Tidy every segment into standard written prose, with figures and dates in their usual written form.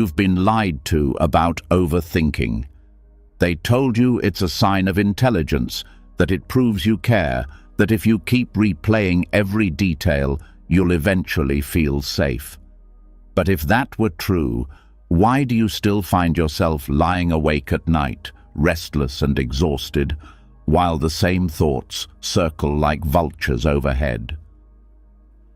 You've been lied to about overthinking. They told you it's a sign of intelligence, that it proves you care, that if you keep replaying every detail, you'll eventually feel safe. But if that were true, why do you still find yourself lying awake at night, restless and exhausted, while the same thoughts circle like vultures overhead?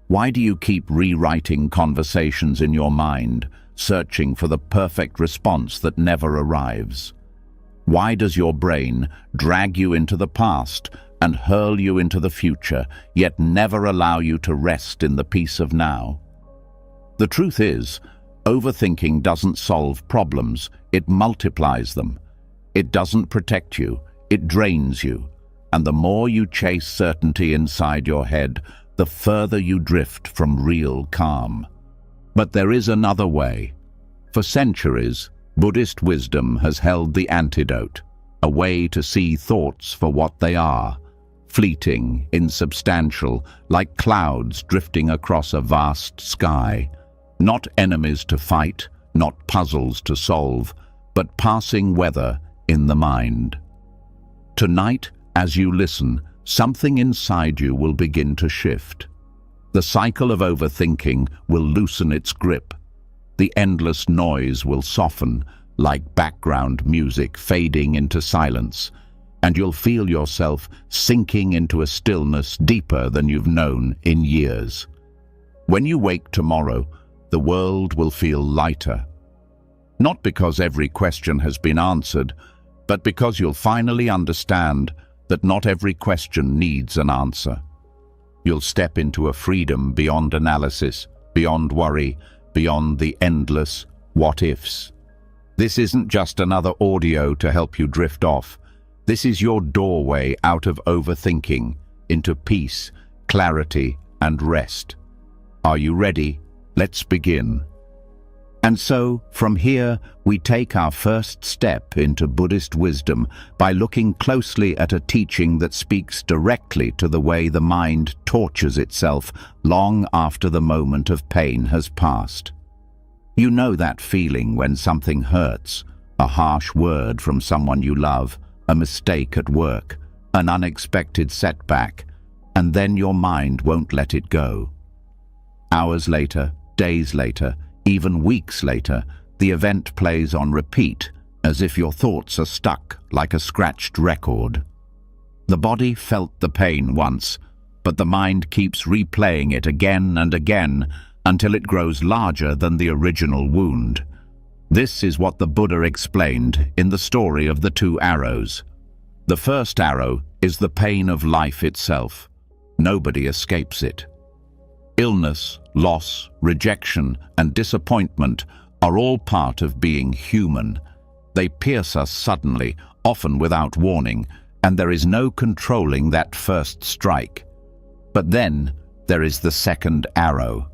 Why do you keep rewriting conversations in your mind, searching for the perfect response that never arrives? Why does your brain drag you into the past and hurl you into the future, yet never allow you to rest in the peace of now? The truth is, overthinking doesn't solve problems, it multiplies them. It doesn't protect you, it drains you. And the more you chase certainty inside your head, the further you drift from real calm. But there is another way. For centuries, Buddhist wisdom has held the antidote, a way to see thoughts for what they are, fleeting, insubstantial, like clouds drifting across a vast sky. Not enemies to fight, not puzzles to solve, but passing weather in the mind. Tonight, as you listen, something inside you will begin to shift. The cycle of overthinking will loosen its grip. The endless noise will soften, like background music fading into silence, and you'll feel yourself sinking into a stillness deeper than you've known in years. When you wake tomorrow, the world will feel lighter. Not because every question has been answered, but because you'll finally understand that not every question needs an answer. You'll step into a freedom beyond analysis, beyond worry, beyond the endless what-ifs. This isn't just another audio to help you drift off. This is your doorway out of overthinking, into peace, clarity, and rest. Are you ready? Let's begin. And so, from here, we take our first step into Buddhist wisdom by looking closely at a teaching that speaks directly to the way the mind tortures itself long after the moment of pain has passed. You know that feeling when something hurts, a harsh word from someone you love, a mistake at work, an unexpected setback, and then your mind won't let it go. Hours later, days later, even weeks later, the event plays on repeat, as if your thoughts are stuck like a scratched record. The body felt the pain once, but the mind keeps replaying it again and again until it grows larger than the original wound. This is what the Buddha explained in the story of the two arrows. The first arrow is the pain of life itself. Nobody escapes it. Illness, loss, rejection, and disappointment are all part of being human. They pierce us suddenly, often without warning, and there is no controlling that first strike. But then there is the second arrow.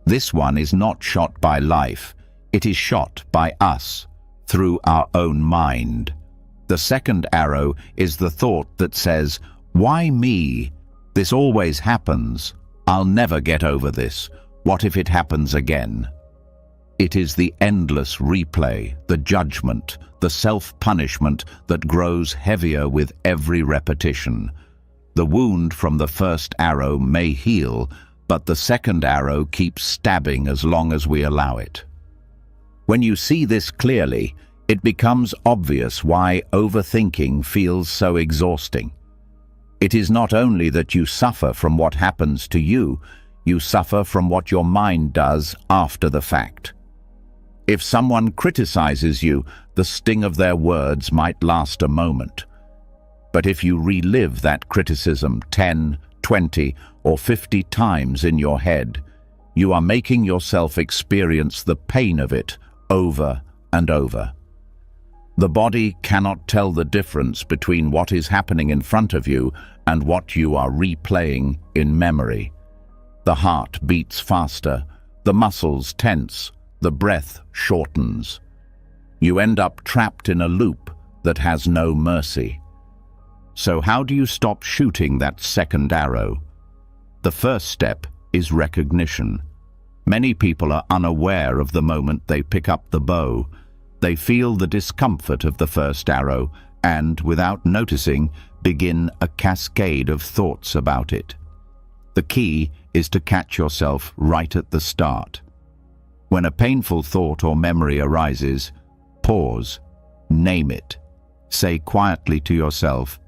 This one is not shot by life, it is shot by us, through our own mind. The second arrow is the thought that says, "Why me? This always happens. I'll never get over this. What if it happens again?" It is the endless replay, the judgment, the self-punishment that grows heavier with every repetition. The wound from the first arrow may heal, but the second arrow keeps stabbing as long as we allow it. When you see this clearly, it becomes obvious why overthinking feels so exhausting. It is not only that you suffer from what happens to you, you suffer from what your mind does after the fact. If someone criticizes you, the sting of their words might last a moment. But if you relive that criticism 10, 20, or 50 times in your head, you are making yourself experience the pain of it over and over. The body cannot tell the difference between what is happening in front of you and what you are replaying in memory. The heart beats faster, the muscles tense, the breath shortens. You end up trapped in a loop that has no mercy. So how do you stop shooting that second arrow? The first step is recognition. Many people are unaware of the moment they pick up the bow. They feel the discomfort of the first arrow and, without noticing, begin a cascade of thoughts about it. The key is to catch yourself right at the start. When a painful thought or memory arises, pause, name it. Say quietly to yourself,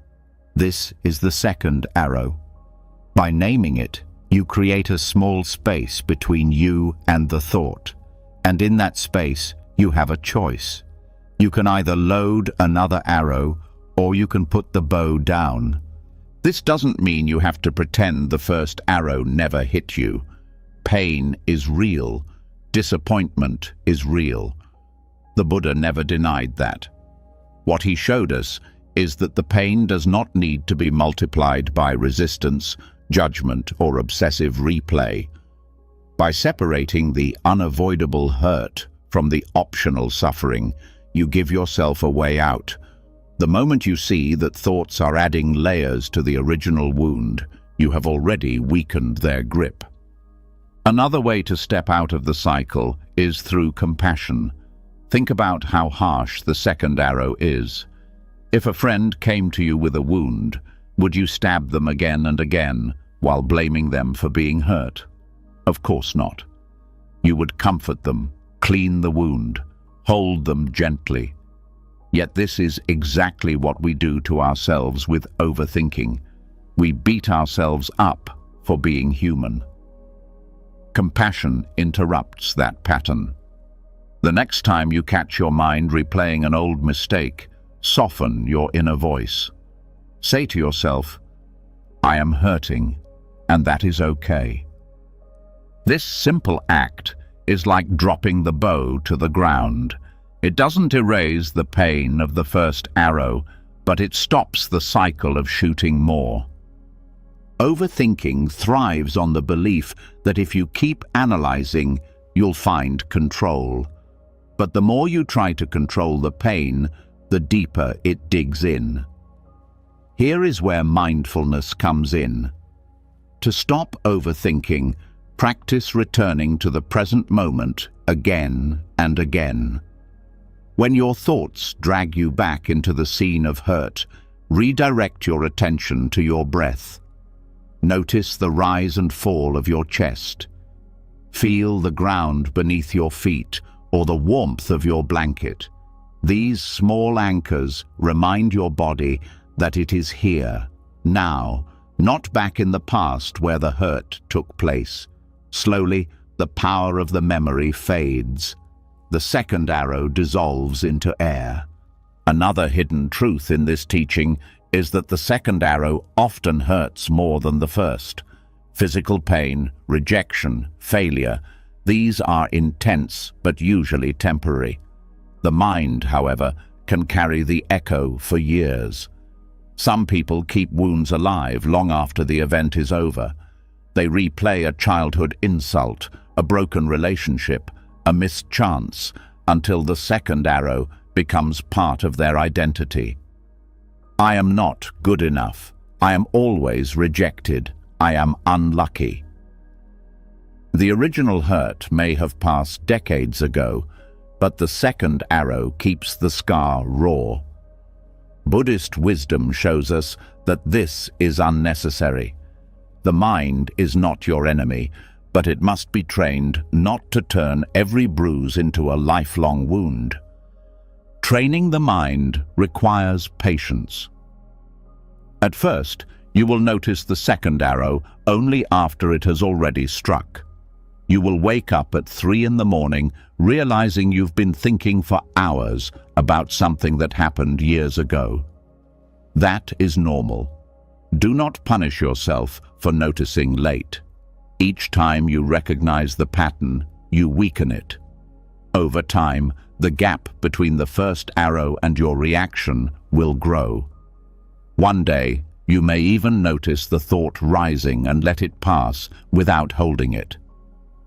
"This is the second arrow." By naming it, you create a small space between you and the thought, and in that space, you have a choice. You can either load another arrow, or you can put the bow down. This doesn't mean you have to pretend the first arrow never hit you. Pain is real. Disappointment is real. The Buddha never denied that. What he showed us is that the pain does not need to be multiplied by resistance, judgment, or obsessive replay. By separating the unavoidable hurt from the optional suffering, you give yourself a way out. The moment you see that thoughts are adding layers to the original wound, you have already weakened their grip. Another way to step out of the cycle is through compassion. Think about how harsh the second arrow is. If a friend came to you with a wound, would you stab them again and again while blaming them for being hurt? Of course not. You would comfort them, clean the wound, hold them gently. Yet this is exactly what we do to ourselves with overthinking. We beat ourselves up for being human. Compassion interrupts that pattern. The next time you catch your mind replaying an old mistake, soften your inner voice. Say to yourself, "I am hurting, and that is okay." This simple act is like dropping the bow to the ground. It doesn't erase the pain of the first arrow, but it stops the cycle of shooting more. Overthinking thrives on the belief that if you keep analyzing, you'll find control. But the more you try to control the pain, the deeper it digs in. Here is where mindfulness comes in. To stop overthinking, practice returning to the present moment again and again. When your thoughts drag you back into the scene of hurt, redirect your attention to your breath. Notice the rise and fall of your chest. Feel the ground beneath your feet or the warmth of your blanket. These small anchors remind your body that it is here, now, not back in the past where the hurt took place. Slowly, the power of the memory fades. The second arrow dissolves into air. Another hidden truth in this teaching is that the second arrow often hurts more than the first. Physical pain, rejection, failure, these are intense but usually temporary. The mind, however, can carry the echo for years. Some people keep wounds alive long after the event is over. They replay a childhood insult, a broken relationship, a missed chance, until the second arrow becomes part of their identity. I am not good enough. I am always rejected. I am unlucky. The original hurt may have passed decades ago, but the second arrow keeps the scar raw. Buddhist wisdom shows us that this is unnecessary. The mind is not your enemy, but it must be trained not to turn every bruise into a lifelong wound. Training the mind requires patience. At first, you will notice the second arrow only after it has already struck. You will wake up at 3 in the morning realizing you've been thinking for hours about something that happened years ago. That is normal. Do not punish yourself for noticing late. Each time you recognize the pattern, you weaken it. Over time, the gap between the first arrow and your reaction will grow. One day, you may even notice the thought rising and let it pass without holding it.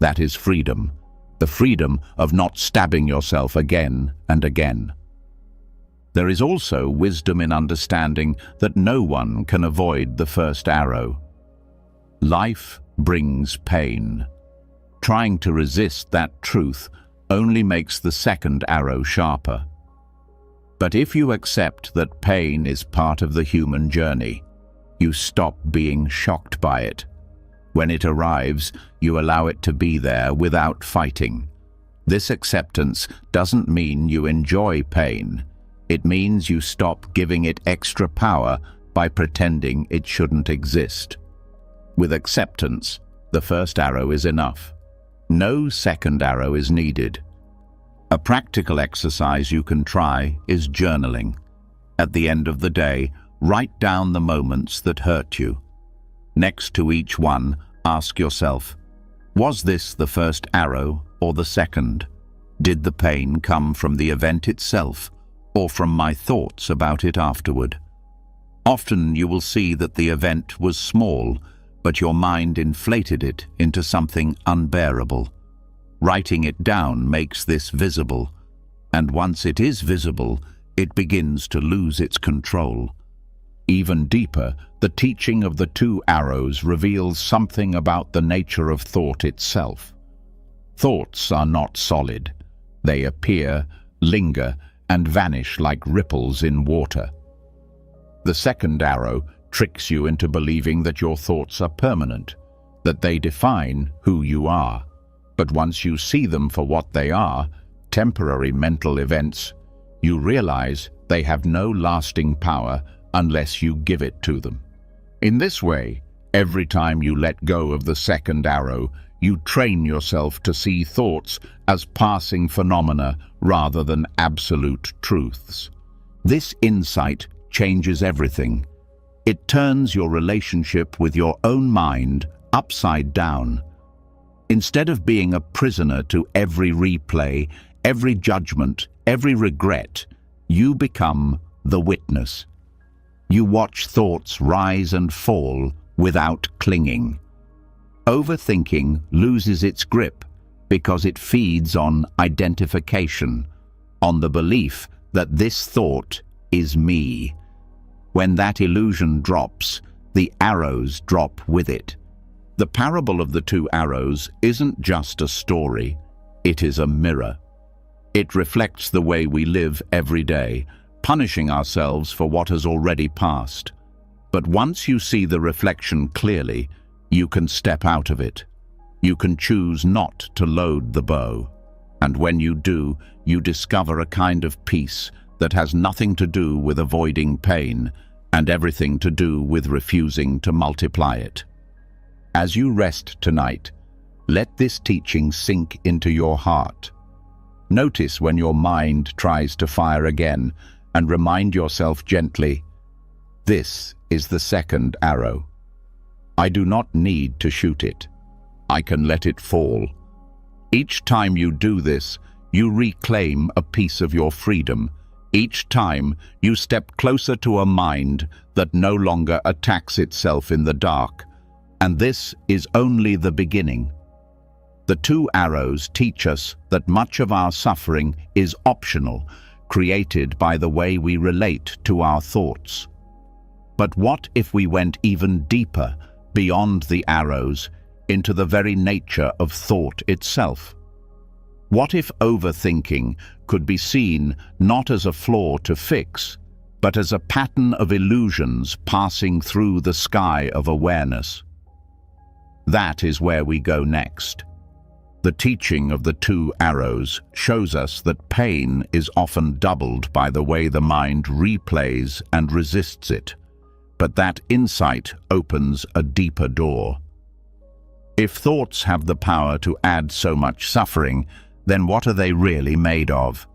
That is freedom, the freedom of not stabbing yourself again and again. There is also wisdom in understanding that no one can avoid the first arrow. Life brings pain. trying to resist that truth only makes the second arrow sharper. But if you accept that pain is part of the human journey, you stop being shocked by it. When it arrives, you allow it to be there without fighting. This acceptance doesn't mean you enjoy pain. It means you stop giving it extra power by pretending it shouldn't exist. With acceptance, the first arrow is enough. No second arrow is needed. A practical exercise you can try is journaling. At the end of the day, write down the moments that hurt you. Next to each one, ask yourself, was this the first arrow or the second? Did the pain come from the event itself or from my thoughts about it afterward? Often you will see that the event was small, but your mind inflated it into something unbearable. Writing it down makes this visible, and once it is visible, it begins to lose its control. Even deeper, the teaching of the two arrows reveals something about the nature of thought itself. Thoughts are not solid. They appear, linger, and vanish like ripples in water. The second arrow tricks you into believing that your thoughts are permanent, that they define who you are. But once you see them for what they are, temporary mental events, you realize they have no lasting power unless you give it to them. In this way, every time you let go of the second arrow, you train yourself to see thoughts as passing phenomena rather than absolute truths. This insight changes everything. It turns your relationship with your own mind upside down. Instead of being a prisoner to every replay, every judgment, every regret, you become the witness. You watch thoughts rise and fall without clinging. Overthinking loses its grip because it feeds on identification, on the belief that this thought is me. When that illusion drops, the arrows drop with it. The parable of the two arrows isn't just a story, it is a mirror. It reflects the way we live every day, punishing ourselves for what has already passed. But once you see the reflection clearly, you can step out of it. You can choose not to load the bow. And when you do, you discover a kind of peace that has nothing to do with avoiding pain and everything to do with refusing to multiply it. As you rest tonight, let this teaching sink into your heart. Notice when your mind tries to fire again and remind yourself gently, this is the second arrow. I do not need to shoot it. I can let it fall. Each time you do this, you reclaim a piece of your freedom. Each time you step closer to a mind that no longer attacks itself in the dark. And this is only the beginning. The two arrows teach us that much of our suffering is optional, created by the way we relate to our thoughts. But what if we went even deeper, beyond the arrows, into the very nature of thought itself? What if overthinking could be seen not as a flaw to fix, but as a pattern of illusions passing through the sky of awareness? That is where we go next. The teaching of the two arrows shows us that pain is often doubled by the way the mind replays and resists it, but that insight opens a deeper door. If thoughts have the power to add so much suffering, then what are they really made of?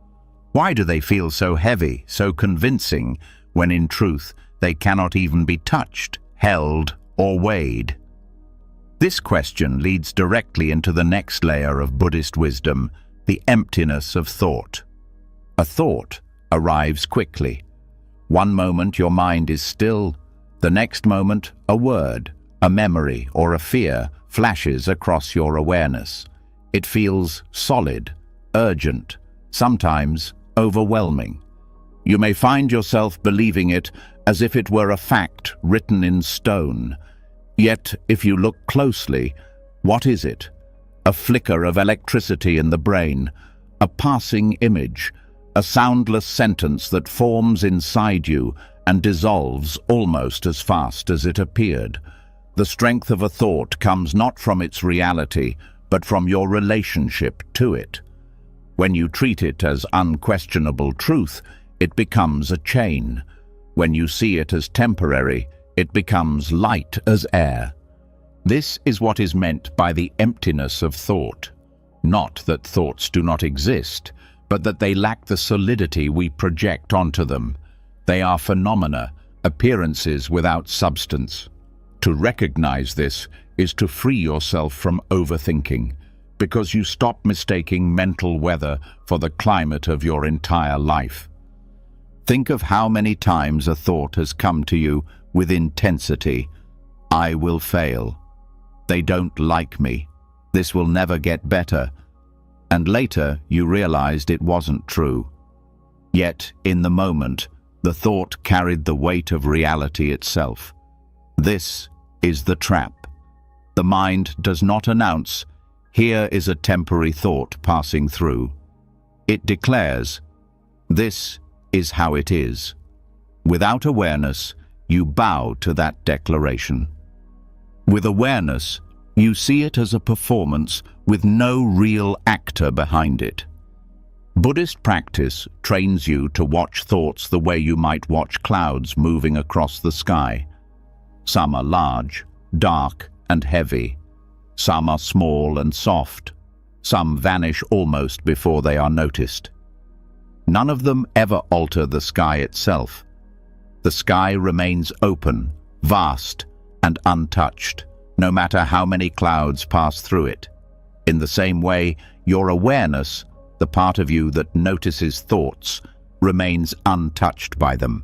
Why do they feel so heavy, so convincing, when in truth they cannot even be touched, held, or weighed? This question leads directly into the next layer of Buddhist wisdom, the emptiness of thought. A thought arrives quickly. One moment your mind is still, the next moment a word, a memory, or a fear flashes across your awareness. It feels solid, urgent, sometimes overwhelming. You may find yourself believing it as if it were a fact written in stone. Yet, if you look closely, what is it? a flicker of electricity in the brain, a passing image, a soundless sentence that forms inside you and dissolves almost as fast as it appeared. The strength of a thought comes not from its reality, but from your relationship to it. When you treat it as unquestionable truth, it becomes a chain. When you see it as temporary, it becomes light as air. This is what is meant by the emptiness of thought. Not that thoughts do not exist, but that they lack the solidity we project onto them. They are phenomena, appearances without substance. To recognize this is to free yourself from overthinking, because you stop mistaking mental weather for the climate of your entire life. Think of how many times a thought has come to you with intensity. I will fail. They don't like me. This will never get better. And later you realized it wasn't true. Yet, in the moment, the thought carried the weight of reality itself. This is the trap. The mind does not announce, "Here is a temporary thought passing through." It declares, "This is how it is." Without awareness, you bow to that declaration. With awareness, you see it as a performance with no real actor behind it. Buddhist practice trains you to watch thoughts the way you might watch clouds moving across the sky. Some are large, dark, and heavy. Some are small and soft. Some vanish almost before they are noticed. None of them ever alter the sky itself. The sky remains open, vast, and untouched, no matter how many clouds pass through it. In the same way, your awareness, the part of you that notices thoughts, remains untouched by them.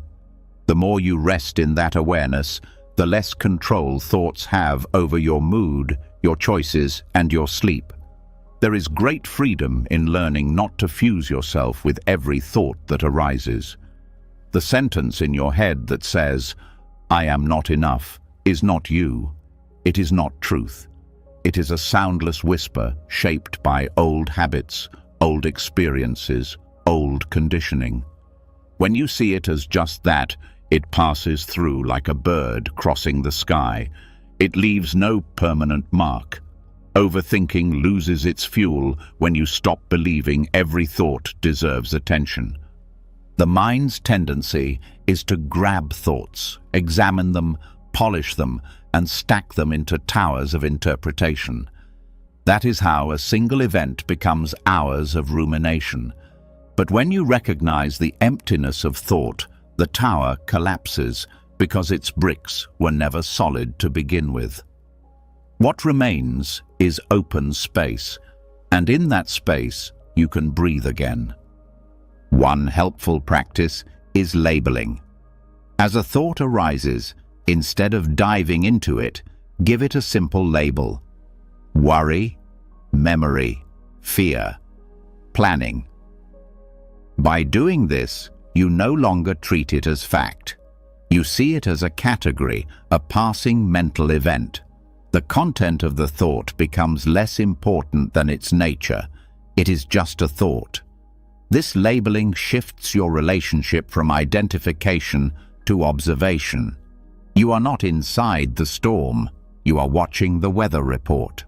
The more you rest in that awareness, the less control thoughts have over your mood, your choices, and your sleep. There is great freedom in learning not to fuse yourself with every thought that arises. The sentence in your head that says, "I am not enough," is not you. It is not truth. It is a soundless whisper shaped by old habits, old experiences, old conditioning. When you see it as just that, it passes through like a bird crossing the sky. It leaves no permanent mark. Overthinking loses its fuel when you stop believing every thought deserves attention. The mind's tendency is to grab thoughts, examine them, polish them, and stack them into towers of interpretation. That is how a single event becomes hours of rumination. But when you recognize the emptiness of thought, the tower collapses because its bricks were never solid to begin with. What remains is open space, and in that space you can breathe again. One helpful practice is labeling. As a thought arises, instead of diving into it, give it a simple label. Worry, memory, fear, planning. By doing this, you no longer treat it as fact. You see it as a category, a passing mental event. The content of the thought becomes less important than its nature. It is just a thought. This labeling shifts your relationship from identification to observation. You are not inside the storm. You are watching the weather report.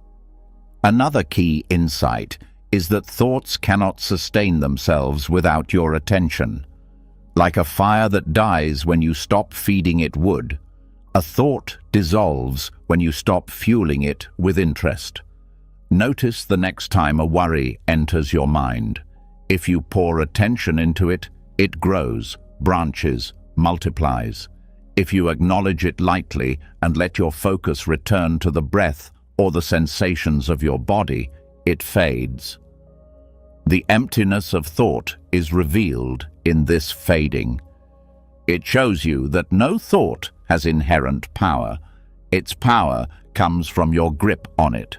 Another key insight is that thoughts cannot sustain themselves without your attention. Like a fire that dies when you stop feeding it wood, a thought dissolves when you stop fueling it with interest. Notice the next time a worry enters your mind. If you pour attention into it, it grows, branches, multiplies. If you acknowledge it lightly and let your focus return to the breath or the sensations of your body, it fades. The emptiness of thought is revealed in this fading. It shows you that no thought has inherent power. Its power comes from your grip on it.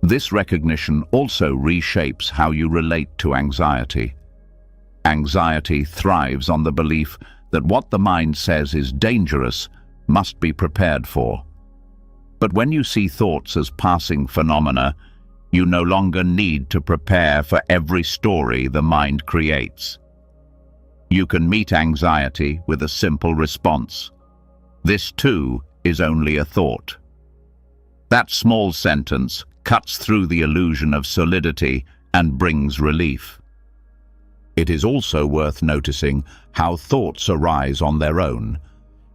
This recognition also reshapes how you relate to anxiety. Anxiety thrives on the belief that what the mind says is dangerous must be prepared for. But when you see thoughts as passing phenomena, You no longer need to prepare for every story the mind creates. You can meet anxiety with a simple response. This too is only a thought. That small sentence cuts through the illusion of solidity and brings relief. It is also worth noticing how thoughts arise on their own.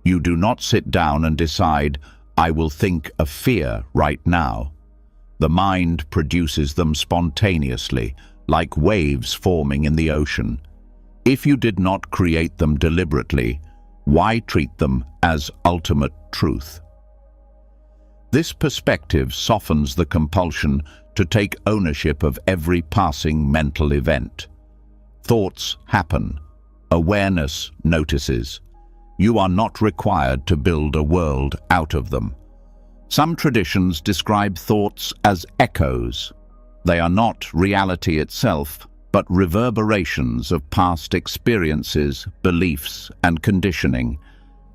You do not sit down and decide, "I will think of fear right now." The mind produces them spontaneously, like waves forming in the ocean. If you did not create them deliberately, why treat them as ultimate truth? This perspective softens the compulsion to take ownership of every passing mental event. Thoughts happen. Awareness notices. You are not required to build a world out of them. Some traditions describe thoughts as echoes. They are not reality itself, but reverberations of past experiences, beliefs, and conditioning.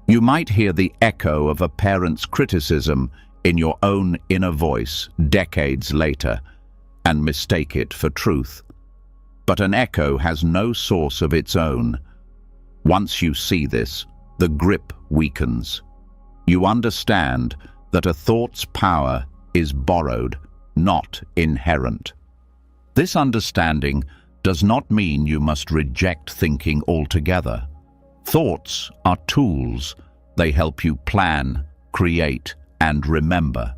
You might hear the echo of a parent's criticism in your own inner voice decades later and mistake it for truth. But an echo has no source of its own. Once you see this, the grip weakens. You understand that a thought's power is borrowed, not inherent. This understanding does not mean you must reject thinking altogether. Thoughts are tools. They help you plan, create, and remember.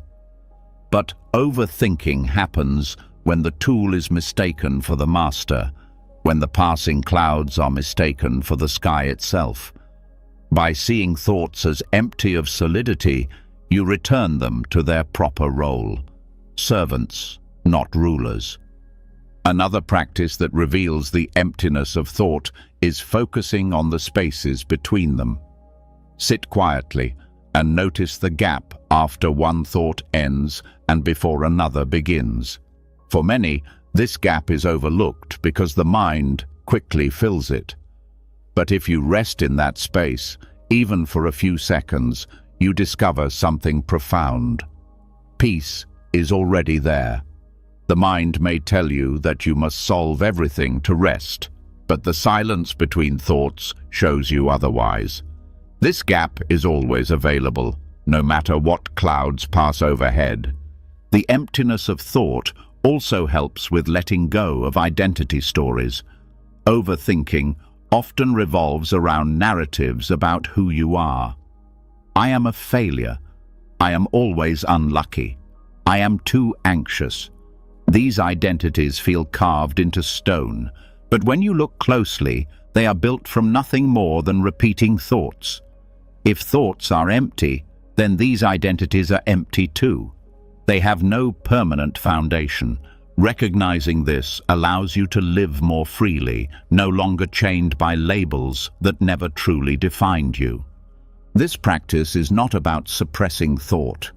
But overthinking happens when the tool is mistaken for the master, when the passing clouds are mistaken for the sky itself. By seeing thoughts as empty of solidity, you return them to their proper role. Servants, not rulers. Another practice that reveals the emptiness of thought is focusing on the spaces between them. Sit quietly and notice the gap after one thought ends and before another begins. For many, this gap is overlooked because the mind quickly fills it. But if you rest in that space, even for a few seconds, you discover something profound. Peace is already there. The mind may tell you that you must solve everything to rest, but the silence between thoughts shows you otherwise. This gap is always available, no matter what clouds pass overhead. The emptiness of thought also helps with letting go of identity stories. Overthinking often revolves around narratives about who you are. I am a failure. I am always unlucky. I am too anxious. These identities feel carved into stone, but when you look closely, they are built from nothing more than repeating thoughts. If thoughts are empty, then these identities are empty too. They have no permanent foundation. Recognizing this allows you to live more freely, no longer chained by labels that never truly defined you. This practice is not about suppressing thought.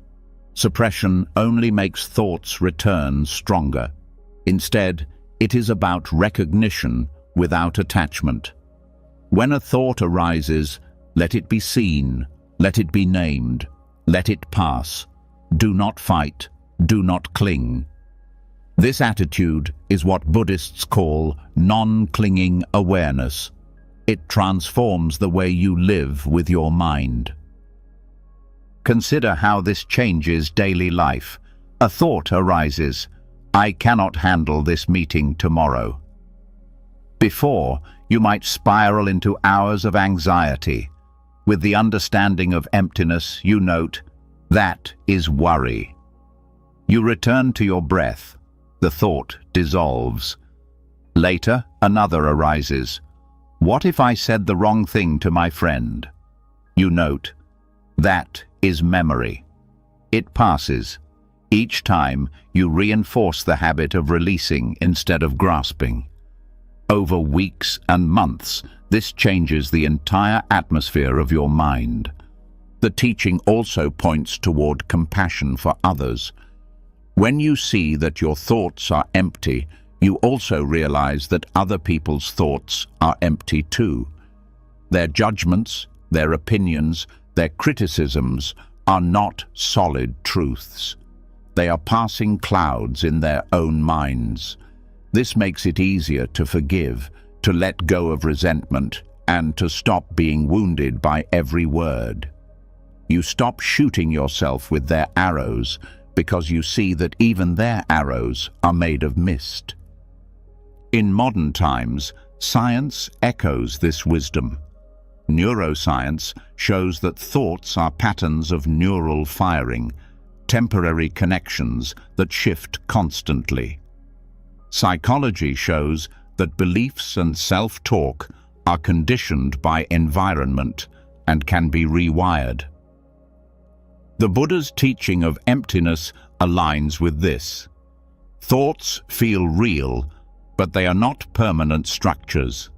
Suppression only makes thoughts return stronger. Instead, it is about recognition without attachment. When a thought arises, let it be seen, let it be named, let it pass. Do not fight, do not cling. This attitude is what Buddhists call non-clinging awareness. It transforms the way you live with your mind. Consider how this changes daily life. A thought arises, I cannot handle this meeting tomorrow. Before, you might spiral into hours of anxiety. With the understanding of emptiness, you note, that is worry. You return to your breath. The thought dissolves. Later, another arises. What if I said the wrong thing to my friend? You note, that is memory. It passes. Each time, you reinforce the habit of releasing instead of grasping. Over weeks and months, this changes the entire atmosphere of your mind. The teaching also points toward compassion for others. When you see that your thoughts are empty, you also realize that other people's thoughts are empty too. Their judgments, their opinions, their criticisms are not solid truths. They are passing clouds in their own minds. This makes it easier to forgive, to let go of resentment, and to stop being wounded by every word. You stop shooting yourself with their arrows because you see that even their arrows are made of mist. In modern times, science echoes this wisdom. Neuroscience shows that thoughts are patterns of neural firing, temporary connections that shift constantly. Psychology shows that beliefs and self-talk are conditioned by environment and can be rewired. The Buddha's teaching of emptiness aligns with this. Thoughts feel real, but they are not permanent structures.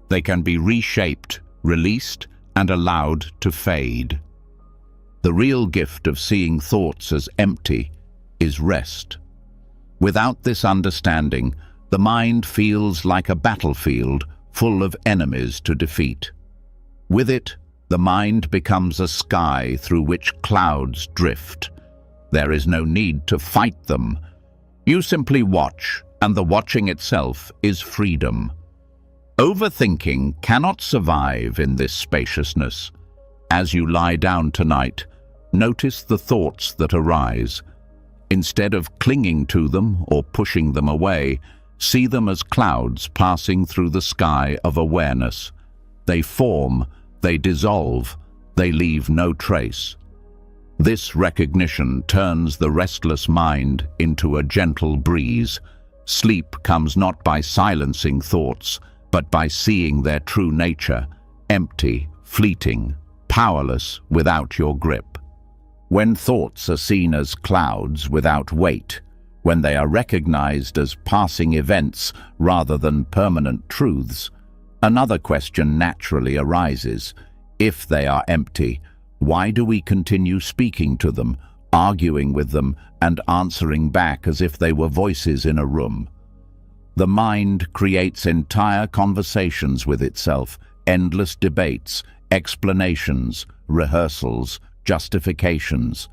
They can be reshaped, released, and allowed to fade. The real gift of seeing thoughts as empty is rest. Without this understanding, the mind feels like a battlefield full of enemies to defeat. With it, the mind becomes a sky through which clouds drift. There is no need to fight them. You simply watch, and the watching itself is freedom. Overthinking cannot survive in this spaciousness. As you lie down tonight, notice the thoughts that arise. Instead of clinging to them or pushing them away, see them as clouds passing through the sky of awareness. They form, they dissolve, they leave no trace. This recognition turns the restless mind into a gentle breeze. Sleep comes not by silencing thoughts, but by seeing their true nature, empty, fleeting, powerless without your grip. When thoughts are seen as clouds without weight, when they are recognized as passing events rather than permanent truths, another question naturally arises. If they are empty, why do we continue speaking to them, arguing with them, and answering back as if they were voices in a room? The mind creates entire conversations with itself, endless debates, explanations, rehearsals, justifications.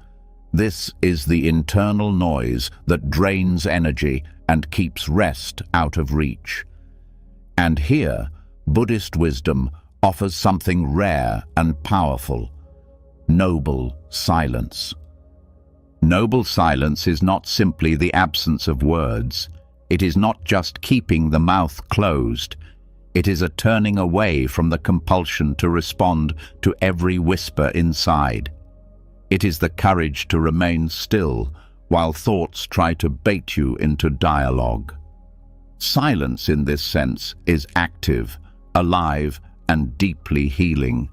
This is the internal noise that drains energy and keeps rest out of reach. And here, Buddhist wisdom offers something rare and powerful: noble silence. Noble silence is not simply the absence of words. It is not just keeping the mouth closed. It is a turning away from the compulsion to respond to every whisper inside. It is the courage to remain still while thoughts try to bait you into dialogue. Silence in this sense is active, alive, and deeply healing.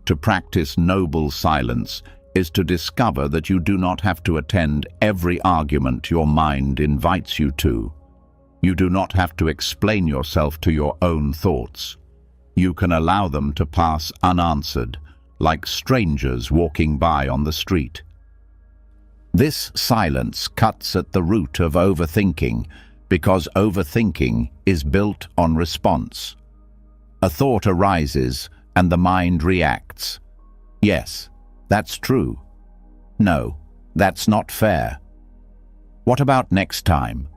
To practice noble silence is to discover that you do not have to attend every argument your mind invites you to. You do not have to explain yourself to your own thoughts. You can allow them to pass unanswered, like strangers walking by on the street. This silence cuts at the root of overthinking, because overthinking is built on response. A thought arises and the mind reacts. Yes, that's true. No, that's not fair. What about next time?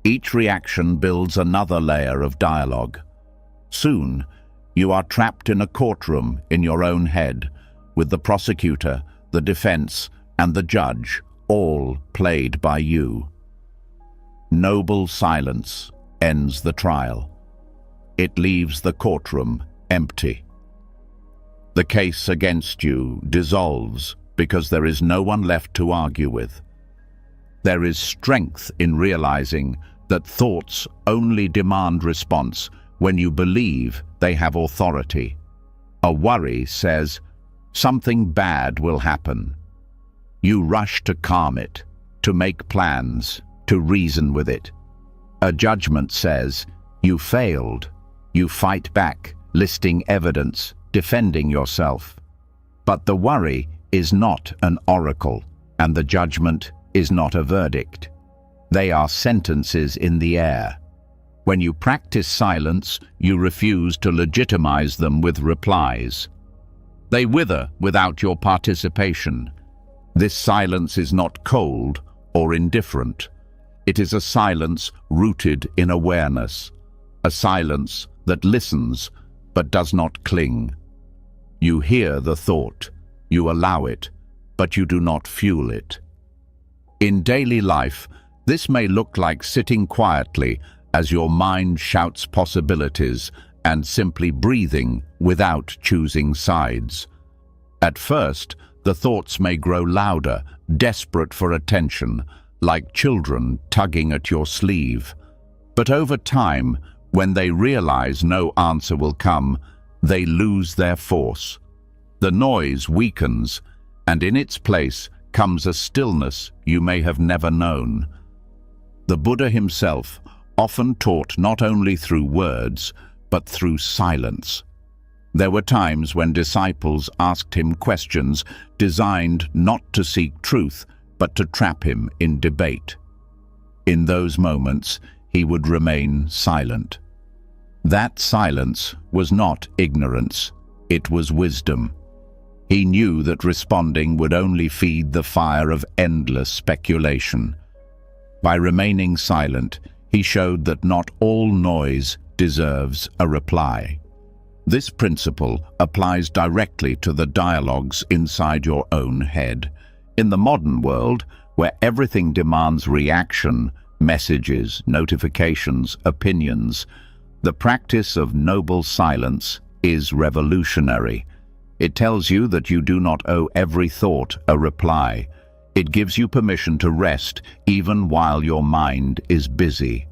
Each reaction builds another layer of dialogue. Soon, you are trapped in a courtroom in your own head, with the prosecutor, the defense, and the judge, all played by you. Noble silence ends the trial. It leaves the courtroom empty. The case against you dissolves because there is no one left to argue with. There is strength in realizing that thoughts only demand response when you believe they have authority. A worry says, something bad will happen. You rush to calm it, to make plans, to reason with it. A judgment says, you failed. You fight back, listing evidence, defending yourself. But the worry is not an oracle, and the judgment is not a verdict. They are sentences in the air. When you practice silence, you refuse to legitimize them with replies. They wither without your participation. This silence is not cold or indifferent. It is a silence rooted in awareness, a silence that listens but does not cling. You hear the thought, you allow it, but you do not fuel it. In daily life, this may look like sitting quietly as your mind shouts possibilities and simply breathing without choosing sides. At first, the thoughts may grow louder, desperate for attention, like children tugging at your sleeve. But over time, when they realize no answer will come, they lose their force. The noise weakens, and in its place comes a stillness you may have never known. The Buddha himself often taught not only through words, but through silence. There were times when disciples asked him questions designed not to seek truth, but to trap him in debate. In those moments, he would remain silent. That silence was not ignorance, it was wisdom. He knew that responding would only feed the fire of endless speculation. By remaining silent, he showed that not all noise deserves a reply. This principle applies directly to the dialogues inside your own head. In the modern world, where everything demands reaction, messages, notifications, opinions, the practice of noble silence is revolutionary. It tells you that you do not owe every thought a reply. It gives you permission to rest even while your mind is busy.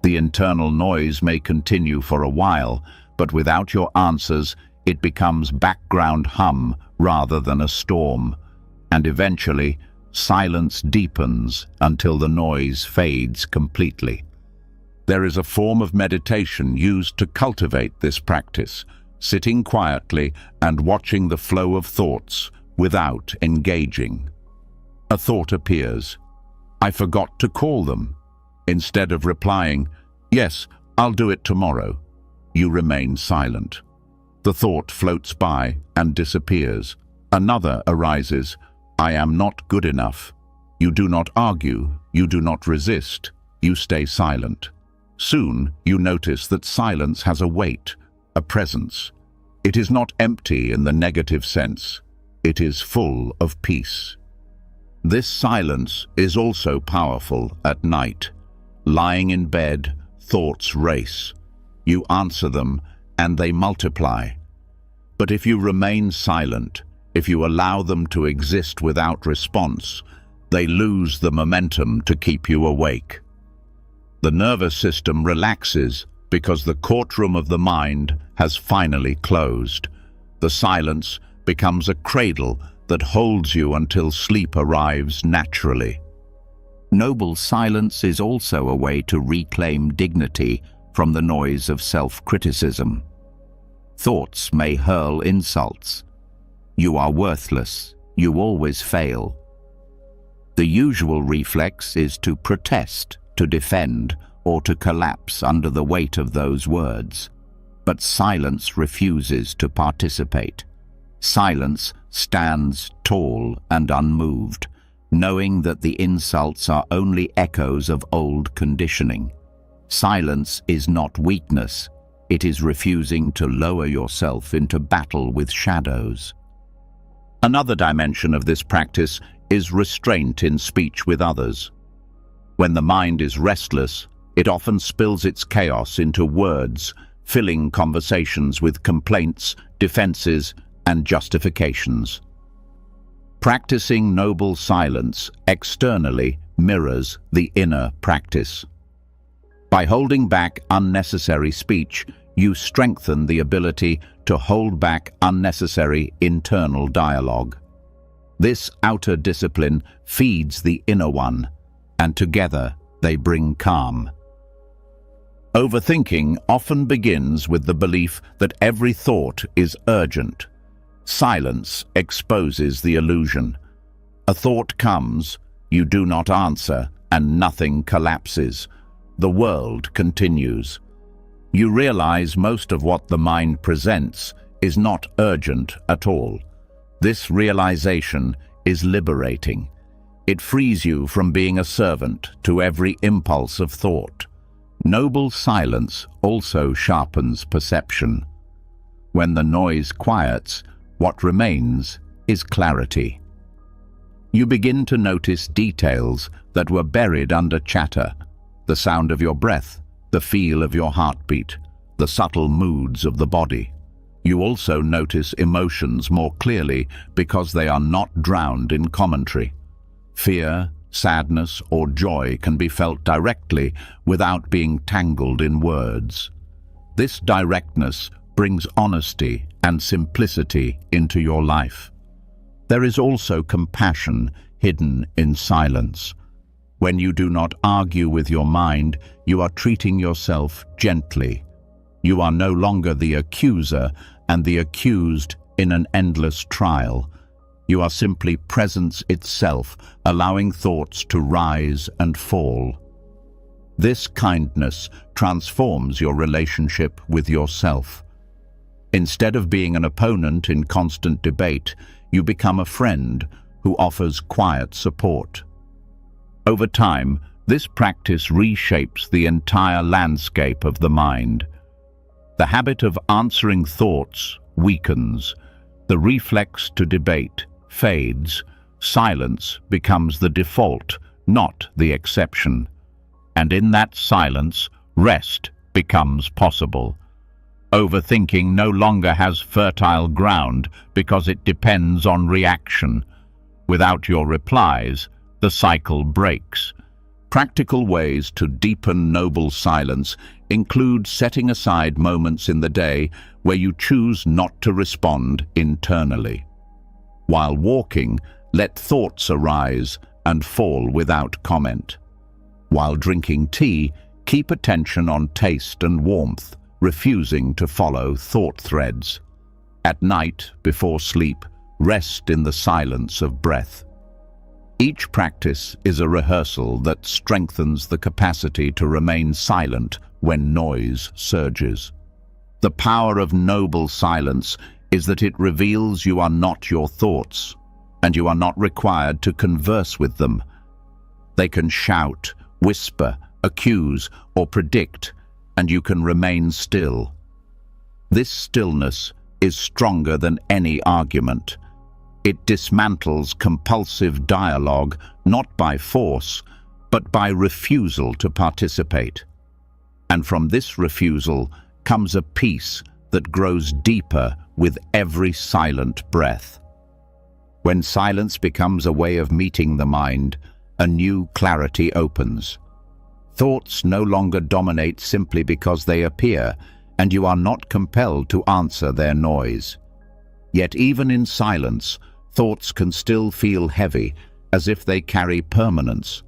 The internal noise may continue for a while, but without your answers, it becomes background hum rather than a storm. And eventually, silence deepens until the noise fades completely. There is a form of meditation used to cultivate this practice, sitting quietly and watching the flow of thoughts without engaging. A thought appears. I forgot to call them. Instead of replying, yes, I'll do it tomorrow, you remain silent. The thought floats by and disappears. Another arises. I am not good enough. You do not argue, you do not resist, you stay silent. Soon you notice that silence has a weight, a presence. It is not empty in the negative sense. It is full of peace. This silence is also powerful at night. Lying in bed, thoughts race. You answer them, and they multiply. But if you remain silent, if you allow them to exist without response, they lose the momentum to keep you awake. The nervous system relaxes because the courtroom of the mind has finally closed. The silence becomes a cradle that holds you until sleep arrives naturally. Noble silence is also a way to reclaim dignity from the noise of self-criticism. Thoughts may hurl insults. You are worthless. You always fail. The usual reflex is to protest, to defend, or to collapse under the weight of those words. But silence refuses to participate. Silence stands tall and unmoved, knowing that the insults are only echoes of old conditioning. Silence is not weakness. It is refusing to lower yourself into battle with shadows. Another dimension of this practice is restraint in speech with others. When the mind is restless, it often spills its chaos into words, filling conversations with complaints, defenses, and justifications. Practicing noble silence externally mirrors the inner practice. By holding back unnecessary speech, you strengthen the ability to hold back unnecessary internal dialogue. This outer discipline feeds the inner one, and together they bring calm. Overthinking often begins with the belief that every thought is urgent. Silence exposes the illusion. A thought comes, you do not answer, and nothing collapses. The world continues. You realize most of what the mind presents is not urgent at all. This realization is liberating. It frees you from being a servant to every impulse of thought. Noble silence also sharpens perception. When the noise quiets, what remains is clarity. You begin to notice details that were buried under chatter: the sound of your breath, the feel of your heartbeat, the subtle moods of the body. You also notice emotions more clearly because they are not drowned in commentary. Fear, sadness, or joy can be felt directly without being tangled in words. This directness brings honesty and simplicity into your life. There is also compassion hidden in silence. When you do not argue with your mind, you are treating yourself gently. You are no longer the accuser and the accused in an endless trial. You are simply presence itself, allowing thoughts to rise and fall. This kindness transforms your relationship with yourself. Instead of being an opponent in constant debate, you become a friend who offers quiet support. Over time, this practice reshapes the entire landscape of the mind. The habit of answering thoughts weakens. The reflex to debate fades. Silence becomes the default, not the exception. And in that silence, rest becomes possible. Overthinking no longer has fertile ground because it depends on reaction. Without your replies, the cycle breaks. Practical ways to deepen noble silence include setting aside moments in the day where you choose not to respond internally. While walking, let thoughts arise and fall without comment. While drinking tea, keep attention on taste and warmth, refusing to follow thought threads. At night, before sleep, rest in the silence of breath. Each practice is a rehearsal that strengthens the capacity to remain silent when noise surges. The power of noble silence is that it reveals you are not your thoughts, and you are not required to converse with them. They can shout, whisper, accuse, or predict, and you can remain still. This stillness is stronger than any argument. It dismantles compulsive dialogue not by force, but by refusal to participate. And from this refusal comes a peace that grows deeper with every silent breath. When silence becomes a way of meeting the mind, a new clarity opens. Thoughts no longer dominate simply because they appear, and you are not compelled to answer their noise. Yet even in silence, thoughts can still feel heavy, as if they carry permanence.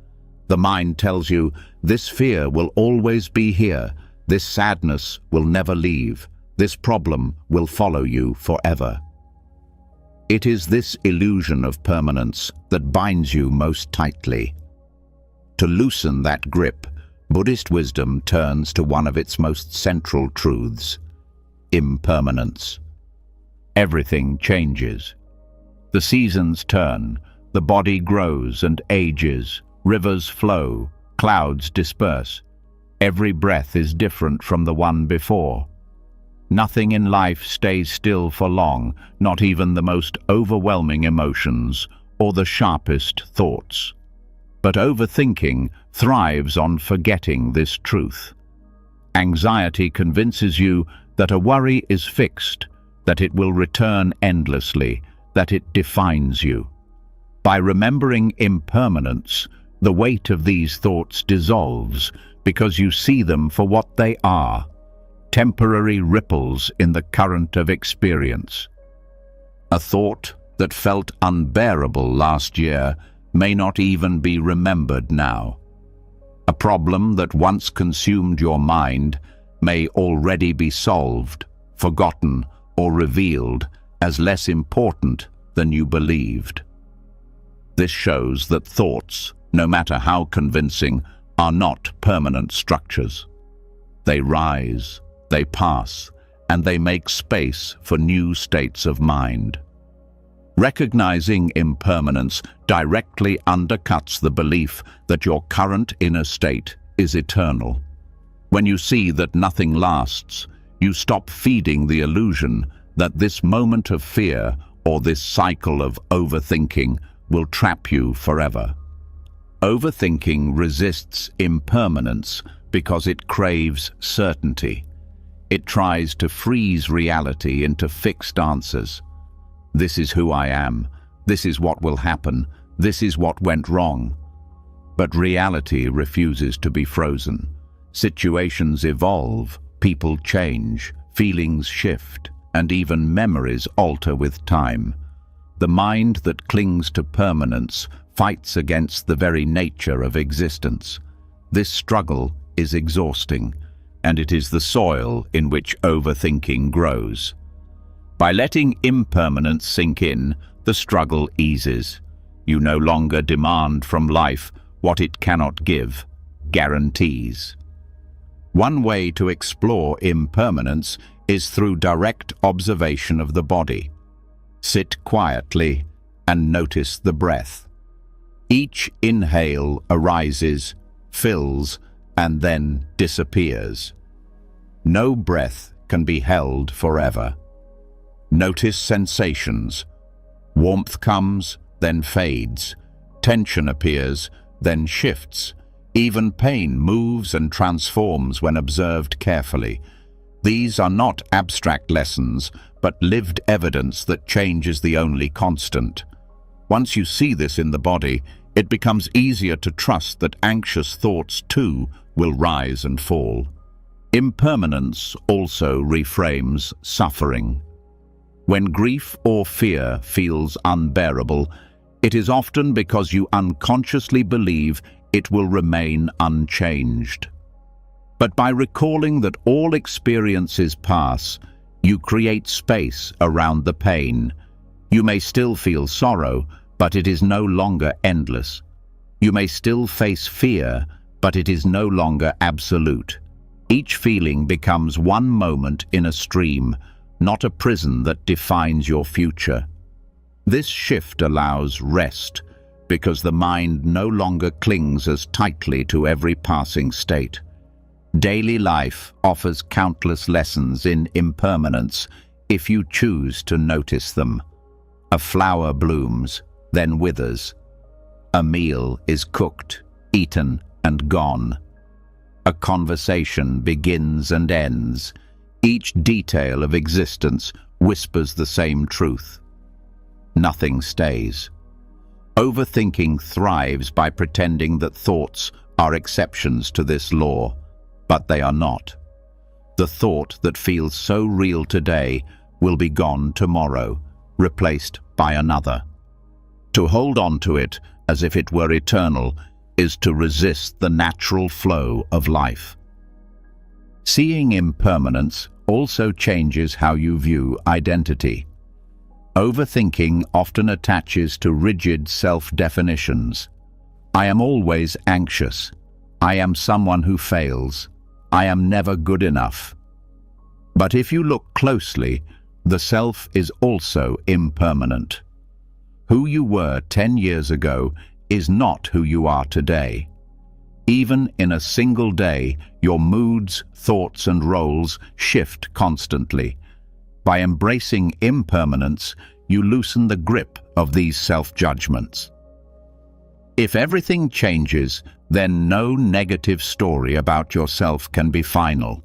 The mind tells you, this fear will always be here, this sadness will never leave, this problem will follow you forever. It is this illusion of permanence that binds you most tightly. To loosen that grip, Buddhist wisdom turns to one of its most central truths: impermanence. Everything changes. The seasons turn, the body grows and ages, rivers flow, clouds disperse. Every breath is different from the one before. Nothing in life stays still for long, not even the most overwhelming emotions or the sharpest thoughts. But overthinking thrives on forgetting this truth. Anxiety convinces you that a worry is fixed, that it will return endlessly, that it defines you. By remembering impermanence, the weight of these thoughts dissolves because you see them for what they are: temporary ripples in the current of experience. A thought that felt unbearable last year may not even be remembered now. A problem that once consumed your mind may already be solved, forgotten, or revealed as less important than you believed. This shows that thoughts, no matter how convincing, are not permanent structures. They rise, they pass, and they make space for new states of mind. Recognizing impermanence directly undercuts the belief that your current inner state is eternal. When you see that nothing lasts, you stop feeding the illusion that this moment of fear or this cycle of overthinking will trap you forever. Overthinking resists impermanence because it craves certainty. It tries to freeze reality into fixed answers. This is who I am. This is what will happen. This is what went wrong. But reality refuses to be frozen. Situations evolve, people change, feelings shift, and even memories alter with time. The mind that clings to permanence fights against the very nature of existence. This struggle is exhausting, and it is the soil in which overthinking grows. By letting impermanence sink in, the struggle eases. You no longer demand from life what it cannot give, guarantees. One way to explore impermanence is through direct observation of the body. Sit quietly and notice the breath. Each inhale arises, fills, and then disappears. No breath can be held forever. Notice sensations. Warmth comes, then fades. Tension appears, then shifts. Even pain moves and transforms when observed carefully. These are not abstract lessons, but lived evidence that change is the only constant. Once you see this in the body, it becomes easier to trust that anxious thoughts too will rise and fall. Impermanence also reframes suffering. When grief or fear feels unbearable, it is often because you unconsciously believe it will remain unchanged. But by recalling that all experiences pass, you create space around the pain. You may still feel sorrow, but it is no longer endless. You may still face fear, but it is no longer absolute. Each feeling becomes one moment in a stream, not a prison that defines your future. This shift allows rest, because the mind no longer clings as tightly to every passing state. Daily life offers countless lessons in impermanence if you choose to notice them. A flower blooms, then withers. A meal is cooked, eaten, and gone. A conversation begins and ends. Each detail of existence whispers the same truth. Nothing stays. Overthinking thrives by pretending that thoughts are exceptions to this law, but they are not. The thought that feels so real today will be gone tomorrow, replaced by another. To hold on to it as if it were eternal is to resist the natural flow of life. Seeing impermanence also changes how you view identity. Overthinking often attaches to rigid self-definitions. I am always anxious. I am someone who fails. I am never good enough. But if you look closely, the self is also impermanent. Who you were 10 years ago is not who you are today. Even in a single day, your moods, thoughts, and roles shift constantly. By embracing impermanence, you loosen the grip of these self-judgments. If everything changes, then no negative story about yourself can be final.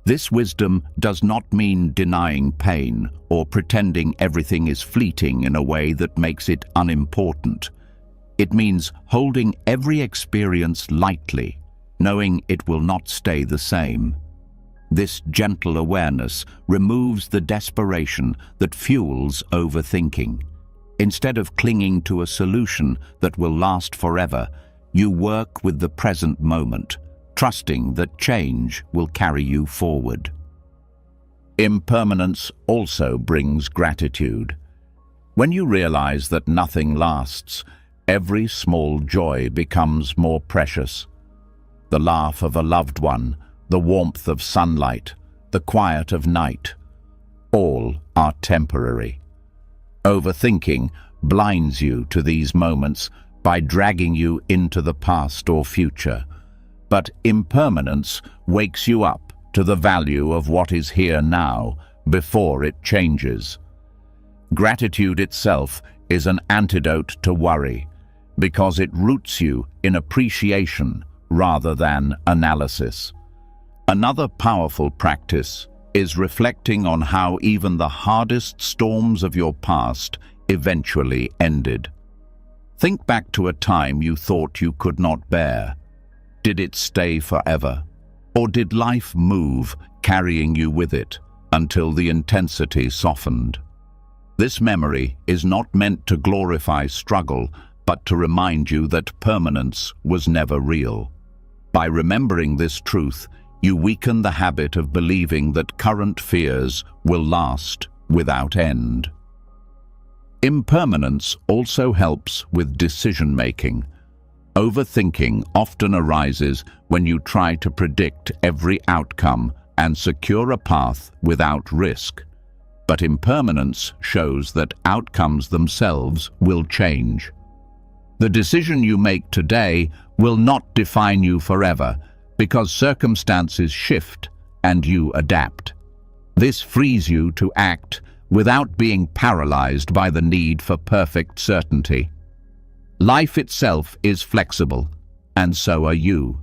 This wisdom does not mean denying pain or pretending everything is fleeting in a way that makes it unimportant. It means holding every experience lightly, knowing it will not stay the same. This gentle awareness removes the desperation that fuels overthinking. Instead of clinging to a solution that will last forever, you work with the present moment, trusting that change will carry you forward. Impermanence also brings gratitude. When you realize that nothing lasts, every small joy becomes more precious. The laugh of a loved one, the warmth of sunlight, the quiet of night, all are temporary. Overthinking blinds you to these moments by dragging you into the past or future. But impermanence wakes you up to the value of what is here now before it changes. Gratitude itself is an antidote to worry because it roots you in appreciation rather than analysis. Another powerful practice is reflecting on how even the hardest storms of your past eventually ended. Think back to a time you thought you could not bear. Did it stay forever? Or did life move, carrying you with it, until the intensity softened? This memory is not meant to glorify struggle, but to remind you that permanence was never real. By remembering this truth, you weaken the habit of believing that current fears will last without end. Impermanence also helps with decision-making. Overthinking often arises when you try to predict every outcome and secure a path without risk. But impermanence shows that outcomes themselves will change. The decision you make today will not define you forever because circumstances shift and you adapt. This frees you to act without being paralyzed by the need for perfect certainty. Life itself is flexible, and so are you.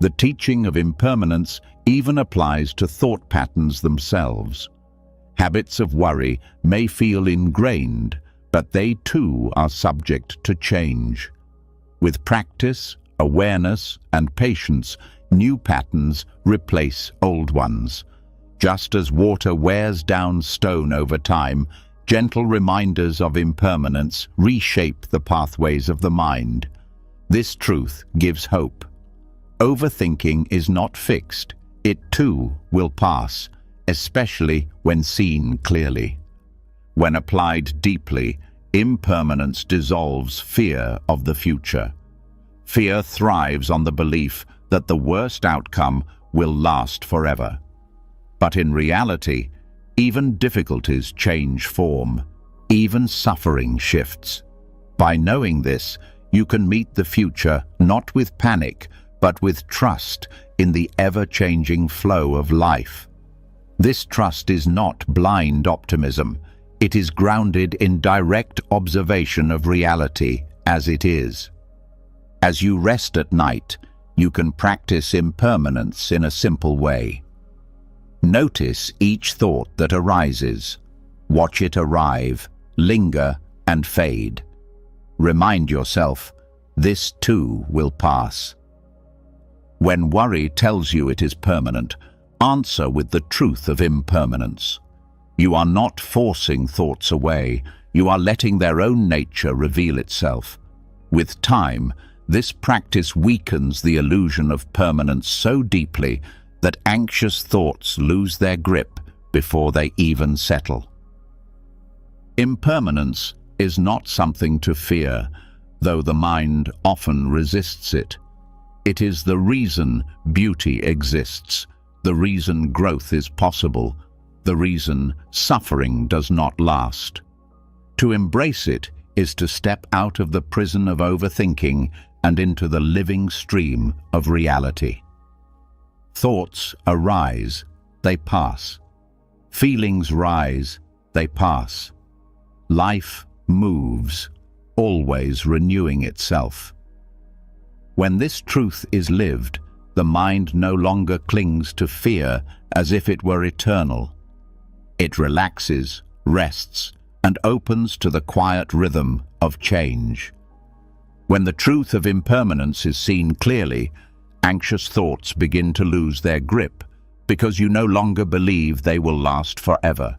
The teaching of impermanence even applies to thought patterns themselves. Habits of worry may feel ingrained, but they too are subject to change. With practice, awareness, and patience, new patterns replace old ones. Just as water wears down stone over time, gentle reminders of impermanence reshape the pathways of the mind. This truth gives hope. Overthinking is not fixed. It too will pass, especially when seen clearly. When applied deeply, impermanence dissolves fear of the future. Fear thrives on the belief that the worst outcome will last forever. But in reality, even difficulties change form, even suffering shifts. By knowing this, you can meet the future not with panic, but with trust in the ever-changing flow of life. This trust is not blind optimism. It is grounded in direct observation of reality as it is. As you rest at night, you can practice impermanence in a simple way. Notice each thought that arises. Watch it arrive, linger, and fade. Remind yourself, this too will pass. When worry tells you it is permanent, answer with the truth of impermanence. You are not forcing thoughts away. You are letting their own nature reveal itself. With time, this practice weakens the illusion of permanence so deeply that anxious thoughts lose their grip before they even settle. Impermanence is not something to fear, though the mind often resists it. It is the reason beauty exists, the reason growth is possible, the reason suffering does not last. To embrace it is to step out of the prison of overthinking and into the living stream of reality. Thoughts arise, they pass. Feelings rise, they pass. Life moves, always renewing itself. When this truth is lived, the mind no longer clings to fear as if it were eternal. It relaxes, rests, and opens to the quiet rhythm of change. When the truth of impermanence is seen clearly, anxious thoughts begin to lose their grip because you no longer believe they will last forever.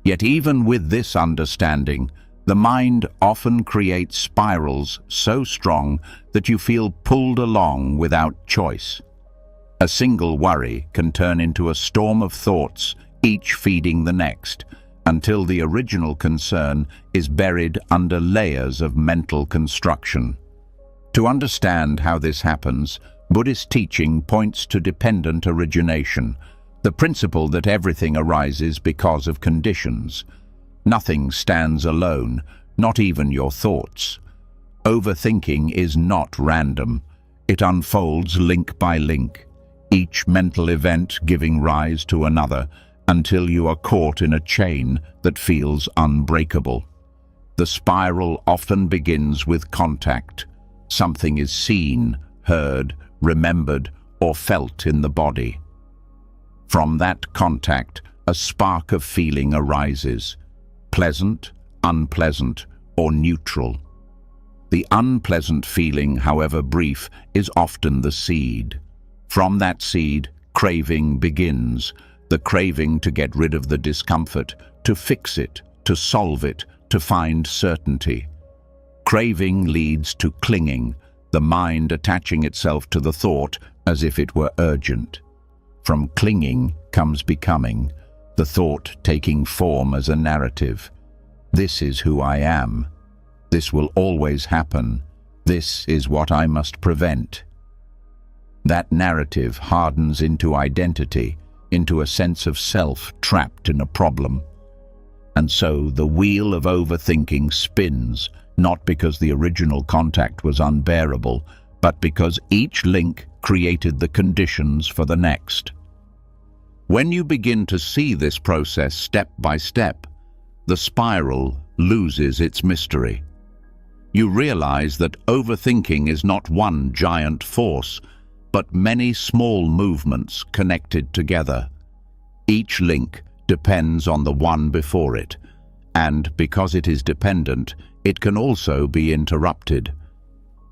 Yet even with this understanding, the mind often creates spirals so strong that you feel pulled along without choice. A single worry can turn into a storm of thoughts, each feeding the next, until the original concern is buried under layers of mental construction. To understand how this happens, Buddhist teaching points to dependent origination, the principle that everything arises because of conditions. Nothing stands alone, not even your thoughts. Overthinking is not random. It unfolds link by link, each mental event giving rise to another, until you are caught in a chain that feels unbreakable. The spiral often begins with contact. Something is seen, heard, remembered, or felt in the body. From that contact, a spark of feeling arises, pleasant, unpleasant, or neutral. The unpleasant feeling, however brief, is often the seed. From that seed, craving begins, the craving to get rid of the discomfort, to fix it, to solve it, to find certainty. Craving leads to clinging, the mind attaching itself to the thought as if it were urgent. From clinging comes becoming, the thought taking form as a narrative. This is who I am. This will always happen. This is what I must prevent. That narrative hardens into identity, into a sense of self trapped in a problem. And so the wheel of overthinking spins, not because the original contact was unbearable, but because each link created the conditions for the next. When you begin to see this process step by step, the spiral loses its mystery. You realize that overthinking is not one giant force, but many small movements connected together. Each link depends on the one before it, and because it is dependent, it can also be interrupted.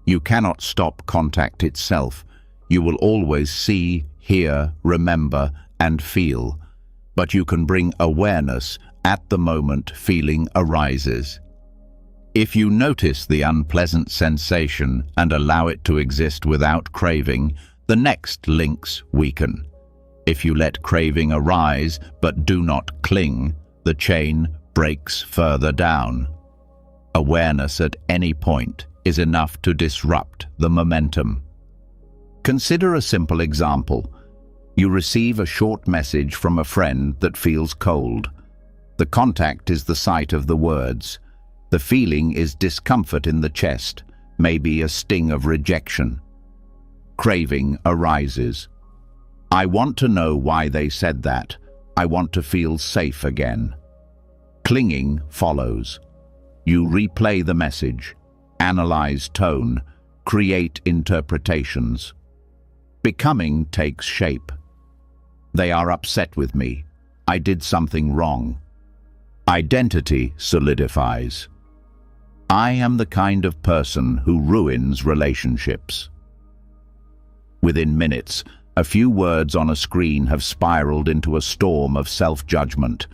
You cannot stop contact itself. You will always see, hear, remember, and feel, but you can bring awareness at the moment feeling arises. If you notice the unpleasant sensation and allow it to exist without craving, the next links weaken. If you let craving arise but do not cling, the chain breaks further down. Awareness at any point is enough to disrupt the momentum. Consider a simple example. You receive a short message from a friend that feels cold. The contact is the sight of the words. The feeling is discomfort in the chest, maybe a sting of rejection. Craving arises. I want to know why they said that. I want to feel safe again. Clinging follows. You replay the message, analyze tone, create interpretations. Becoming takes shape. They are upset with me. I did something wrong. Identity solidifies. I am the kind of person who ruins relationships. Within minutes, a few words on a screen have spiraled into a storm of self-judgment,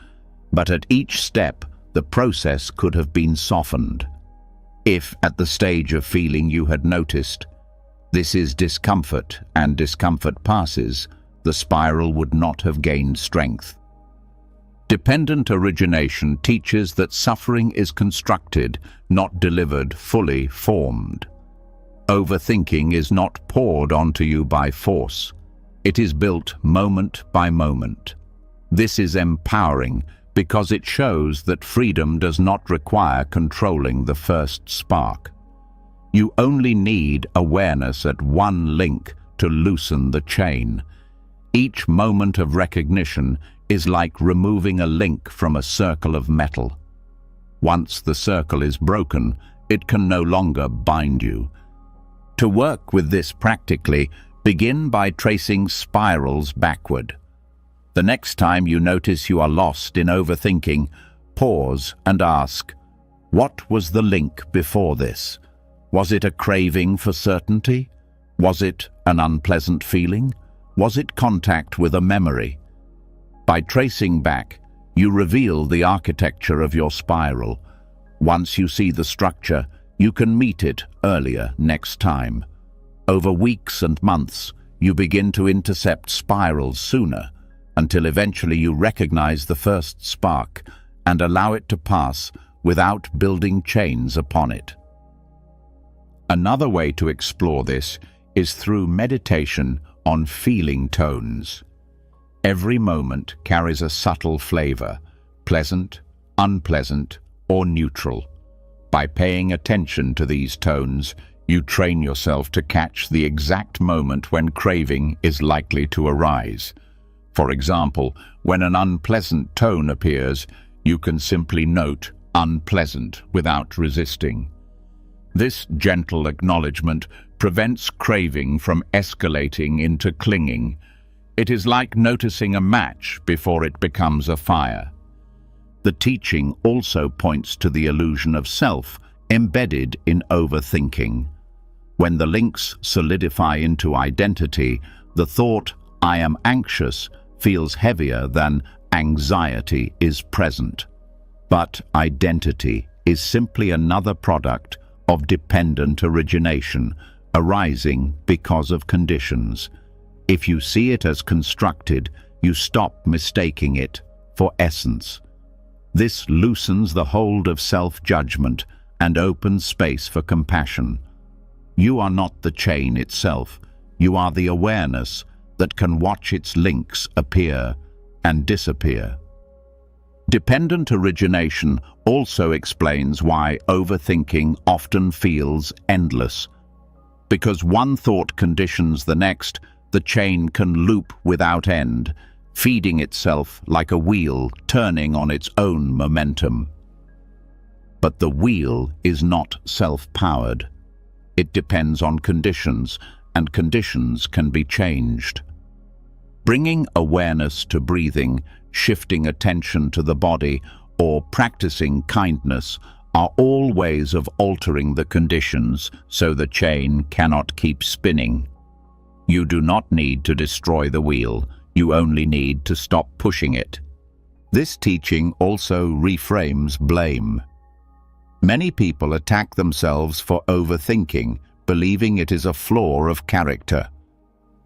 but at each step, the process could have been softened. If, at the stage of feeling you had noticed, this is discomfort and discomfort passes, the spiral would not have gained strength. Dependent origination teaches that suffering is constructed, not delivered fully formed. Overthinking is not poured onto you by force. It is built moment by moment. This is empowering because it shows that freedom does not require controlling the first spark. You only need awareness at one link to loosen the chain. Each moment of recognition is like removing a link from a circle of metal. Once the circle is broken, it can no longer bind you. To work with this practically, begin by tracing spirals backward. The next time you notice you are lost in overthinking, pause and ask, what was the link before this? Was it a craving for certainty? Was it an unpleasant feeling? Was it contact with a memory? By tracing back, you reveal the architecture of your spiral. Once you see the structure, you can meet it earlier next time. Over weeks and months, you begin to intercept spirals sooner, until eventually you recognize the first spark and allow it to pass without building chains upon it. Another way to explore this is through meditation on feeling tones. Every moment carries a subtle flavor, pleasant, unpleasant, or neutral. By paying attention to these tones, you train yourself to catch the exact moment when craving is likely to arise. For example, when an unpleasant tone appears, you can simply note "unpleasant" without resisting. This gentle acknowledgement prevents craving from escalating into clinging. It is like noticing a match before it becomes a fire. The teaching also points to the illusion of self embedded in overthinking. When the links solidify into identity, the thought, "I am anxious," feels heavier than anxiety is present. But identity is simply another product of dependent origination, arising because of conditions. If you see it as constructed, you stop mistaking it for essence. This loosens the hold of self-judgment and opens space for compassion. You are not the chain itself. You are the awareness that can watch its links appear and disappear. Dependent origination also explains why overthinking often feels endless. Because one thought conditions the next, the chain can loop without end, feeding itself like a wheel turning on its own momentum. But the wheel is not self-powered. It depends on conditions, and conditions can be changed. Bringing awareness to breathing, shifting attention to the body, or practicing kindness are all ways of altering the conditions so the chain cannot keep spinning. You do not need to destroy the wheel, you only need to stop pushing it. This teaching also reframes blame. Many people attack themselves for overthinking, believing it is a flaw of character.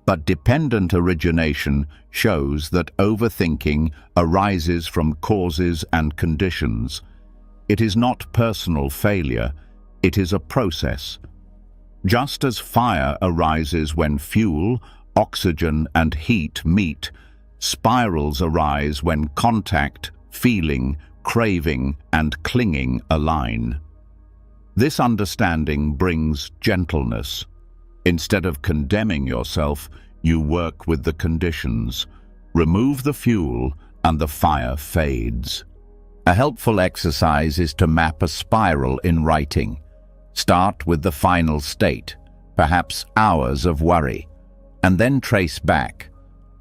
But dependent origination shows that overthinking arises from causes and conditions. It is not personal failure, it is a process. Just as fire arises when fuel, oxygen, and heat meet, spirals arise when contact, feeling, craving, and clinging align. This understanding brings gentleness. Instead of condemning yourself, you work with the conditions. Remove the fuel, and the fire fades. A helpful exercise is to map a spiral in writing. Start with the final state, perhaps hours of worry, and then trace back.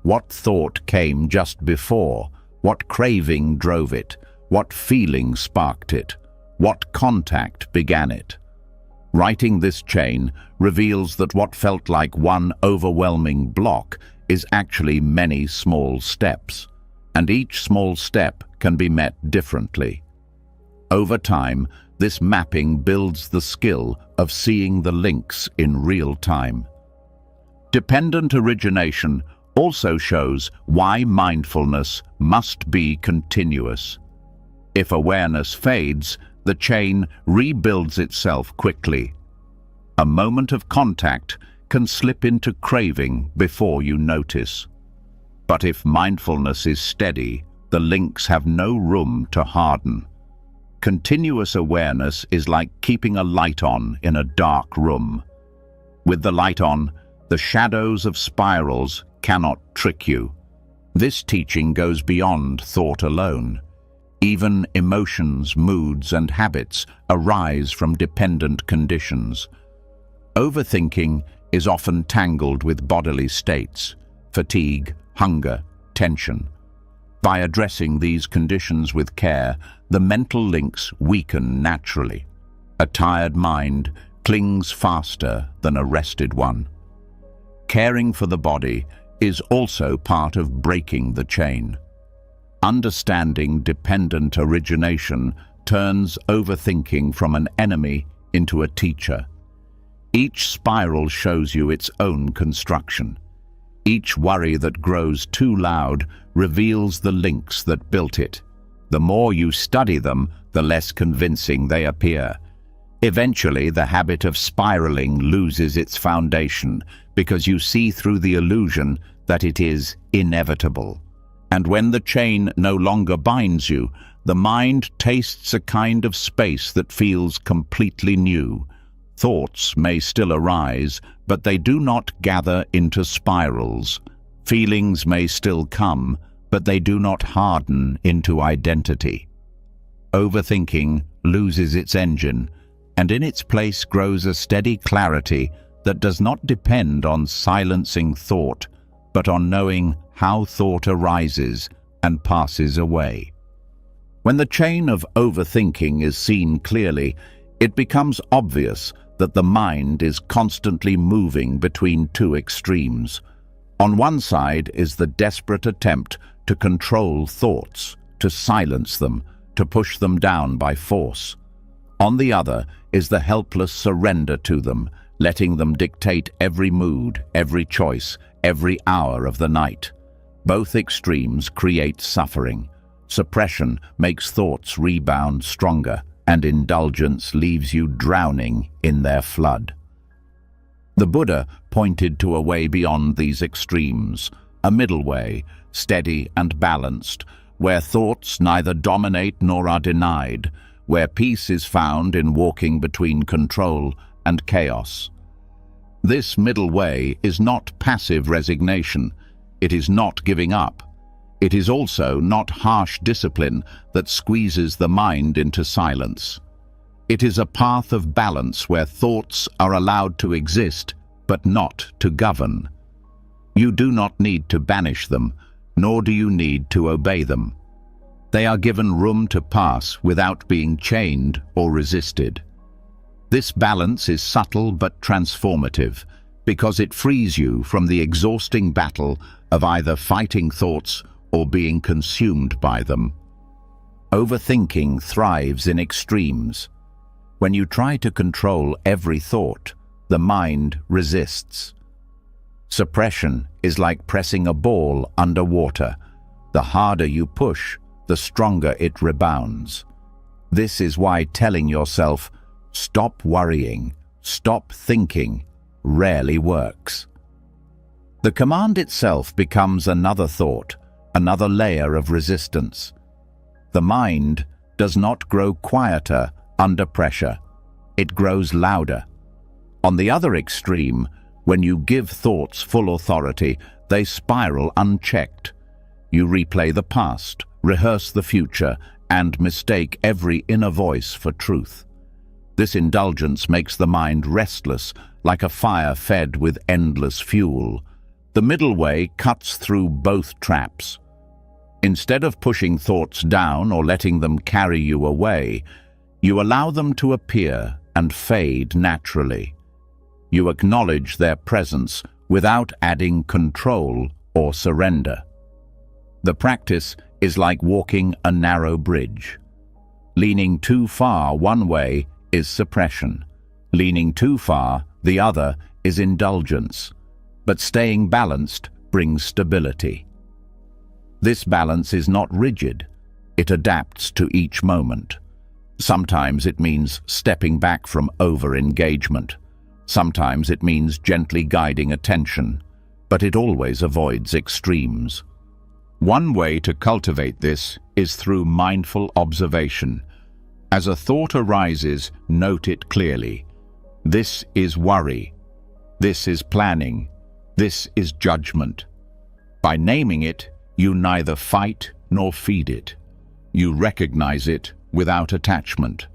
What thought came just before? What craving drove it? What feeling sparked it? What contact began it? Writing this chain reveals that what felt like one overwhelming block is actually many small steps, and each small step can be met differently. Over time, this mapping builds the skill of seeing the links in real time. Dependent origination also shows why mindfulness must be continuous. If awareness fades, the chain rebuilds itself quickly. A moment of contact can slip into craving before you notice. But if mindfulness is steady, the links have no room to harden. Continuous awareness is like keeping a light on in a dark room. With the light on, the shadows of spirals cannot trick you. This teaching goes beyond thought alone. Even emotions, moods, and habits arise from dependent conditions. Overthinking is often tangled with bodily states, fatigue, hunger, tension. By addressing these conditions with care, the mental links weaken naturally. A tired mind clings faster than a rested one. Caring for the body is also part of breaking the chain. Understanding dependent origination turns overthinking from an enemy into a teacher. Each spiral shows you its own construction. Each worry that grows too loud reveals the links that built it. The more you study them, the less convincing they appear. Eventually, the habit of spiraling loses its foundation because you see through the illusion that it is inevitable. And when the chain no longer binds you, the mind tastes a kind of space that feels completely new. Thoughts may still arise, but they do not gather into spirals. Feelings may still come, but they do not harden into identity. Overthinking loses its engine, and in its place grows a steady clarity that does not depend on silencing thought, but on knowing how thought arises and passes away. When the chain of overthinking is seen clearly, it becomes obvious that the mind is constantly moving between two extremes. On one side is the desperate attempt to control thoughts, to silence them, to push them down by force. On the other is the helpless surrender to them, letting them dictate every mood, every choice, every hour of the night. Both extremes create suffering. Suppression makes thoughts rebound stronger, and indulgence leaves you drowning in their flood. The Buddha pointed to a way beyond these extremes, a middle way, steady and balanced, where thoughts neither dominate nor are denied, where peace is found in walking between control and chaos. This middle way is not passive resignation. It is not giving up. It is also not harsh discipline that squeezes the mind into silence. It is a path of balance where thoughts are allowed to exist, but not to govern. You do not need to banish them, nor do you need to obey them. They are given room to pass without being chained or resisted. This balance is subtle but transformative, because it frees you from the exhausting battle of either fighting thoughts or being consumed by them. Overthinking thrives in extremes. When you try to control every thought, the mind resists. Suppression is like pressing a ball under water. The harder you push, the stronger it rebounds. This is why telling yourself, "Stop worrying, stop thinking," rarely works. The command itself becomes another thought, another layer of resistance. The mind does not grow quieter under pressure. It grows louder. On the other extreme, when you give thoughts full authority, they spiral unchecked. You replay the past, rehearse the future, and mistake every inner voice for truth. This indulgence makes the mind restless, like a fire fed with endless fuel. The middle way cuts through both traps. Instead of pushing thoughts down or letting them carry you away, you allow them to appear and fade naturally. You acknowledge their presence without adding control or surrender. The practice is like walking a narrow bridge. Leaning too far one way is suppression. Leaning too far the other is indulgence. But staying balanced brings stability. This balance is not rigid. It adapts to each moment. Sometimes it means stepping back from over-engagement. Sometimes it means gently guiding attention, but it always avoids extremes. One way to cultivate this is through mindful observation. As a thought arises, note it clearly. This is worry. This is planning. This is judgment. By naming it, you neither fight nor feed it. You recognize it without attachment.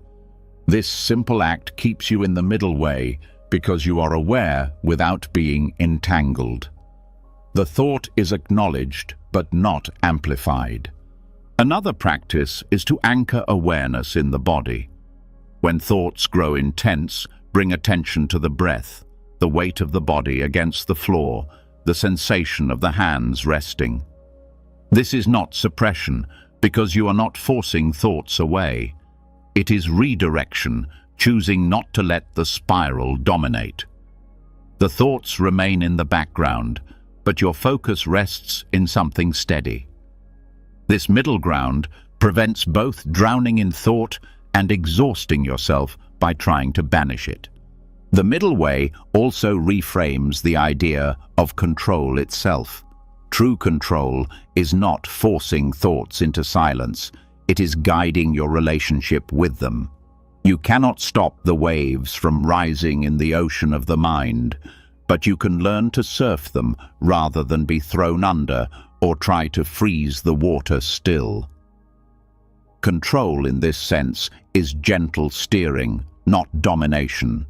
This simple act keeps you in the middle way because you are aware without being entangled. The thought is acknowledged but not amplified. Another practice is to anchor awareness in the body. When thoughts grow intense, bring attention to the breath, the weight of the body against the floor, the sensation of the hands resting. This is not suppression, because you are not forcing thoughts away. It is redirection, choosing not to let the spiral dominate. The thoughts remain in the background, but your focus rests in something steady. This middle ground prevents both drowning in thought and exhausting yourself by trying to banish it. The middle way also reframes the idea of control itself. True control is not forcing thoughts into silence. It is guiding your relationship with them. You cannot stop the waves from rising in the ocean of the mind, but you can learn to surf them rather than be thrown under or try to freeze the water still. Control in this sense is gentle steering, not domination.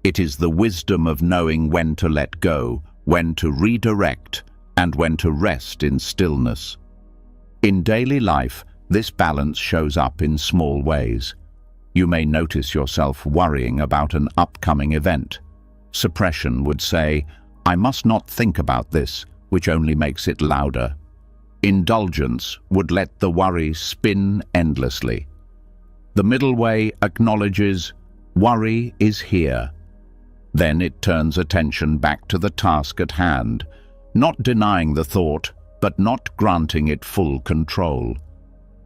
It is the wisdom of knowing when to let go, when to redirect, and when to rest in stillness. In daily life, this balance shows up in small ways. You may notice yourself worrying about an upcoming event. Suppression would say, "I must not think about this," which only makes it louder. Indulgence would let the worry spin endlessly. The middle way acknowledges, "Worry is here." Then it turns attention back to the task at hand, not denying the thought, but not granting it full control.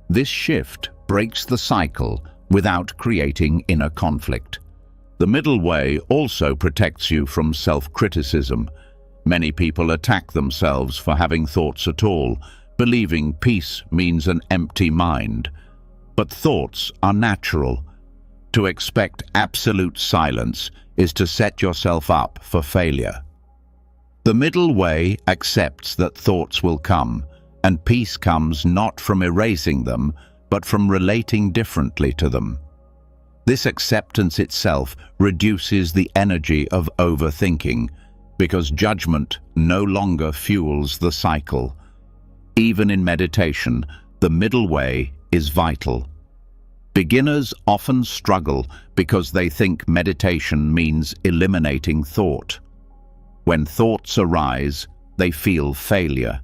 This shift breaks the cycle without creating inner conflict. The middle way also protects you from self-criticism. Many people attack themselves for having thoughts at all, believing peace means an empty mind. But thoughts are natural. To expect absolute silence is to set yourself up for failure. The middle way accepts that thoughts will come, and peace comes not from erasing them, but from relating differently to them. This acceptance itself reduces the energy of overthinking, because judgment no longer fuels the cycle. Even in meditation, the middle way is vital. Beginners often struggle because they think meditation means eliminating thought. When thoughts arise, they feel failure.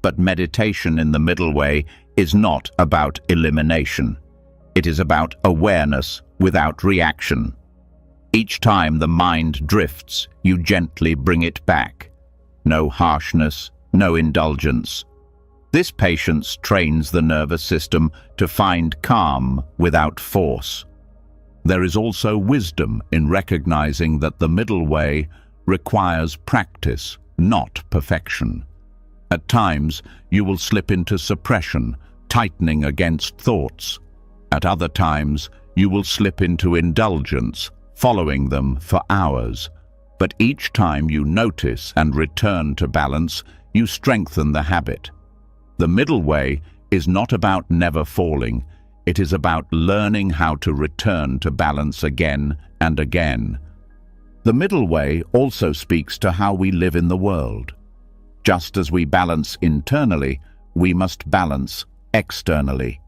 But meditation in the middle way is not about elimination. It is about awareness without reaction. Each time the mind drifts, you gently bring it back. No harshness, no indulgence. This patience trains the nervous system to find calm without force. There is also wisdom in recognizing that the middle way requires practice, not perfection. At times, you will slip into suppression, tightening against thoughts. At other times, you will slip into indulgence, following them for hours. But each time you notice and return to balance, you strengthen the habit. The middle way is not about never falling. It is about learning how to return to balance again and again. The middle way also speaks to how we live in the world. Just as we balance internally, we must balance externally.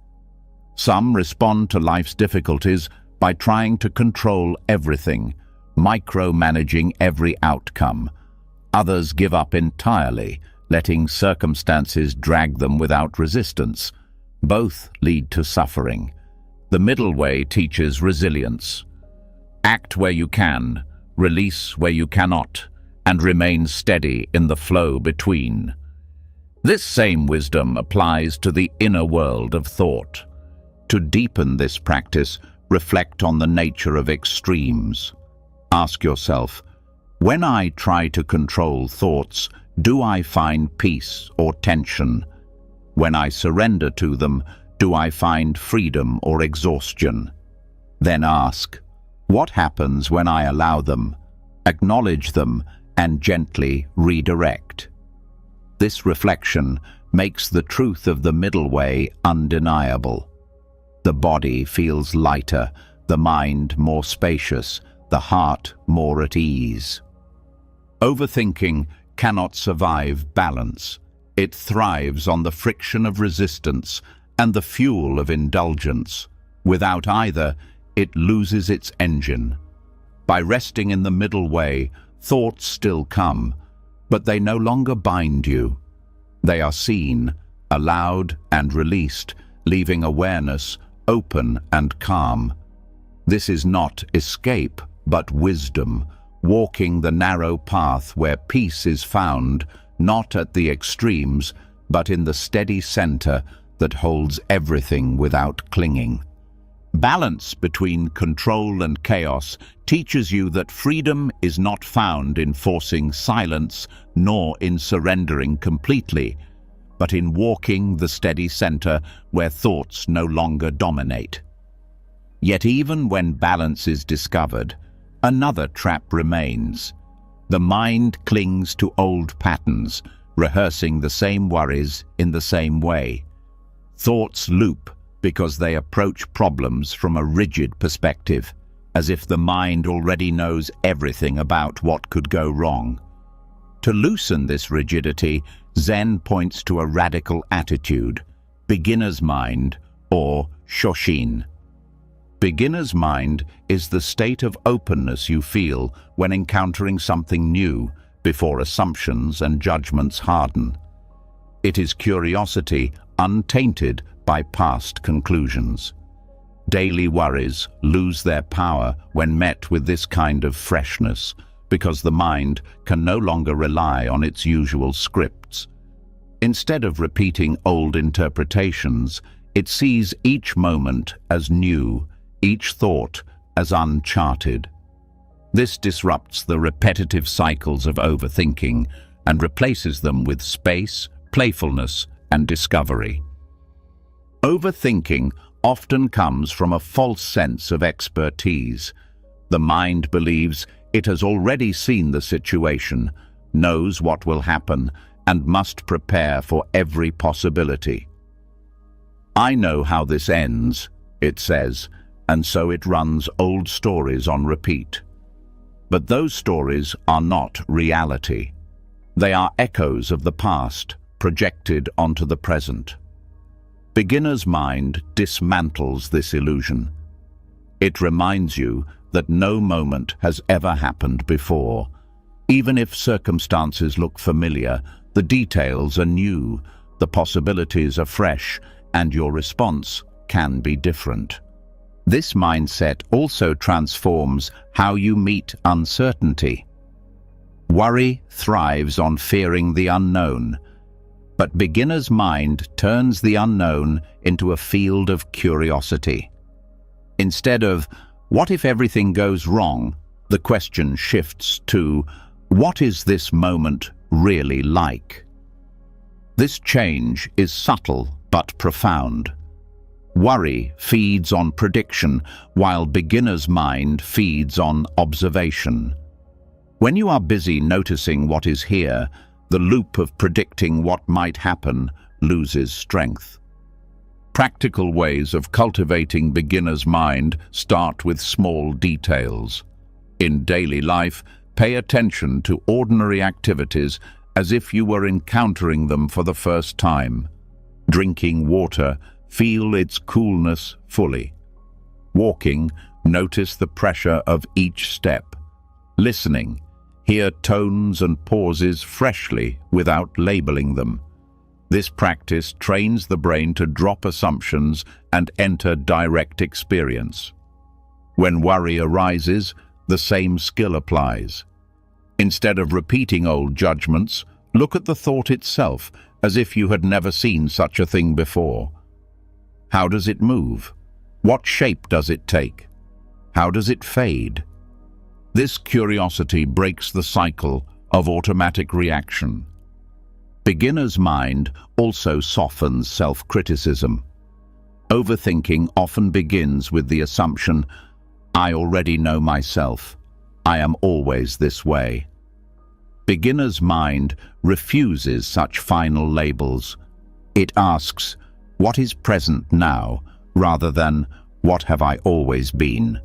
Some respond to life's difficulties by trying to control everything, micromanaging every outcome. Others give up entirely, letting circumstances drag them without resistance. Both lead to suffering. The middle way teaches resilience. Act where you can, release where you cannot, and remain steady in the flow between. This same wisdom applies to the inner world of thought. To deepen this practice, reflect on the nature of extremes. Ask yourself, when I try to control thoughts, do I find peace or tension? When I surrender to them, do I find freedom or exhaustion? Then ask, what happens when I allow them? Acknowledge them and gently redirect. This reflection makes the truth of the middle way undeniable. The body feels lighter, the mind more spacious, the heart more at ease. Overthinking cannot survive balance. It thrives on the friction of resistance and the fuel of indulgence. Without either, it loses its engine. By resting in the middle way, thoughts still come, but they no longer bind you. They are seen, allowed, and released, leaving awareness open and calm. This is not escape, but wisdom, walking the narrow path where peace is found, not at the extremes, but in the steady center that holds everything without clinging. Balance between control and chaos teaches you that freedom is not found in forcing silence nor in surrendering completely, but in walking the steady center where thoughts no longer dominate. Yet even when balance is discovered, another trap remains. The mind clings to old patterns, rehearsing the same worries in the same way. Thoughts loop because they approach problems from a rigid perspective, as if the mind already knows everything about what could go wrong. To loosen this rigidity, Zen points to a radical attitude, beginner's mind, or Shoshin. Beginner's mind is the state of openness you feel when encountering something new, before assumptions and judgments harden. It is curiosity untainted by past conclusions. Daily worries lose their power when met with this kind of freshness, because the mind can no longer rely on its usual scripts. Instead of repeating old interpretations, it sees each moment as new, each thought as uncharted. This disrupts the repetitive cycles of overthinking and replaces them with space, playfulness, and discovery. Overthinking often comes from a false sense of expertise. The mind believes it has already seen the situation, knows what will happen, and must prepare for every possibility. "I know how this ends," it says, and so it runs old stories on repeat. But those stories are not reality. They are echoes of the past, projected onto the present. Beginner's mind dismantles this illusion. It reminds you that no moment has ever happened before. Even if circumstances look familiar, the details are new, the possibilities are fresh, and your response can be different. This mindset also transforms how you meet uncertainty. Worry thrives on fearing the unknown, but beginner's mind turns the unknown into a field of curiosity. Instead of, "What if everything goes wrong?" the question shifts to, "What is this moment really like?" This change is subtle but profound. Worry feeds on prediction, while beginner's mind feeds on observation. When you are busy noticing what is here, the loop of predicting what might happen loses strength. Practical ways of cultivating beginner's mind start with small details. In daily life, pay attention to ordinary activities as if you were encountering them for the first time. Drinking water, feel its coolness fully. Walking, notice the pressure of each step. Listening, hear tones and pauses freshly without labeling them. This practice trains the brain to drop assumptions and enter direct experience. When worry arises, the same skill applies. Instead of repeating old judgments, look at the thought itself as if you had never seen such a thing before. How does it move? What shape does it take? How does it fade? This curiosity breaks the cycle of automatic reaction. Beginner's mind also softens self-criticism. Overthinking often begins with the assumption, "I already know myself. I am always this way." Beginner's mind refuses such final labels. It asks, "What is present now?" rather than, "What have I always been?"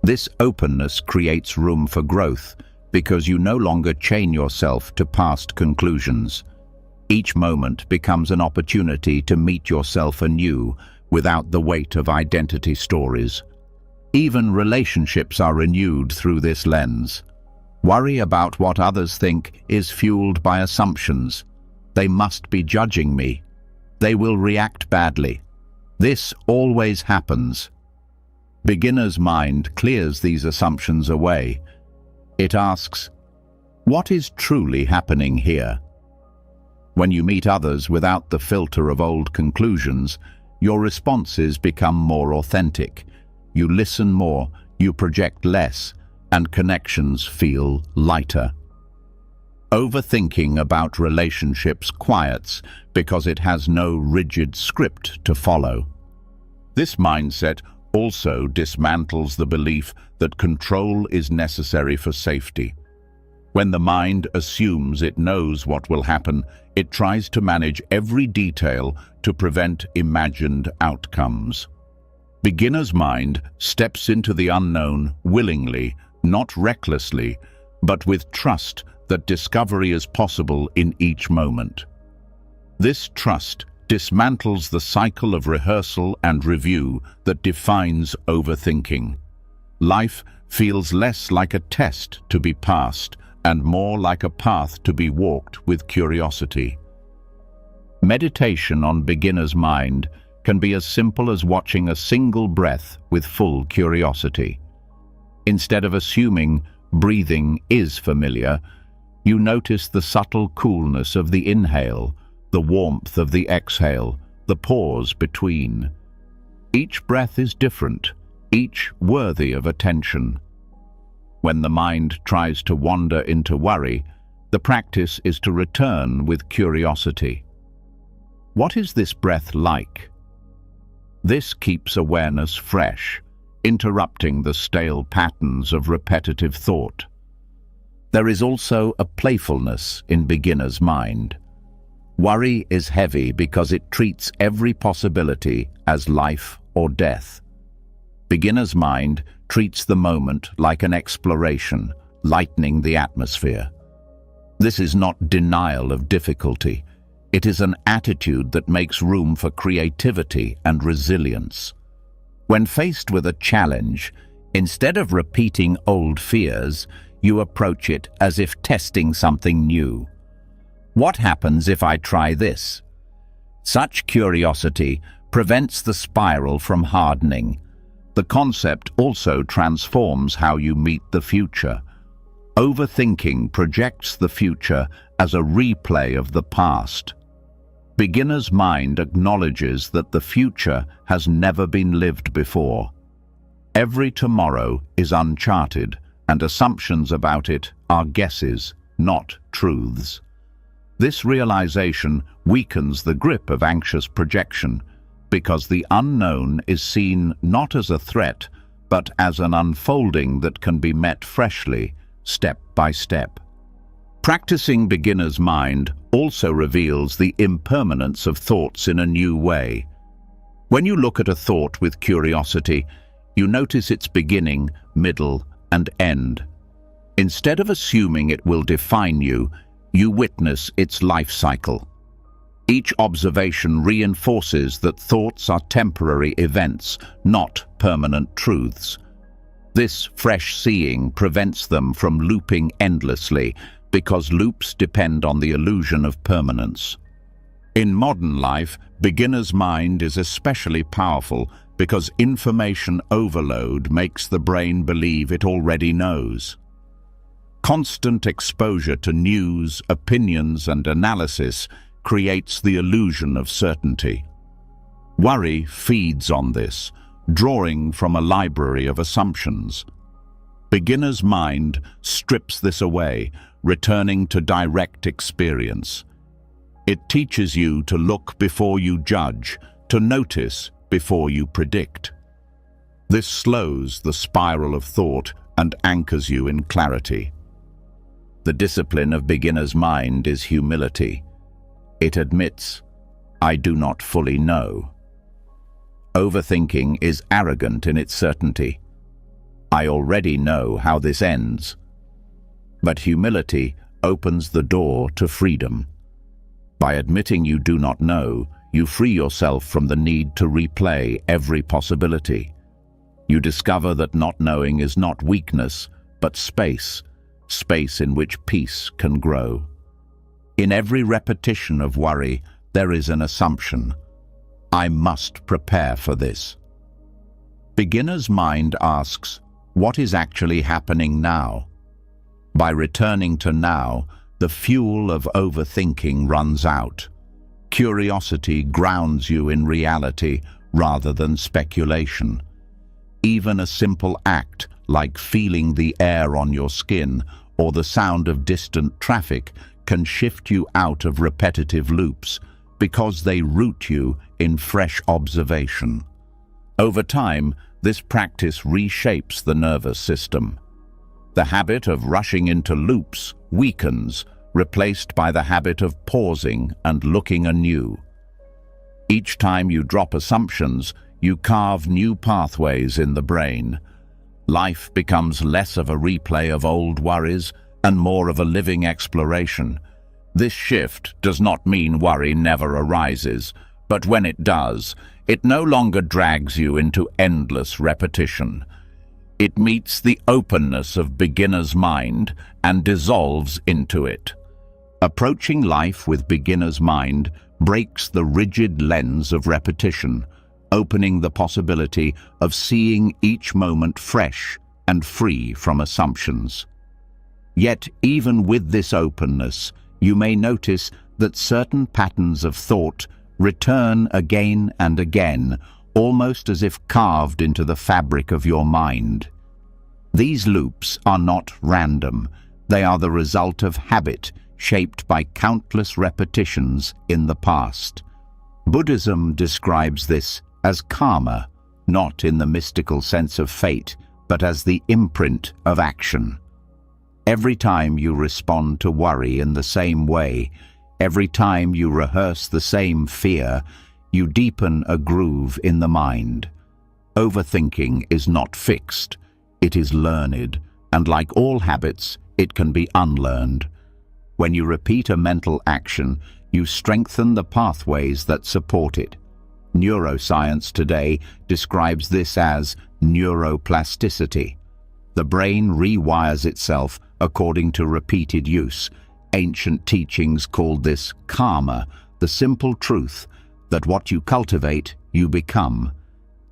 This openness creates room for growth because you no longer chain yourself to past conclusions. Each moment becomes an opportunity to meet yourself anew without the weight of identity stories. Even relationships are renewed through this lens. Worry about what others think is fueled by assumptions. They must be judging me. They will react badly. This always happens. Beginner's mind clears these assumptions away. It asks, "What is truly happening here?" When you meet others without the filter of old conclusions, your responses become more authentic. You listen more, you project less, and connections feel lighter. Overthinking about relationships quiets because it has no rigid script to follow. This mindset also dismantles the belief that control is necessary for safety. When the mind assumes it knows what will happen, it tries to manage every detail to prevent imagined outcomes. Beginner's mind steps into the unknown willingly, not recklessly, but with trust that discovery is possible in each moment. This trust dismantles the cycle of rehearsal and review that defines overthinking. Life feels less like a test to be passed and more like a path to be walked with curiosity. Meditation on beginner's mind can be as simple as watching a single breath with full curiosity. Instead of assuming breathing is familiar, you notice the subtle coolness of the inhale, the warmth of the exhale, the pause between. Each breath is different, each worthy of attention. When the mind tries to wander into worry, the practice is to return with curiosity. What is this breath like? This keeps awareness fresh, interrupting the stale patterns of repetitive thought. There is also a playfulness in beginner's mind. Worry is heavy because it treats every possibility as life or death. Beginner's mind treats the moment like an exploration, lightening the atmosphere. This is not denial of difficulty. It is an attitude that makes room for creativity and resilience. When faced with a challenge, instead of repeating old fears, you approach it as if testing something new. What happens if I try this? Such curiosity prevents the spiral from hardening. The concept also transforms how you meet the future. Overthinking projects the future as a replay of the past. Beginner's mind acknowledges that the future has never been lived before. Every tomorrow is uncharted, and assumptions about it are guesses, not truths. This realization weakens the grip of anxious projection, because the unknown is seen not as a threat, but as an unfolding that can be met freshly, step by step. Practicing beginner's mind also reveals the impermanence of thoughts in a new way. When you look at a thought with curiosity, you notice its beginning, middle, and end. Instead of assuming it will define you, you witness its life cycle. Each observation reinforces that thoughts are temporary events, not permanent truths. This fresh seeing prevents them from looping endlessly, because loops depend on the illusion of permanence. In modern life, beginner's mind is especially powerful because information overload makes the brain believe it already knows. Constant exposure to news, opinions, and analysis creates the illusion of certainty. Worry feeds on this, drawing from a library of assumptions. Beginner's mind strips this away, returning to direct experience. It teaches you to look before you judge, to notice before you predict. This slows the spiral of thought and anchors you in clarity. The discipline of beginner's mind is humility. It admits, I do not fully know. Overthinking is arrogant in its certainty. I already know how this ends. But humility opens the door to freedom. By admitting you do not know, you free yourself from the need to replay every possibility. You discover that not knowing is not weakness, but space in which peace can grow. In every repetition of worry, there is an assumption. I must prepare for this. Beginner's mind asks, what is actually happening now? By returning to now, the fuel of overthinking runs out. Curiosity grounds you in reality rather than speculation. Even a simple act like feeling the air on your skin or the sound of distant traffic can shift you out of repetitive loops because they root you in fresh observation. Over time, this practice reshapes the nervous system. The habit of rushing into loops weakens, replaced by the habit of pausing and looking anew. Each time you drop assumptions, you carve new pathways in the brain. Life becomes less of a replay of old worries and more of a living exploration. This shift does not mean worry never arises, but when it does, it no longer drags you into endless repetition. It meets the openness of beginner's mind and dissolves into it. Approaching life with beginner's mind breaks the rigid lens of repetition, opening the possibility of seeing each moment fresh and free from assumptions. Yet, even with this openness, you may notice that certain patterns of thought return again and again, almost as if carved into the fabric of your mind. These loops are not random. They are the result of habit, shaped by countless repetitions in the past. Buddhism describes this as karma, not in the mystical sense of fate, but as the imprint of action. Every time you respond to worry in the same way, every time you rehearse the same fear, you deepen a groove in the mind. Overthinking is not fixed. It is learned, and like all habits, it can be unlearned. When you repeat a mental action, you strengthen the pathways that support it. Neuroscience today describes this as neuroplasticity. The brain rewires itself according to repeated use. Ancient teachings called this karma, the simple truth that what you cultivate, you become.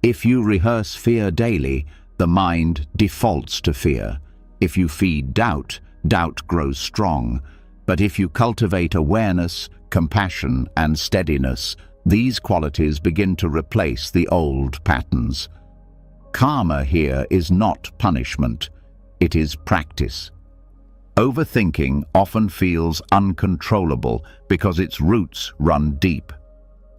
If you rehearse fear daily, the mind defaults to fear. If you feed doubt, doubt grows strong. But if you cultivate awareness, compassion, and steadiness, these qualities begin to replace the old patterns. Karma here is not punishment, it is practice. Overthinking often feels uncontrollable because its roots run deep.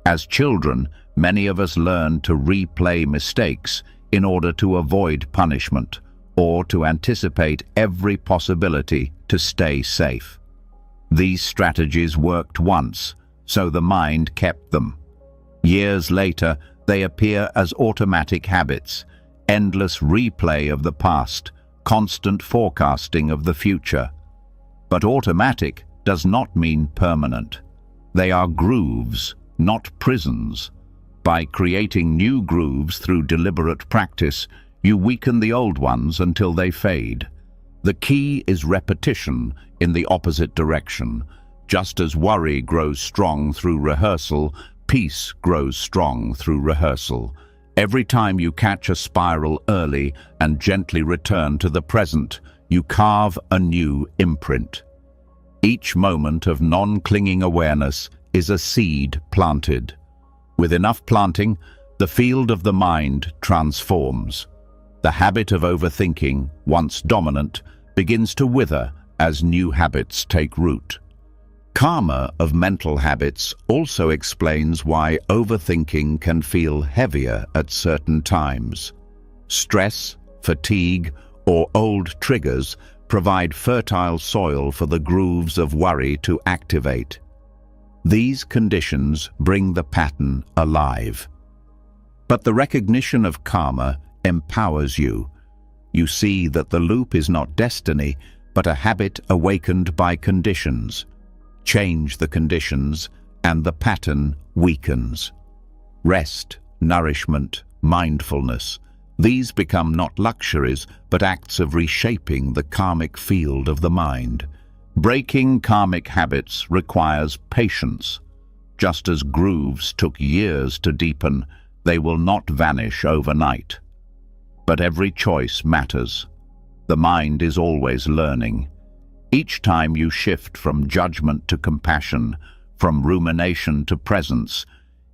As children, many of us learn to replay mistakes in order to avoid punishment or to anticipate every possibility to stay safe. These strategies worked once, so the mind kept them. Years later, they appear as automatic habits, endless replay of the past, constant forecasting of the future. But automatic does not mean permanent. They are grooves, not prisons. By creating new grooves through deliberate practice, you weaken the old ones until they fade. The key is repetition in the opposite direction. Just as worry grows strong through rehearsal, peace grows strong through rehearsal. Every time you catch a spiral early and gently return to the present, you carve a new imprint. Each moment of non-clinging awareness is a seed planted. With enough planting, the field of the mind transforms. The habit of overthinking, once dominant, begins to wither as new habits take root. Karma of mental habits also explains why overthinking can feel heavier at certain times. Stress, fatigue, or old triggers provide fertile soil for the grooves of worry to activate. These conditions bring the pattern alive. But the recognition of karma empowers you. You see that the loop is not destiny, but a habit awakened by conditions. Change the conditions, and the pattern weakens. Rest, nourishment, mindfulness. These become not luxuries, but acts of reshaping the karmic field of the mind. Breaking karmic habits requires patience. Just as grooves took years to deepen, they will not vanish overnight. But every choice matters. The mind is always learning. Each time you shift from judgment to compassion, from rumination to presence,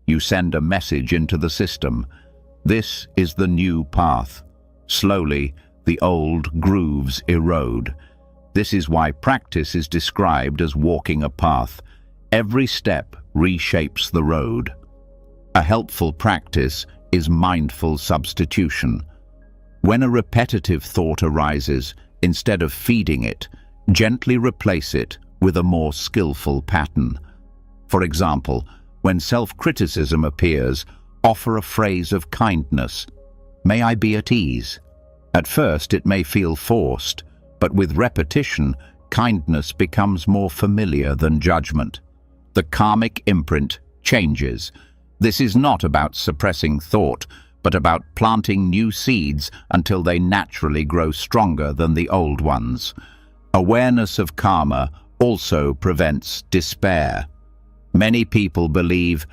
you send a message into the system. This is the new path. Slowly, the old grooves erode. This is why practice is described as walking a path. Every step reshapes the road. A helpful practice is mindful substitution. When a repetitive thought arises, instead of feeding it, gently replace it with a more skillful pattern. For example, when self-criticism appears, offer a phrase of kindness. May I be at ease? At first it may feel forced, but with repetition, kindness becomes more familiar than judgment. The karmic imprint changes. This is not about suppressing thought, but about planting new seeds until they naturally grow stronger than the old ones. Awareness of karma also prevents despair. Many people believe,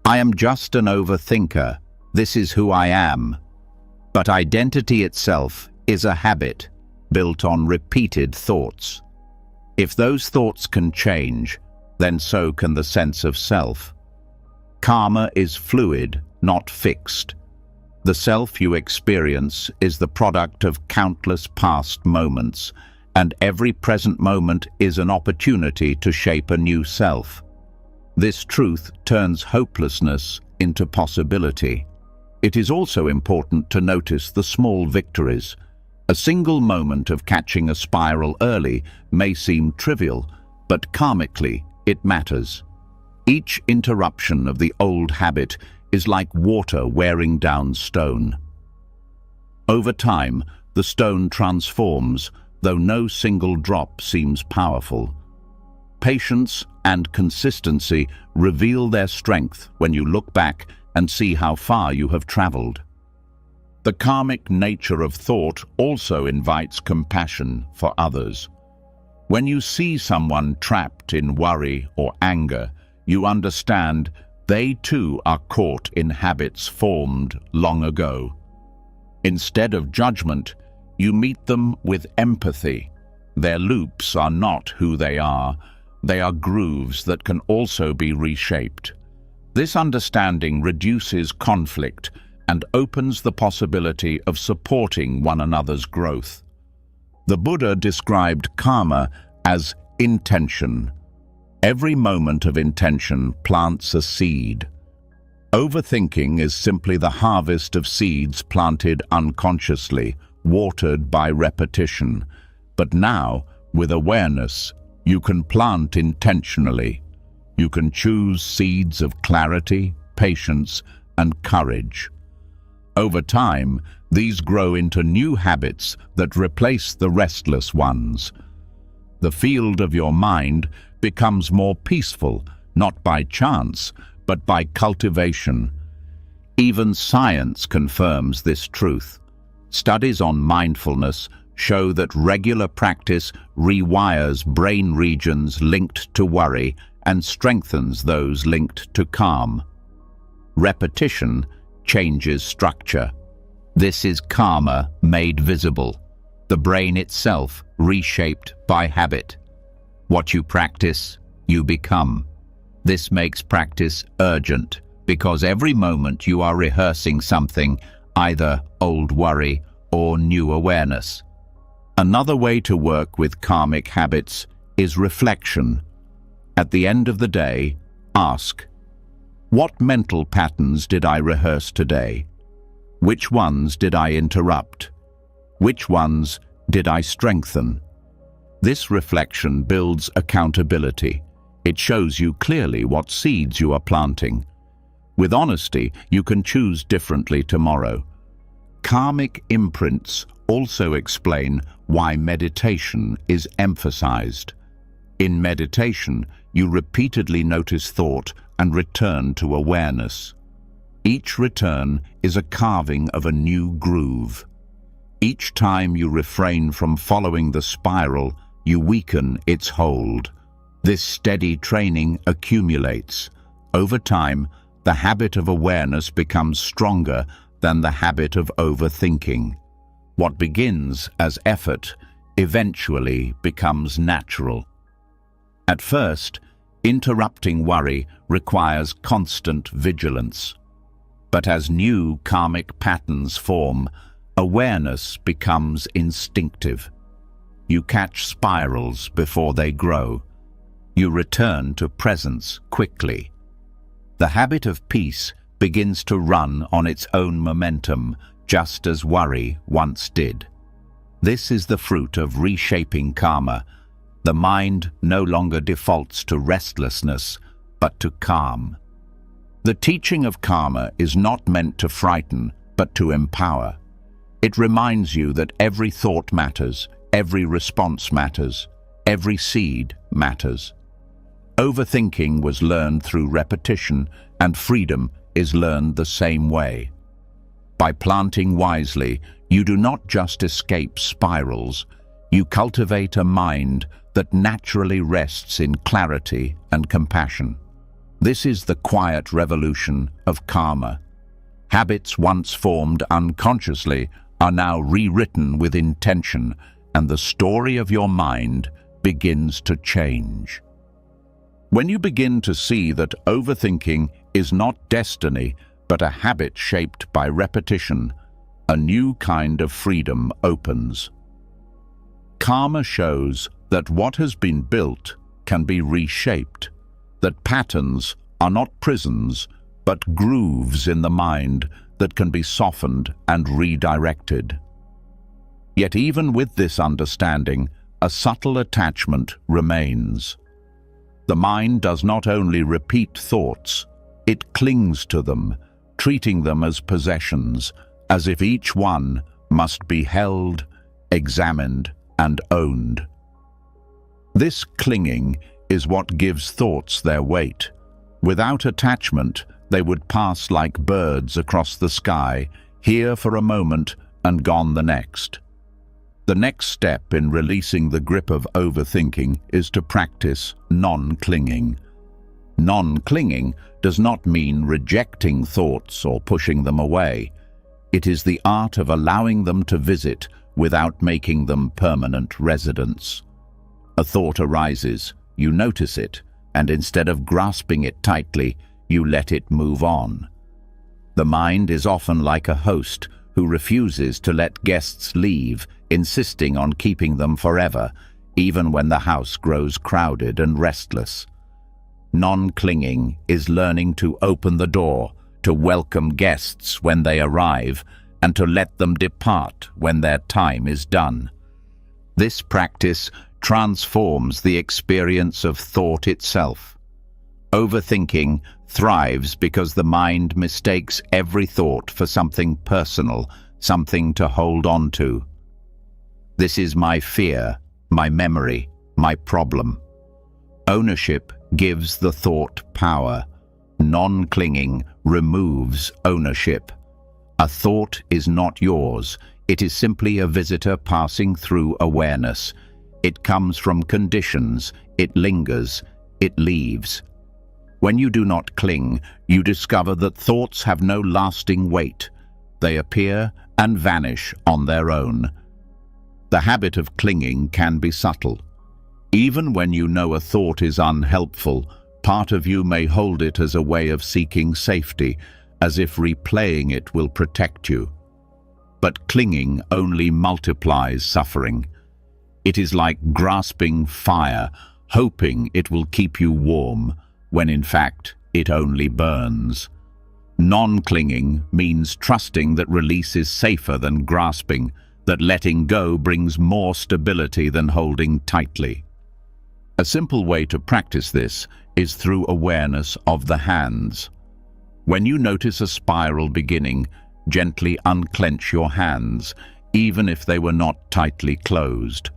I am just an overthinker, this is who I am. But identity itself is a habit built on repeated thoughts. If those thoughts can change, then so can the sense of self. Karma is fluid, not fixed. The self you experience is the product of countless past moments, and every present moment is an opportunity to shape a new self. This truth turns hopelessness into possibility. It is also important to notice the small victories. A single moment of catching a spiral early may seem trivial, but karmically it matters. Each interruption of the old habit is like water wearing down stone. Over time, the stone transforms, though no single drop seems powerful. Patience and consistency reveal their strength when you look back and see how far you have traveled. The karmic nature of thought also invites compassion for others. When you see someone trapped in worry or anger, you understand they too are caught in habits formed long ago. Instead of judgment, you meet them with empathy. Their loops are not who they are grooves that can also be reshaped. This understanding reduces conflict and opens the possibility of supporting one another's growth. The Buddha described karma as intention. Every moment of intention plants a seed. Overthinking is simply the harvest of seeds planted unconsciously, watered by repetition. But now, with awareness, you can plant intentionally. You can choose seeds of clarity, patience, and courage. Over time, these grow into new habits that replace the restless ones. The field of your mind becomes more peaceful, not by chance, but by cultivation. Even science confirms this truth. Studies on mindfulness show that regular practice rewires brain regions linked to worry and strengthens those linked to calm. Repetition changes structure. This is karma made visible, the brain itself reshaped by habit. What you practice, you become. This makes practice urgent, because every moment you are rehearsing something, either old worry or new awareness. Another way to work with karmic habits is reflection. At the end of the day, ask, what mental patterns did I rehearse today? Which ones did I interrupt? Which ones did I strengthen? This reflection builds accountability. It shows you clearly what seeds you are planting. With honesty, you can choose differently tomorrow. Karmic imprints also explain why meditation is emphasized. In meditation, you repeatedly notice thought and return to awareness. Each return is a carving of a new groove. Each time you refrain from following the spiral, you weaken its hold. This steady training accumulates. Over time, the habit of awareness becomes stronger than the habit of overthinking. What begins as effort eventually becomes natural. At first, interrupting worry requires constant vigilance. But as new karmic patterns form, awareness becomes instinctive. you catch spirals before they grow. You return to presence quickly. The habit of peace begins to run on its own momentum, just as worry once did. This is the fruit of reshaping karma. The mind no longer defaults to restlessness, but to calm. The teaching of karma is not meant to frighten, but to empower. It reminds you that every thought matters, every response matters, every seed matters. Overthinking was learned through repetition, and freedom is learned the same way. By planting wisely, you do not just escape spirals, you cultivate a mind that naturally rests in clarity and compassion. This is the quiet revolution of karma. Habits once formed unconsciously are now rewritten with intention, and the story of your mind begins to change. When you begin to see that overthinking is not destiny, but a habit shaped by repetition, a new kind of freedom opens. Karma shows that what has been built can be reshaped, that patterns are not prisons, but grooves in the mind that can be softened and redirected. Yet even with this understanding, a subtle attachment remains. The mind does not only repeat thoughts, it clings to them, treating them as possessions, as if each one must be held, examined, and owned. This clinging is what gives thoughts their weight. Without attachment, they would pass like birds across the sky, here for a moment and gone the next. The next step in releasing the grip of overthinking is to practice non-clinging. Non-clinging does not mean rejecting thoughts or pushing them away. It is the art of allowing them to visit without making them permanent residents. A thought arises, you notice it, and instead of grasping it tightly, you let it move on. The mind is often like a host who refuses to let guests leave, insisting on keeping them forever, even when the house grows crowded and restless. Non-clinging is learning to open the door, to welcome guests when they arrive, and to let them depart when their time is done. This practice transforms the experience of thought itself. Overthinking thrives because the mind mistakes every thought for something personal, something to hold on to. This is my fear, my memory, my problem. Ownership gives the thought power. Non-clinging removes ownership. A thought is not yours. It is simply a visitor passing through awareness. It comes from conditions. It lingers. It leaves. When you do not cling, you discover that thoughts have no lasting weight. They appear and vanish on their own. The habit of clinging can be subtle. Even when you know a thought is unhelpful, part of you may hold it as a way of seeking safety, as if replaying it will protect you. But clinging only multiplies suffering. It is like grasping fire, hoping it will keep you warm, when in fact it only burns. Non-clinging means trusting that release is safer than grasping, that letting go brings more stability than holding tightly. A simple way to practice this is through awareness of the hands. When you notice a spiral beginning, gently unclench your hands, even if they were not tightly closed.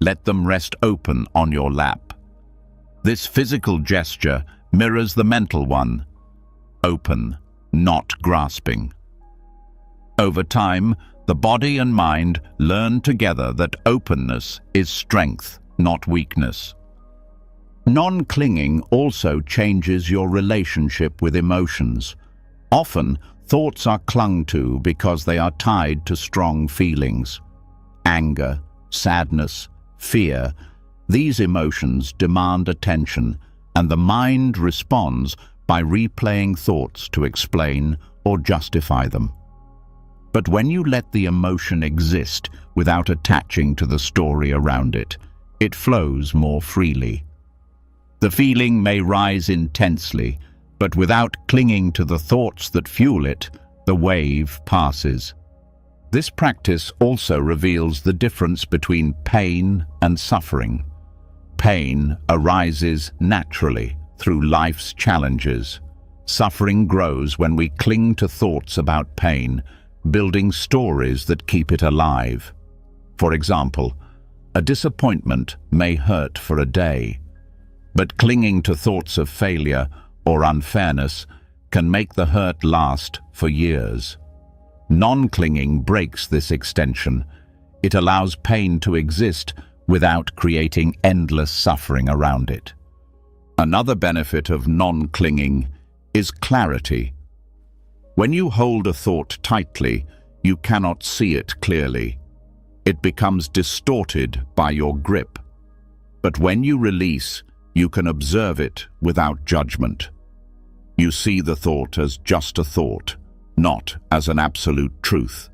Let them rest open on your lap. This physical gesture mirrors the mental one. Open, not grasping. Over time, the body and mind learn together that openness is strength, not weakness. Non-clinging also changes your relationship with emotions. Often, thoughts are clung to because they are tied to strong feelings. Anger, sadness, fear, these emotions demand attention, and the mind responds by replaying thoughts to explain or justify them. But when you let the emotion exist without attaching to the story around it, it flows more freely. The feeling may rise intensely, but without clinging to the thoughts that fuel it, the wave passes. This practice also reveals the difference between pain and suffering. Pain arises naturally through life's challenges. Suffering grows when we cling to thoughts about pain, building stories that keep it alive. For example, a disappointment may hurt for a day, but clinging to thoughts of failure or unfairness can make the hurt last for years. Non-clinging breaks this extension. It allows pain to exist without creating endless suffering around it. Another benefit of non-clinging is clarity. When you hold a thought tightly, you cannot see it clearly. It becomes distorted by your grip. But when you release, you can observe it without judgment. You see the thought as just a thought, not as an absolute truth.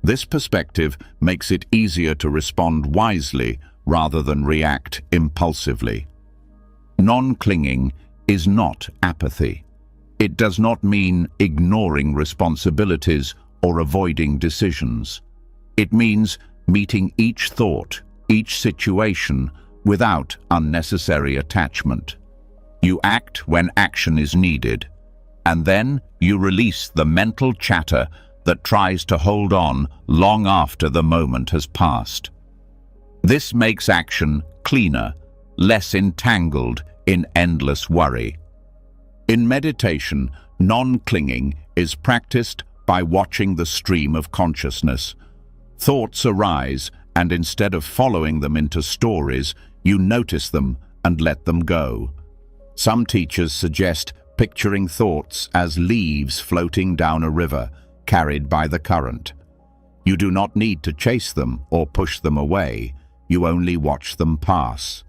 This perspective makes it easier to respond wisely rather than react impulsively. Non-clinging is not apathy. It does not mean ignoring responsibilities or avoiding decisions. It means meeting each thought, each situation, without unnecessary attachment. You act when action is needed, and then you release the mental chatter that tries to hold on long after the moment has passed. This makes action cleaner, less entangled in endless worry. In meditation, non-clinging is practiced by watching the stream of consciousness. Thoughts arise, and instead of following them into stories, you notice them and let them go. Some teachers suggest picturing thoughts as leaves floating down a river, carried by the current. You do not need to chase them or push them away. You only watch them pass.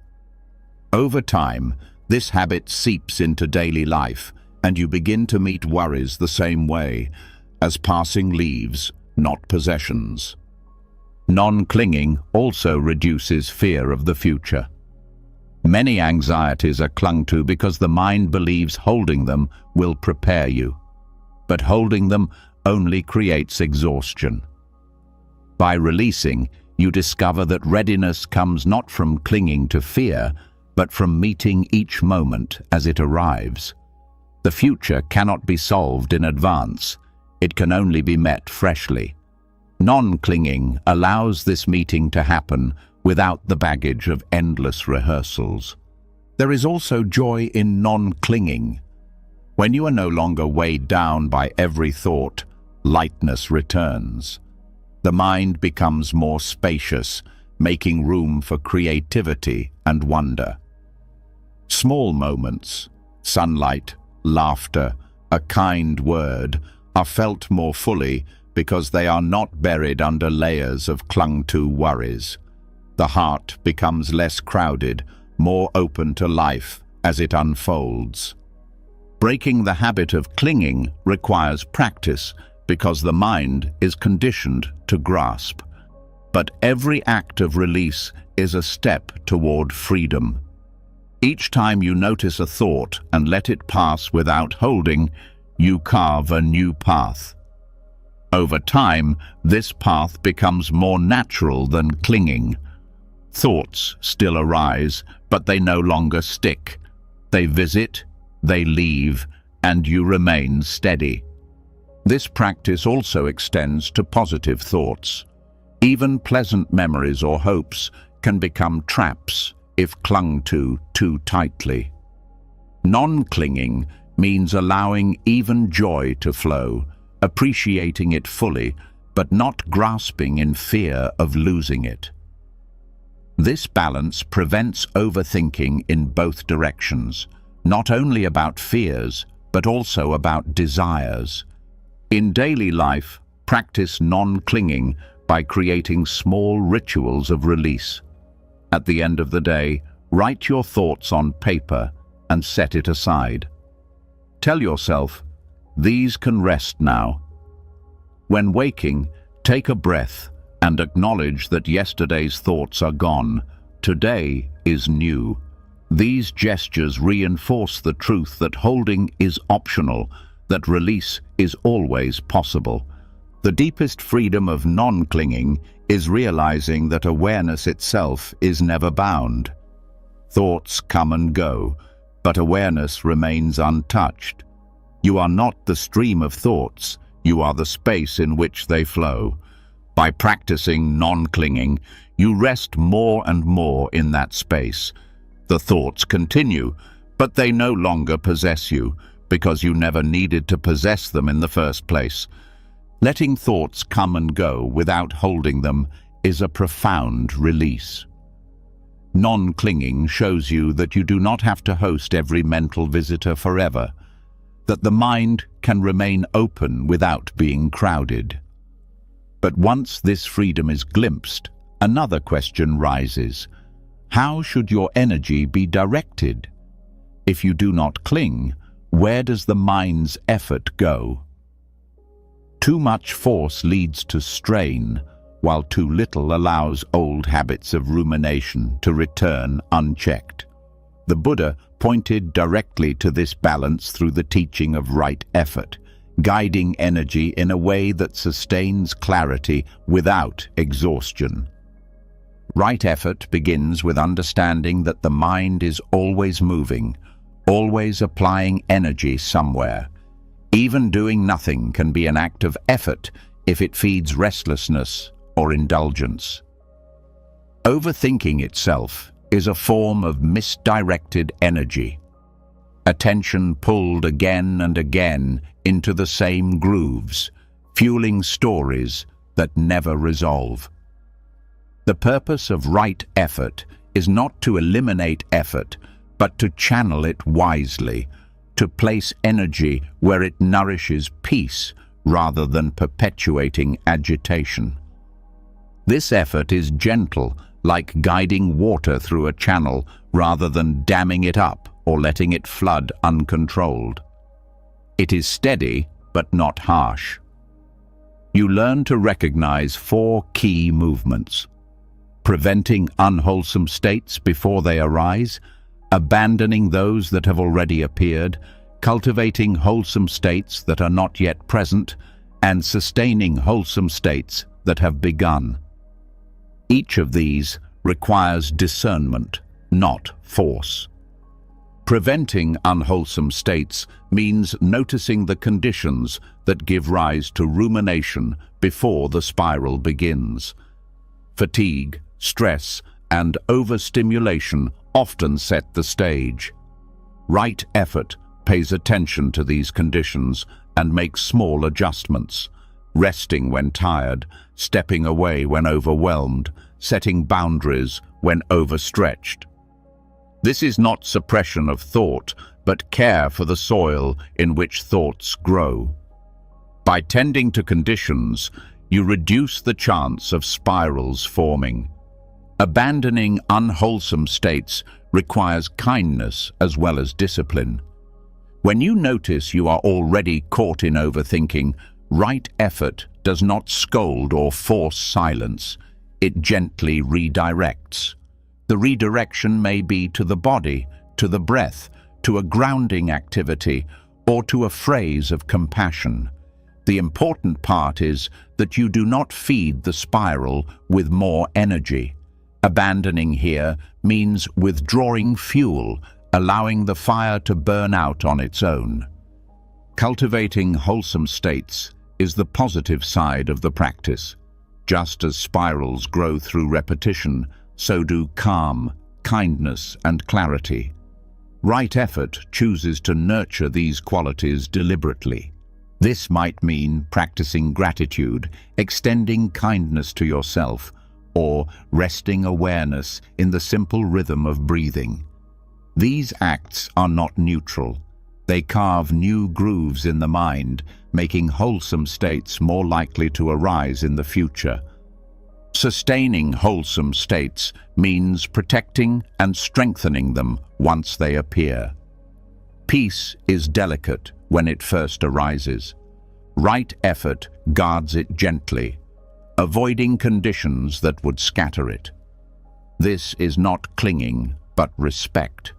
Over time, this habit seeps into daily life, and you begin to meet worries the same way, as passing leaves, not possessions. Non-clinging also reduces fear of the future. Many anxieties are clung to because the mind believes holding them will prepare you. But holding them only creates exhaustion. By releasing, you discover that readiness comes not from clinging to fear, but from meeting each moment as it arrives. The future cannot be solved in advance. It can only be met freshly. Non-clinging allows this meeting to happen without the baggage of endless rehearsals. There is also joy in non-clinging. When you are no longer weighed down by every thought, lightness returns. The mind becomes more spacious, making room for creativity and wonder. Small moments, sunlight, laughter, a kind word, are felt more fully because they are not buried under layers of clung-to worries. The heart becomes less crowded, more open to life as it unfolds. Breaking the habit of clinging requires practice because the mind is conditioned to grasp. But every act of release is a step toward freedom. Each time you notice a thought and let it pass without holding, you carve a new path. Over time, this path becomes more natural than clinging. Thoughts still arise, but they no longer stick. They visit, they leave, and you remain steady. This practice also extends to positive thoughts. Even pleasant memories or hopes can become traps if clung to too tightly. Non-clinging means allowing even joy to flow, appreciating it fully, but not grasping in fear of losing it. This balance prevents overthinking in both directions, not only about fears, but also about desires. In daily life, practice non-clinging by creating small rituals of release. At the end of the day, write your thoughts on paper and set it aside. Tell yourself, these can rest now. When waking, take a breath and acknowledge that yesterday's thoughts are gone. Today is new. These gestures reinforce the truth that holding is optional, that release is always possible. The deepest freedom of non-clinging is realizing that awareness itself is never bound. Thoughts come and go, but awareness remains untouched. You are not the stream of thoughts, you are the space in which they flow. By practicing non-clinging, you rest more and more in that space. The thoughts continue, but they no longer possess you, because you never needed to possess them in the first place. Letting thoughts come and go without holding them is a profound release. Non-clinging shows you that you do not have to host every mental visitor forever, that the mind can remain open without being crowded. But once this freedom is glimpsed, another question rises. How should your energy be directed? If you do not cling, where does the mind's effort go? Too much force leads to strain, while too little allows old habits of rumination to return unchecked. The Buddha pointed directly to this balance through the teaching of right effort, guiding energy in a way that sustains clarity without exhaustion. Right effort begins with understanding that the mind is always moving, always applying energy somewhere. Even doing nothing can be an act of effort if it feeds restlessness or indulgence. Overthinking itself is a form of misdirected energy. Attention pulled again and again into the same grooves, fueling stories that never resolve. The purpose of right effort is not to eliminate effort, but to channel it wisely, to place energy where it nourishes peace rather than perpetuating agitation. This effort is gentle, like guiding water through a channel rather than damming it up or letting it flood uncontrolled. It is steady but not harsh. You learn to recognize 4 key movements: preventing unwholesome states before they arise, abandoning those that have already appeared, cultivating wholesome states that are not yet present, and sustaining wholesome states that have begun. Each of these requires discernment, not force. Preventing unwholesome states means noticing the conditions that give rise to rumination before the spiral begins. Fatigue, stress, and overstimulation often set the stage. Right effort pays attention to these conditions and makes small adjustments, resting when tired, stepping away when overwhelmed, setting boundaries when overstretched. This is not suppression of thought, but care for the soil in which thoughts grow. By tending to conditions, you reduce the chance of spirals forming. Abandoning unwholesome states requires kindness as well as discipline. When you notice you are already caught in overthinking, right effort does not scold or force silence. It gently redirects. The redirection may be to the body, to the breath, to a grounding activity, or to a phrase of compassion. The important part is that you do not feed the spiral with more energy. Abandoning here means withdrawing fuel, allowing the fire to burn out on its own. Cultivating wholesome states is the positive side of the practice. Just as spirals grow through repetition, so do calm, kindness, and clarity. Right effort chooses to nurture these qualities deliberately. This might mean practicing gratitude, extending kindness to yourself, or resting awareness in the simple rhythm of breathing. These acts are not neutral. They carve new grooves in the mind, making wholesome states more likely to arise in the future. Sustaining wholesome states means protecting and strengthening them once they appear. Peace is delicate when it first arises. Right effort guards it gently, avoiding conditions that would scatter it. This is not clinging, but respect.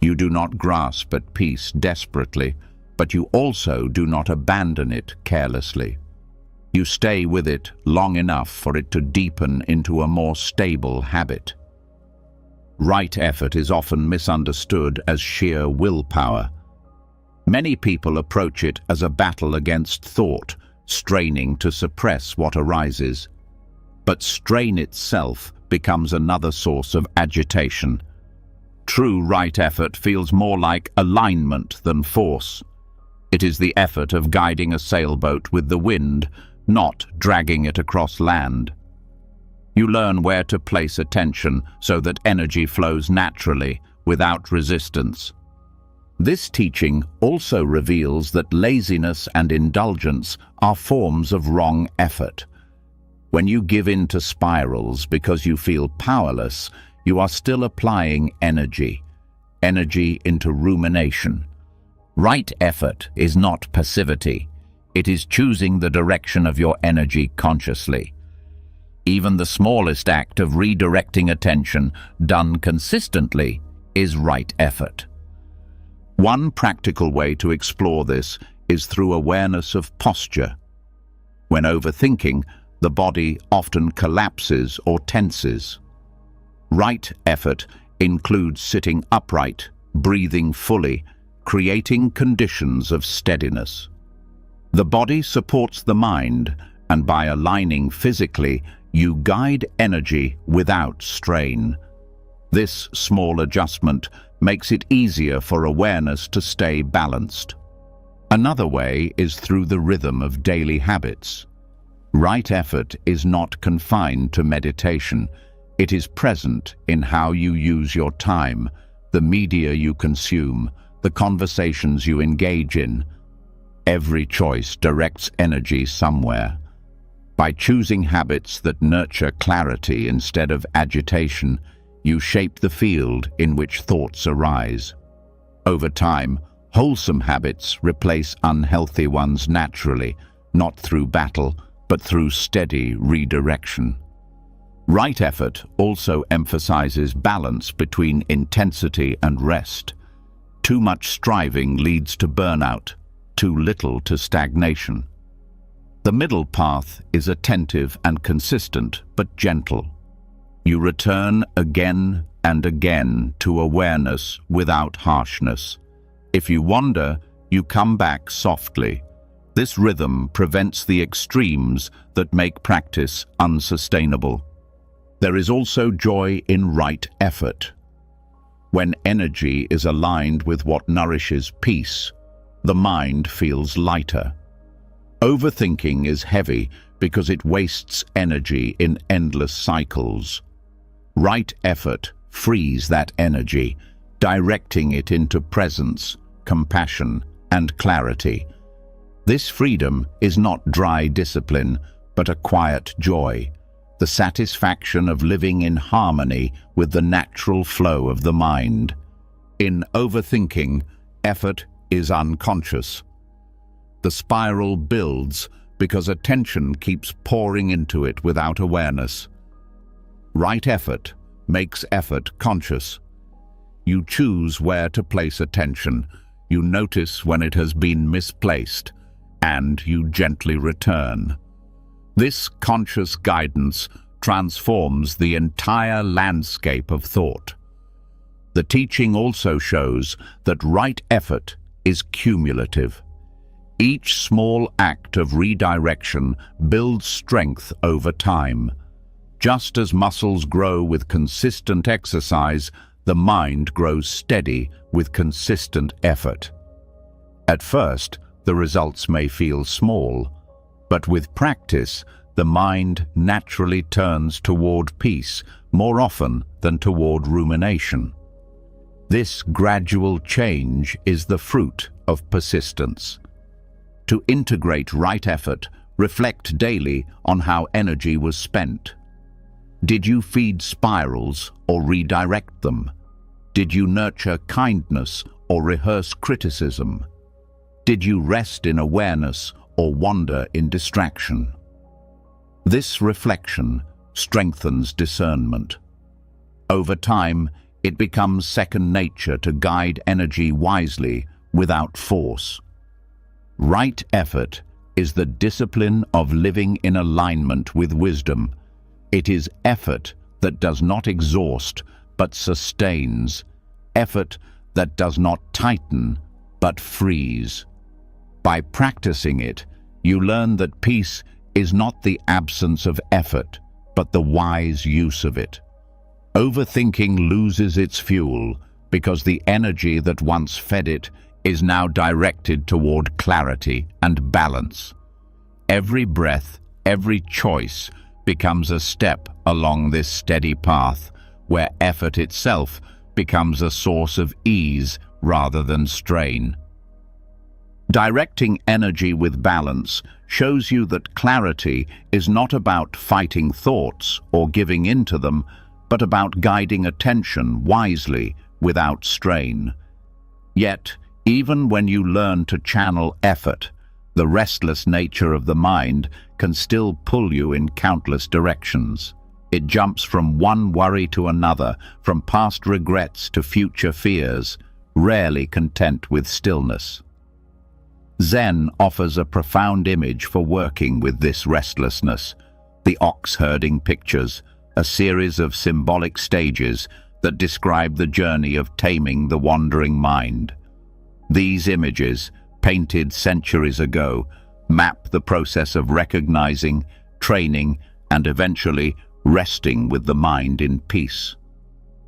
You do not grasp at peace desperately, but you also do not abandon it carelessly. You stay with it long enough for it to deepen into a more stable habit. Right effort is often misunderstood as sheer willpower. Many people approach it as a battle against thought, straining to suppress what arises. But strain itself becomes another source of agitation. True right effort feels more like alignment than force. It is the effort of guiding a sailboat with the wind, not dragging it across land. You learn where to place attention so that energy flows naturally, without resistance. This teaching also reveals that laziness and indulgence are forms of wrong effort. When you give in to spirals because you feel powerless, you are still applying energy into rumination. Right effort is not passivity. It is choosing the direction of your energy consciously. Even the smallest act of redirecting attention, done consistently, is right effort. One practical way to explore this is through awareness of posture. When overthinking, the body often collapses or tenses. Right effort includes sitting upright, breathing fully, creating conditions of steadiness. The body supports the mind, and by aligning physically, you guide energy without strain. This small adjustment makes it easier for awareness to stay balanced. Another way is through the rhythm of daily habits. Right effort is not confined to meditation. It is present in how you use your time, the media you consume, the conversations you engage in. Every choice directs energy somewhere. By choosing habits that nurture clarity instead of agitation, you shape the field in which thoughts arise. Over time, wholesome habits replace unhealthy ones naturally, not through battle, but through steady redirection. Right effort also emphasizes balance between intensity and rest. Too much striving leads to burnout, too little to stagnation. The middle path is attentive and consistent, but gentle. You return again and again to awareness without harshness. If you wander, you come back softly. This rhythm prevents the extremes that make practice unsustainable. There is also joy in right effort. When energy is aligned with what nourishes peace, the mind feels lighter. Overthinking is heavy because it wastes energy in endless cycles. Right effort frees that energy, directing it into presence, compassion, and clarity. This freedom is not dry discipline, but a quiet joy, the satisfaction of living in harmony with the natural flow of the mind. In overthinking, effort is unconscious. The spiral builds because attention keeps pouring into it without awareness. Right effort makes effort conscious. You choose where to place attention, you notice when it has been misplaced, and you gently return. This conscious guidance transforms the entire landscape of thought. The teaching also shows that right effort is cumulative. Each small act of redirection builds strength over time. Just as muscles grow with consistent exercise, the mind grows steady with consistent effort. At first, the results may feel small, but with practice, the mind naturally turns toward peace more often than toward rumination. This gradual change is the fruit of persistence. To integrate right effort, reflect daily on how energy was spent. Did you feed spirals or redirect them? Did you nurture kindness or rehearse criticism? Did you rest in awareness or wander in distraction. This reflection strengthens discernment. Over time, it becomes second nature to guide energy wisely without force. Right effort is the discipline of living in alignment with wisdom. It is effort that does not exhaust but sustains, effort that does not tighten but frees. By practicing it, you learn that peace is not the absence of effort, but the wise use of it. Overthinking loses its fuel because the energy that once fed it is now directed toward clarity and balance. Every breath, every choice becomes a step along this steady path where effort itself becomes a source of ease rather than strain. Directing energy with balance shows you that clarity is not about fighting thoughts or giving in to them, but about guiding attention wisely without strain. Yet, even when you learn to channel effort, the restless nature of the mind can still pull you in countless directions. It jumps from one worry to another, from past regrets to future fears, rarely content with stillness. Zen offers a profound image for working with this restlessness. The ox herding pictures, a series of symbolic stages that describe the journey of taming the wandering mind. These images, painted centuries ago, map the process of recognizing, training, and eventually resting with the mind in peace.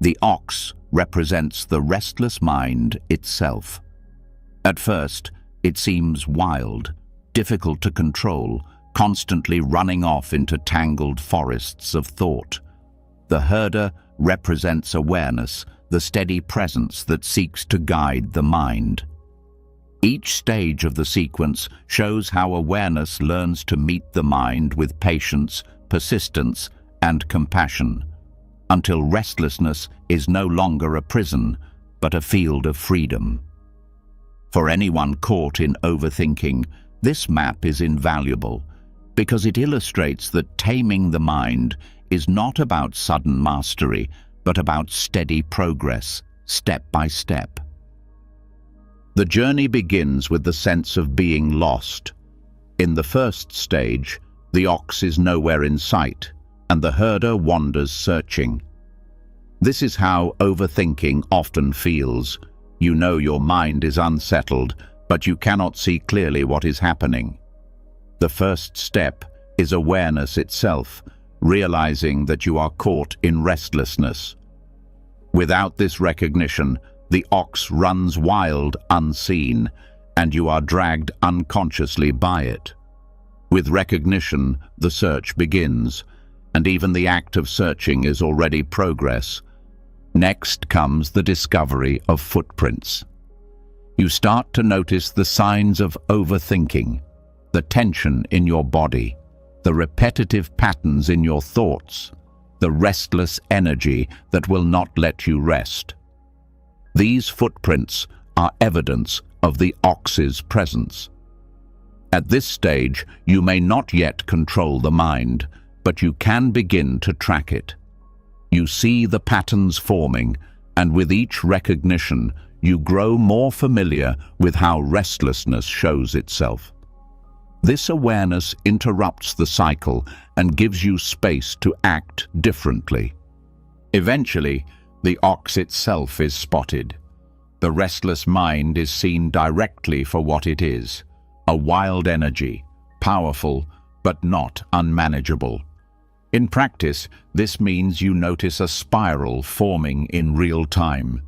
The ox represents the restless mind itself. At first, it seems wild, difficult to control, constantly running off into tangled forests of thought. The herder represents awareness, the steady presence that seeks to guide the mind. Each stage of the sequence shows how awareness learns to meet the mind with patience, persistence, and compassion, until restlessness is no longer a prison, but a field of freedom. For anyone caught in overthinking, this map is invaluable because it illustrates that taming the mind is not about sudden mastery, but about steady progress, step by step. The journey begins with the sense of being lost. In the first stage, the ox is nowhere in sight, and the herder wanders searching. This is how overthinking often feels. You know your mind is unsettled, but you cannot see clearly what is happening. The first step is awareness itself, realizing that you are caught in restlessness. Without this recognition, the ox runs wild unseen, and you are dragged unconsciously by it. With recognition, the search begins, and even the act of searching is already progress. Next comes the discovery of footprints. You start to notice the signs of overthinking, the tension in your body, the repetitive patterns in your thoughts, the restless energy that will not let you rest. These footprints are evidence of the ox's presence. At this stage, you may not yet control the mind, but you can begin to track it. You see the patterns forming, and with each recognition, you grow more familiar with how restlessness shows itself. This awareness interrupts the cycle and gives you space to act differently. Eventually, the ox itself is spotted. The restless mind is seen directly for what it is, a wild energy, powerful but not unmanageable. In practice, this means you notice a spiral forming in real time.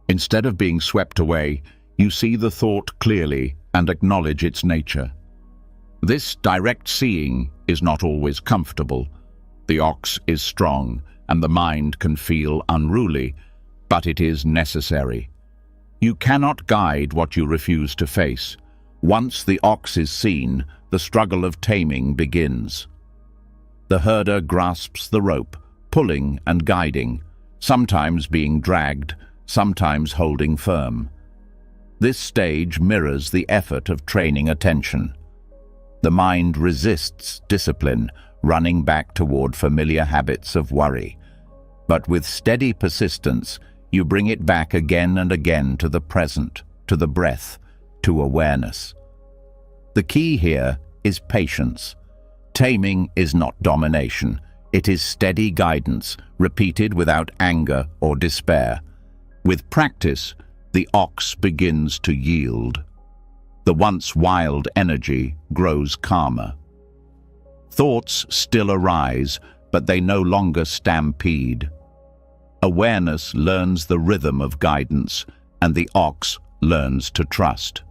Instead of being swept away, you see the thought clearly and acknowledge its nature. This direct seeing is not always comfortable. The ox is strong, and the mind can feel unruly, but it is necessary. You cannot guide what you refuse to face. Once the ox is seen, the struggle of taming begins. The herder grasps the rope, pulling and guiding, sometimes being dragged, sometimes holding firm. This stage mirrors the effort of training attention. The mind resists discipline, running back toward familiar habits of worry. But with steady persistence, you bring it back again and again to the present, to the breath, to awareness. The key here is patience. Taming is not domination. It is steady guidance, repeated without anger or despair. With practice, the ox begins to yield. The once wild energy grows calmer. Thoughts still arise, but they no longer stampede. Awareness learns the rhythm of guidance, and the ox learns to trust.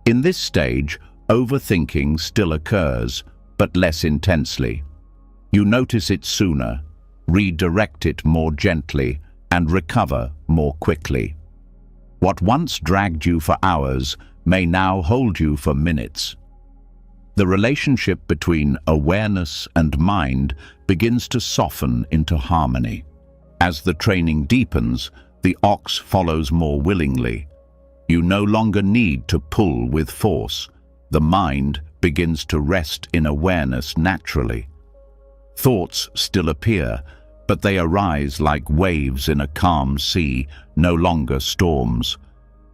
In this stage, overthinking still occurs, but less intensely. You notice it sooner, redirect it more gently, and recover more quickly. What once dragged you for hours may now hold you for minutes. The relationship between awareness and mind begins to soften into harmony. As the training deepens, the ox follows more willingly. You no longer need to pull with force. The mind begins to rest in awareness naturally. Thoughts still appear, but they arise like waves in a calm sea, no longer storms.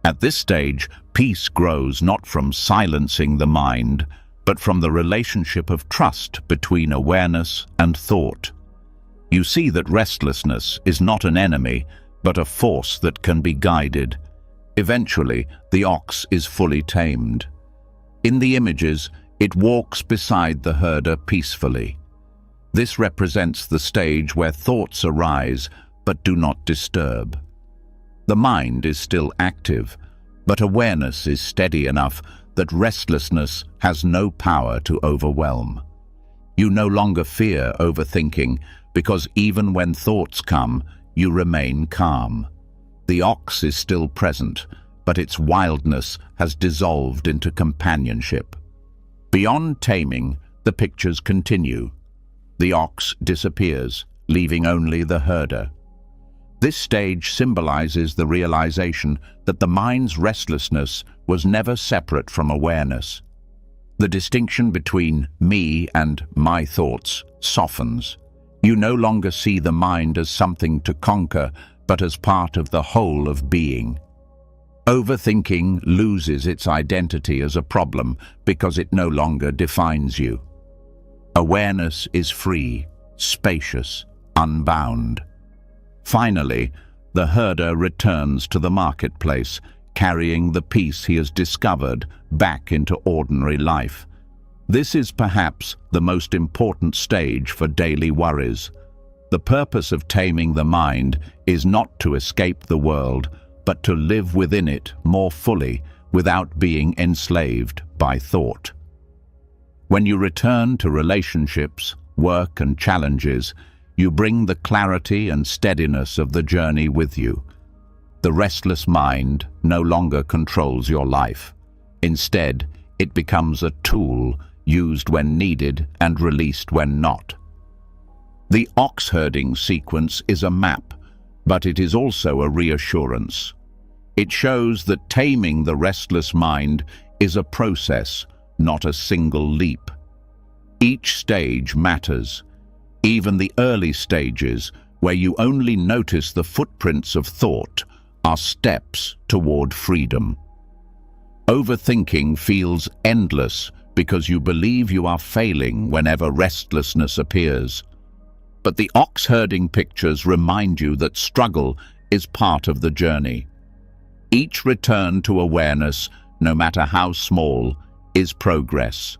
At this stage, peace grows not from silencing the mind, but from the relationship of trust between awareness and thought. You see that restlessness is not an enemy, but a force that can be guided. Eventually, the ox is fully tamed. In the images, it walks beside the herder peacefully. This represents the stage where thoughts arise but do not disturb. The mind is still active, but awareness is steady enough that restlessness has no power to overwhelm. You no longer fear overthinking, because even when thoughts come, you remain calm. The ox is still present, but its wildness has dissolved into companionship. Beyond taming, the pictures continue. The ox disappears, leaving only the herder. This stage symbolizes the realization that the mind's restlessness was never separate from awareness. The distinction between me and my thoughts softens. You no longer see the mind as something to conquer, but as part of the whole of being. Overthinking loses its identity as a problem because it no longer defines you. Awareness is free, spacious, unbound. Finally, the herder returns to the marketplace, carrying the peace he has discovered back into ordinary life. This is perhaps the most important stage for daily worries. The purpose of taming the mind is not to escape the world, but to live within it more fully without being enslaved by thought. When you return to relationships, work, and challenges, you bring the clarity and steadiness of the journey with you. The restless mind no longer controls your life. Instead, it becomes a tool used when needed and released when not. The ox herding sequence is a map, but it is also a reassurance. It shows that taming the restless mind is a process, not a single leap. Each stage matters. Even the early stages, where you only notice the footprints of thought, are steps toward freedom. Overthinking feels endless because you believe you are failing whenever restlessness appears. But the ox-herding pictures remind you that struggle is part of the journey. Each return to awareness, no matter how small, is progress.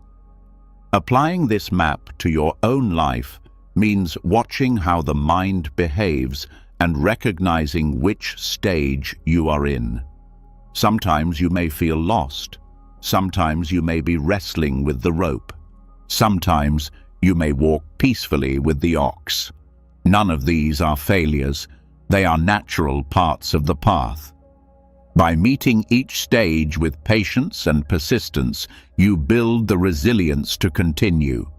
Applying this map to your own life means watching how the mind behaves and recognizing which stage you are in. Sometimes you may feel lost. Sometimes you may be wrestling with the rope. Sometimes you may walk peacefully with the ox. None of these are failures. They are natural parts of the path. By meeting each stage with patience and persistence, you build the resilience to continue.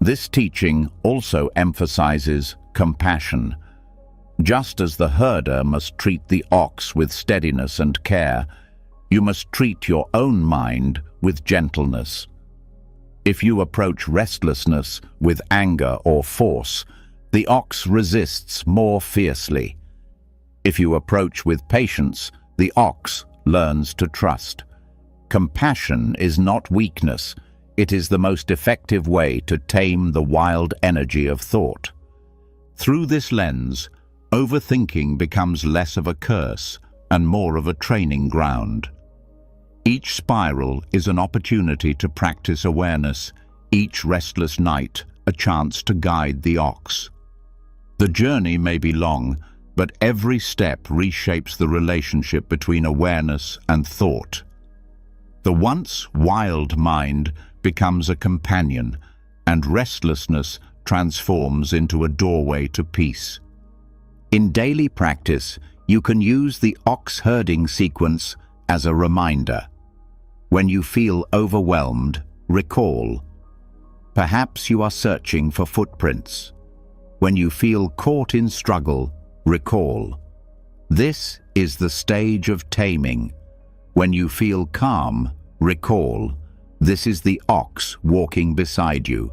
This teaching also emphasizes compassion. Just as the herder must treat the ox with steadiness and care, you must treat your own mind with gentleness. If you approach restlessness with anger or force, the ox resists more fiercely. If you approach with patience, the ox learns to trust. Compassion is not weakness. It is the most effective way to tame the wild energy of thought. Through this lens, overthinking becomes less of a curse and more of a training ground. Each spiral is an opportunity to practice awareness, each restless night a chance to guide the ox. The journey may be long, but every step reshapes the relationship between awareness and thought. The once wild mind becomes a companion, and restlessness transforms into a doorway to peace. In daily practice, you can use the ox herding sequence as a reminder. When you feel overwhelmed, recall. Perhaps you are searching for footprints. When you feel caught in struggle, recall. This is the stage of taming. When you feel calm, recall. This is the ox walking beside you.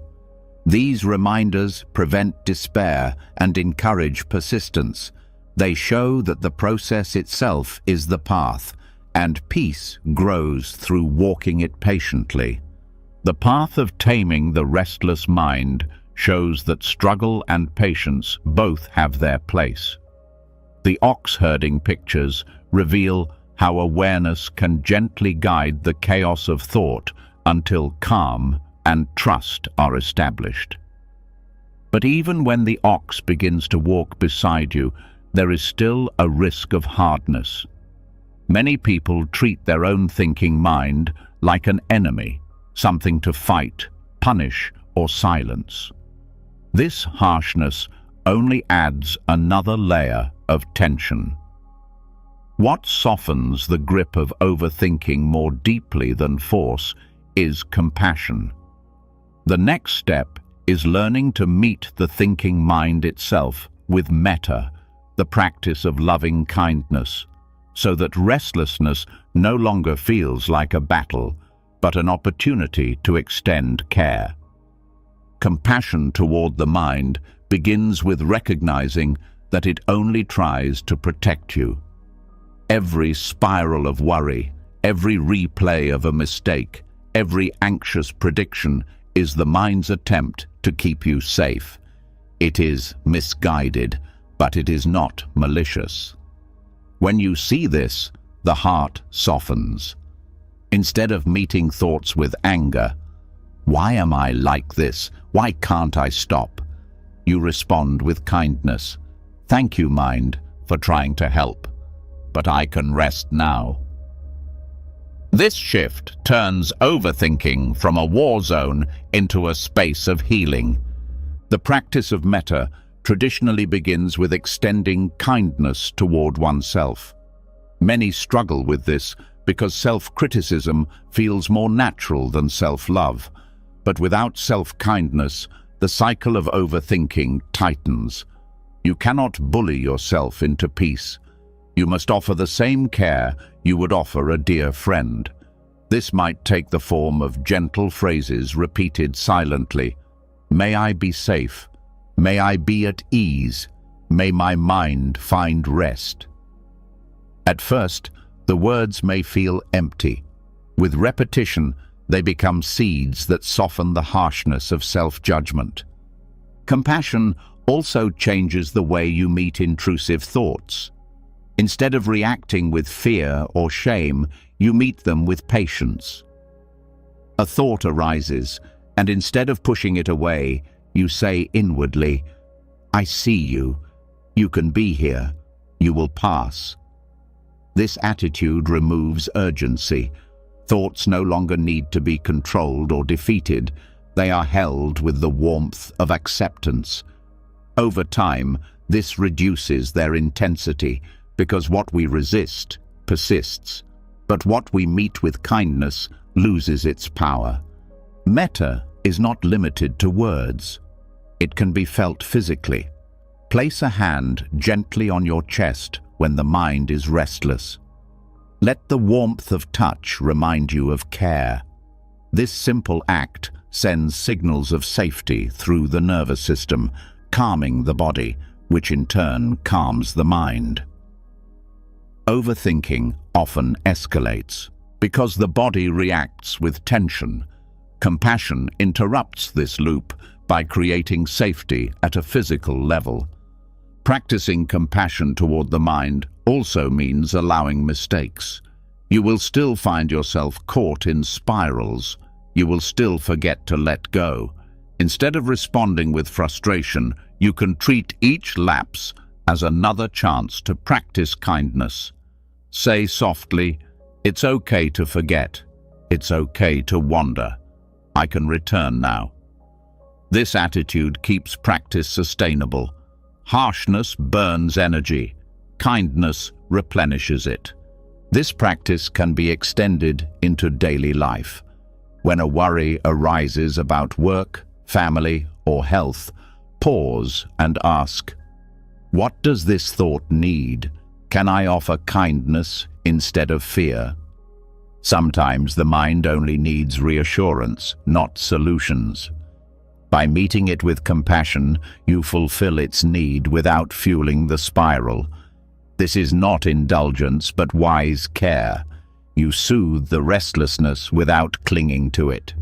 These reminders prevent despair and encourage persistence. They show that the process itself is the path, and peace grows through walking it patiently. The path of taming the restless mind shows that struggle and patience both have their place. The ox herding pictures reveal how awareness can gently guide the chaos of thought until calm and trust are established. But even when the ox begins to walk beside you, there is still a risk of hardness. Many people treat their own thinking mind like an enemy, something to fight, punish, or silence. This harshness only adds another layer of tension. What softens the grip of overthinking more deeply than force is compassion. The next step is learning to meet the thinking mind itself with metta, the practice of loving kindness, so that restlessness no longer feels like a battle, but an opportunity to extend care. Compassion toward the mind begins with recognizing that it only tries to protect you. Every spiral of worry, every replay of a mistake, every anxious prediction is the mind's attempt to keep you safe. It is misguided, but it is not malicious. When you see this, the heart softens. Instead of meeting thoughts with anger, "Why am I like this? Why can't I stop?" you respond with kindness. "Thank you, mind, for trying to help, but I can rest now." This shift turns overthinking from a war zone into a space of healing. The practice of metta traditionally begins with extending kindness toward oneself. Many struggle with this because self-criticism feels more natural than self-love. But without self-kindness, the cycle of overthinking tightens. You cannot bully yourself into peace. You must offer the same care you would offer a dear friend. This might take the form of gentle phrases repeated silently. "May I be safe. May I be at ease. May my mind find rest." At first, the words may feel empty. With repetition, they become seeds that soften the harshness of self-judgment. Compassion also changes the way you meet intrusive thoughts. Instead of reacting with fear or shame, you meet them with patience. A thought arises, and instead of pushing it away, you say inwardly, "I see you. You can be here. You will pass." This attitude removes urgency. Thoughts no longer need to be controlled or defeated. They are held with the warmth of acceptance. Over time, this reduces their intensity, because what we resist persists, but what we meet with kindness loses its power. Metta is not limited to words. It can be felt physically. Place a hand gently on your chest when the mind is restless. Let the warmth of touch remind you of care. This simple act sends signals of safety through the nervous system, calming the body, which in turn calms the mind. Overthinking often escalates because the body reacts with tension. Compassion interrupts this loop by creating safety at a physical level. Practicing compassion toward the mind also means allowing mistakes. You will still find yourself caught in spirals. You will still forget to let go. Instead of responding with frustration, you can treat each lapse as another chance to practice kindness. Say softly, "It's okay to forget. It's okay to wander. I can return now." This attitude keeps practice sustainable. Harshness burns energy. Kindness replenishes it. This practice can be extended into daily life. When a worry arises about work, family, or health, pause and ask, "What does this thought need? Can I offer kindness instead of fear?" Sometimes the mind only needs reassurance, not solutions. By meeting it with compassion, you fulfill its need without fueling the spiral. This is not indulgence, but wise care. You soothe the restlessness without clinging to it.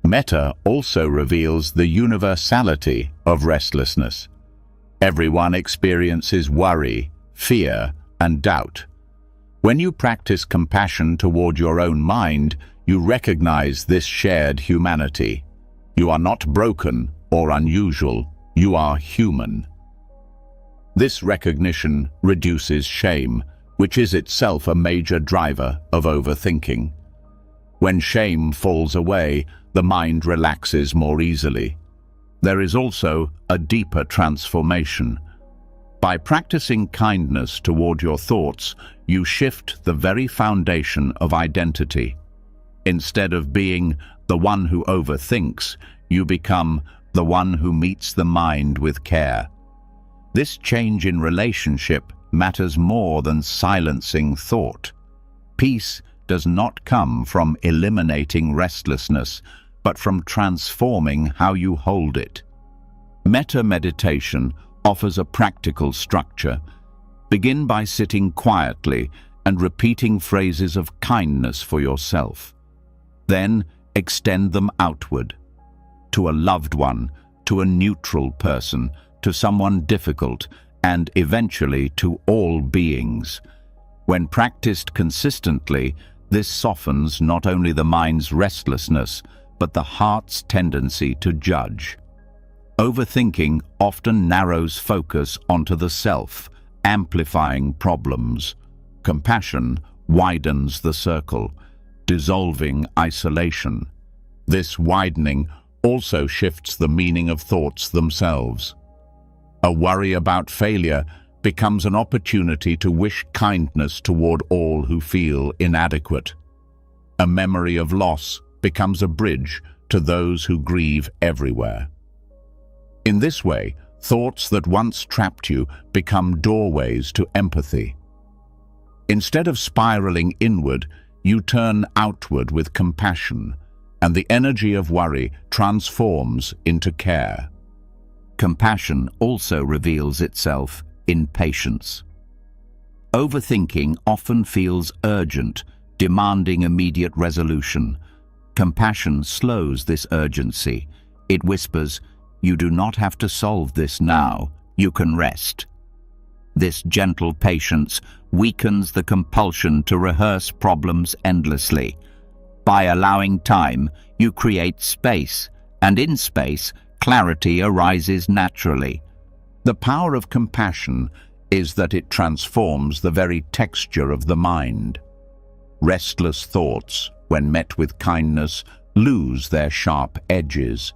Metta also reveals the universality of restlessness. Everyone experiences worry, fear, and doubt. When you practice compassion toward your own mind, you recognize this shared humanity. You are not broken or unusual, you are human. This recognition reduces shame, which is itself a major driver of overthinking. When shame falls away, the mind relaxes more easily. There is also a deeper transformation. By practicing kindness toward your thoughts, you shift the very foundation of identity. Instead of being the one who overthinks, you become the one who meets the mind with care. This change in relationship matters more than silencing thought. Peace does not come from eliminating restlessness, but from transforming how you hold it. Metta meditation offers a practical structure. Begin by sitting quietly and repeating phrases of kindness for yourself. Then extend them outward, to a loved one, to a neutral person, to someone difficult, and eventually to all beings. When practiced consistently, this softens not only the mind's restlessness, but the heart's tendency to judge. Overthinking often narrows focus onto the self, amplifying problems. Compassion widens the circle, dissolving isolation. This widening also shifts the meaning of thoughts themselves. A worry about failure becomes an opportunity to wish kindness toward all who feel inadequate. A memory of loss becomes a bridge to those who grieve everywhere. In this way, thoughts that once trapped you become doorways to empathy. Instead of spiraling inward, you turn outward with compassion, and the energy of worry transforms into care. Compassion also reveals itself in patience. Overthinking often feels urgent, demanding immediate resolution. Compassion slows this urgency. It whispers, "You do not have to solve this now. You can rest." This gentle patience weakens the compulsion to rehearse problems endlessly. By allowing time, you create space, and in space, clarity arises naturally. The power of compassion is that it transforms the very texture of the mind. Restless thoughts, when met with kindness, lose their sharp edges.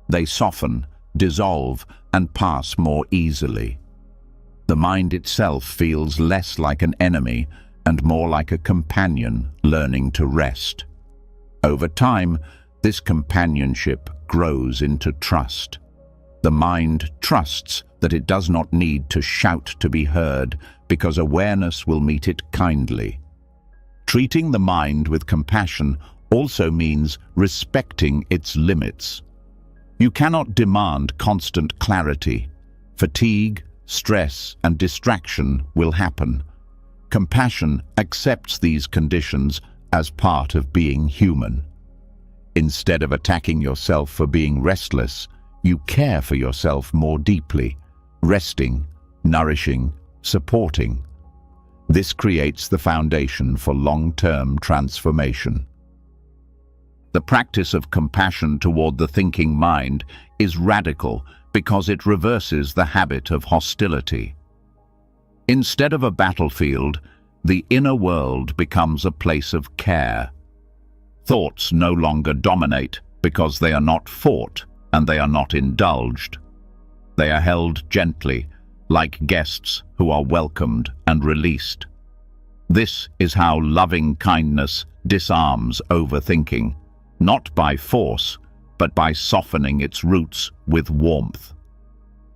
They soften, dissolve, and pass more easily. The mind itself feels less like an enemy and more like a companion learning to rest. Over time, this companionship grows into trust. The mind trusts that it does not need to shout to be heard because awareness will meet it kindly. Treating the mind with compassion also means respecting its limits. You cannot demand constant clarity. Fatigue, stress, and distraction will happen. Compassion accepts these conditions as part of being human. Instead of attacking yourself for being restless, you care for yourself more deeply, resting, nourishing, supporting. This creates the foundation for long-term transformation. The practice of compassion toward the thinking mind is radical because it reverses the habit of hostility. Instead of a battlefield, the inner world becomes a place of care. Thoughts no longer dominate because they are not fought and they are not indulged. They are held gently, like guests who are welcomed and released. This is how loving kindness disarms overthinking, not by force, but by softening its roots with warmth.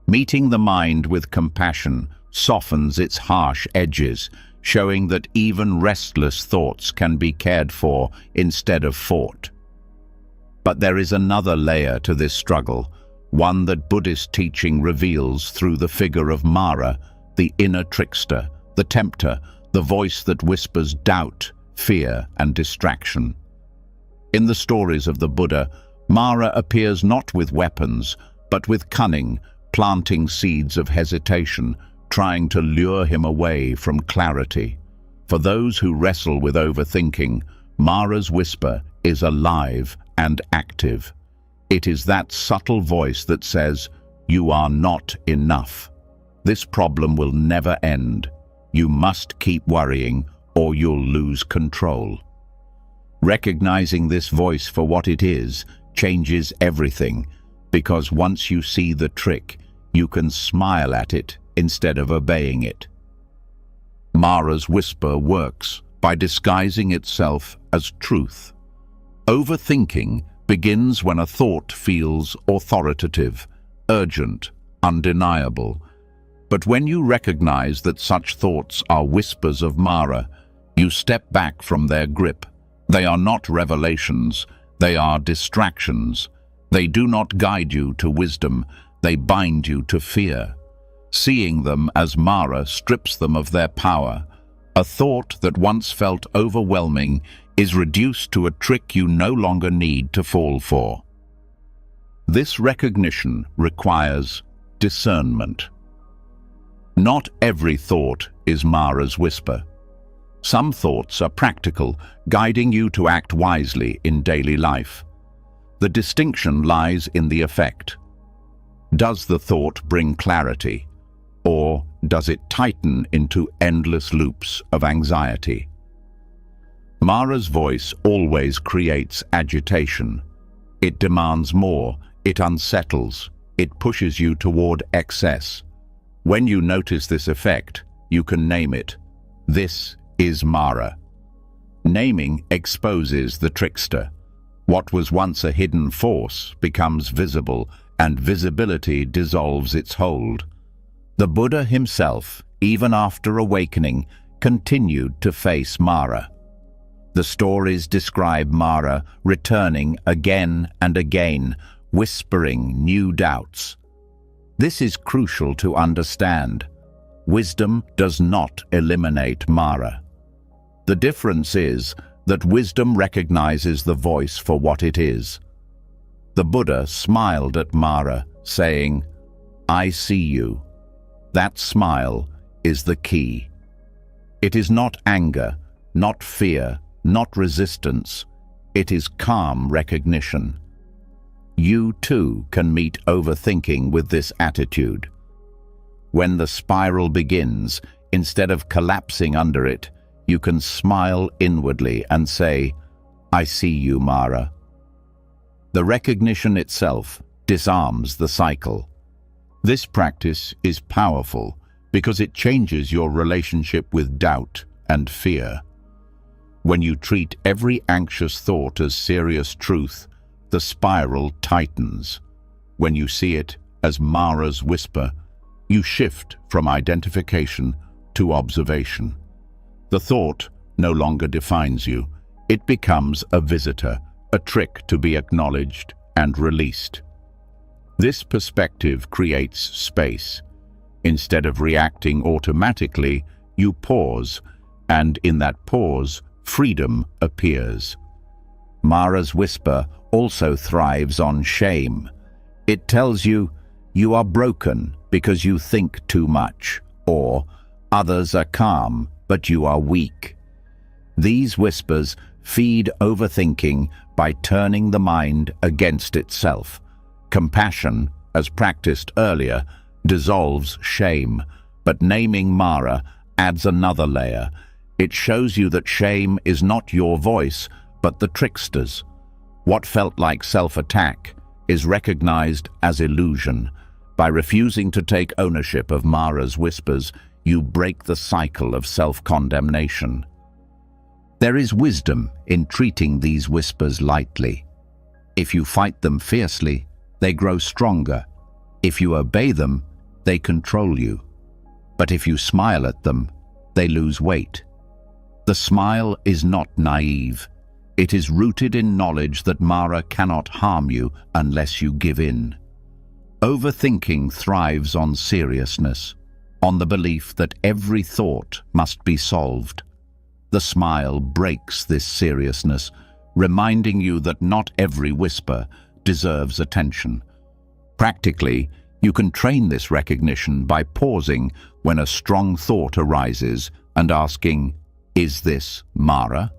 Meeting the mind with compassion softens its harsh edges, showing that even restless thoughts can be cared for instead of fought. But there is another layer to this struggle, one that Buddhist teaching reveals through the figure of Mara, the inner trickster, the tempter, the voice that whispers doubt, fear, and distraction. In the stories of the Buddha, Mara appears not with weapons, but with cunning, planting seeds of hesitation, trying to lure him away from clarity. For those who wrestle with overthinking, Mara's whisper is alive and active. It is that subtle voice that says, "You are not enough. This problem will never end. You must keep worrying or you'll lose control." Recognizing this voice for what it is changes everything, because once you see the trick, you can smile at it instead of obeying it. Mara's whisper works by disguising itself as truth. Overthinking begins when a thought feels authoritative, urgent, undeniable. But when you recognize that such thoughts are whispers of Mara, you step back from their grip. They are not revelations, they are distractions. They do not guide you to wisdom, they bind you to fear. Seeing them as Mara strips them of their power. A thought that once felt overwhelming is reduced to a trick you no longer need to fall for. This recognition requires discernment. Not every thought is Mara's whisper. Some thoughts are practical, guiding you to act wisely in daily life. The distinction lies in the effect. Does the thought bring clarity, or does it tighten into endless loops of anxiety? Mara's voice always creates agitation. It demands more, it unsettles, it pushes you toward excess. When you notice this effect, you can name it. This is Mara. Naming exposes the trickster. What was once a hidden force becomes visible, and visibility dissolves its hold. The Buddha himself, even after awakening, continued to face Mara. The stories describe Mara returning again and again, whispering new doubts. This is crucial to understand. Wisdom does not eliminate Mara. The difference is that wisdom recognizes the voice for what it is. The Buddha smiled at Mara, saying, "I see you." That smile is the key. It is not anger, not fear, not resistance. It is calm recognition. You too can meet overthinking with this attitude. When the spiral begins, instead of collapsing under it, you can smile inwardly and say, "I see you, Mara." The recognition itself disarms the cycle. This practice is powerful because it changes your relationship with doubt and fear. When you treat every anxious thought as serious truth, the spiral tightens. When you see it as Mara's whisper, you shift from identification to observation. The thought no longer defines you. It becomes a visitor, a trick to be acknowledged and released. This perspective creates space. Instead of reacting automatically, you pause, and in that pause, freedom appears. Mara's whisper also thrives on shame. It tells you, you are broken because you think too much, or others are calm, but you are weak. These whispers feed overthinking by turning the mind against itself. Compassion, as practiced earlier, dissolves shame, but naming Mara adds another layer. It shows you that shame is not your voice, but the trickster's. What felt like self-attack is recognized as illusion. By refusing to take ownership of Mara's whispers, you break the cycle of self-condemnation. There is wisdom in treating these whispers lightly. If you fight them fiercely, they grow stronger. If you obey them, they control you. But if you smile at them, they lose weight. The smile is not naive. It is rooted in knowledge that Mara cannot harm you unless you give in. Overthinking thrives on seriousness, on the belief that every thought must be solved. The smile breaks this seriousness, reminding you that not every whisper deserves attention. Practically, you can train this recognition by pausing when a strong thought arises and asking, "Is this Mara?"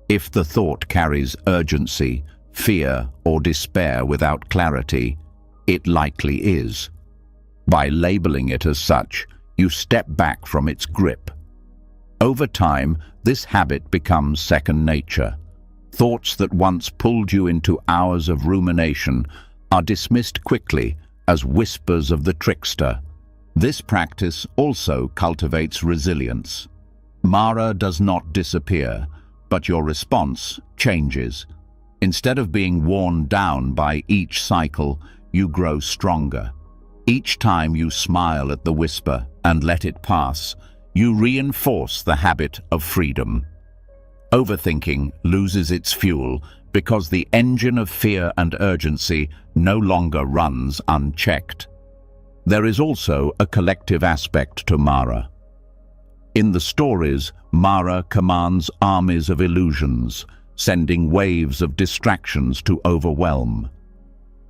If the thought carries urgency, fear, or despair without clarity, it likely is. By labeling it as such, you step back from its grip. Over time, this habit becomes second nature. Thoughts that once pulled you into hours of rumination are dismissed quickly as whispers of the trickster. This practice also cultivates resilience. Mara does not disappear, but your response changes. Instead of being worn down by each cycle, you grow stronger. Each time you smile at the whisper and let it pass, you reinforce the habit of freedom. Overthinking loses its fuel because the engine of fear and urgency no longer runs unchecked. There is also a collective aspect to Mara. In the stories, Mara commands armies of illusions, sending waves of distractions to overwhelm.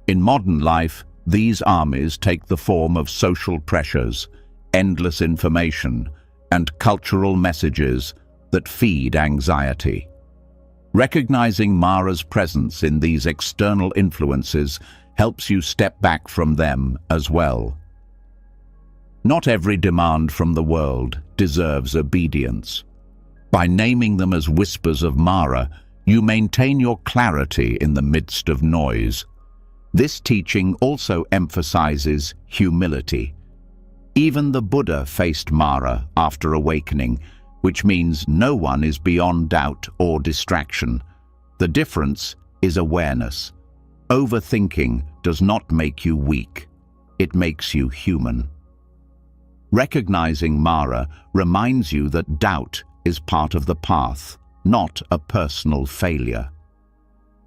In modern life, these armies take the form of social pressures, endless information, and cultural messages that feed anxiety. Recognizing Mara's presence in these external influences helps you step back from them as well. Not every demand from the world deserves obedience. By naming them as whispers of Mara, you maintain your clarity in the midst of noise. This teaching also emphasizes humility. Even the Buddha faced Mara after awakening, which means no one is beyond doubt or distraction. The difference is awareness. Overthinking does not make you weak. It makes you human. Recognizing Mara reminds you that doubt is part of the path, not a personal failure.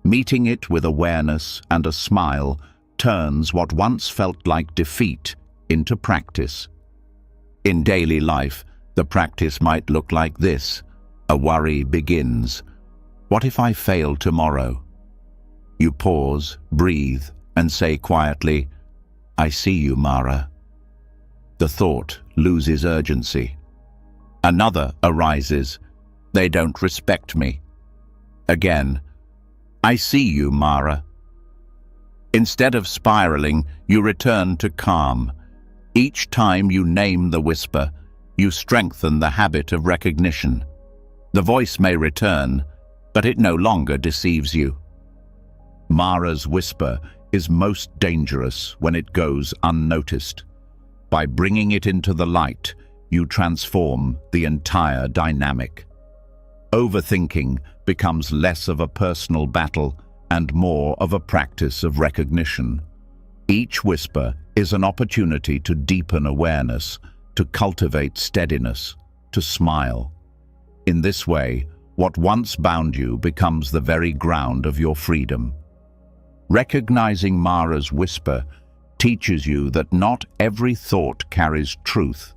Meeting it with awareness and a smile turns what once felt like defeat into practice. In daily life, the practice might look like this. A worry begins. What if I fail tomorrow? You pause, breathe, and say quietly, "I see you, Mara." The thought loses urgency. Another arises. "They don't respect me." Again, "I see you, Mara." Instead of spiraling, you return to calm. Each time you name the whisper, you strengthen the habit of recognition. The voice may return, but it no longer deceives you. Mara's whisper is most dangerous when it goes unnoticed. By bringing it into the light, you transform the entire dynamic. Overthinking becomes less of a personal battle and more of a practice of recognition. Each whisper is an opportunity to deepen awareness, to cultivate steadiness, to smile. In this way, What once bound you becomes the very ground of your freedom. Recognizing Mara's whisper teaches you that not every thought carries truth,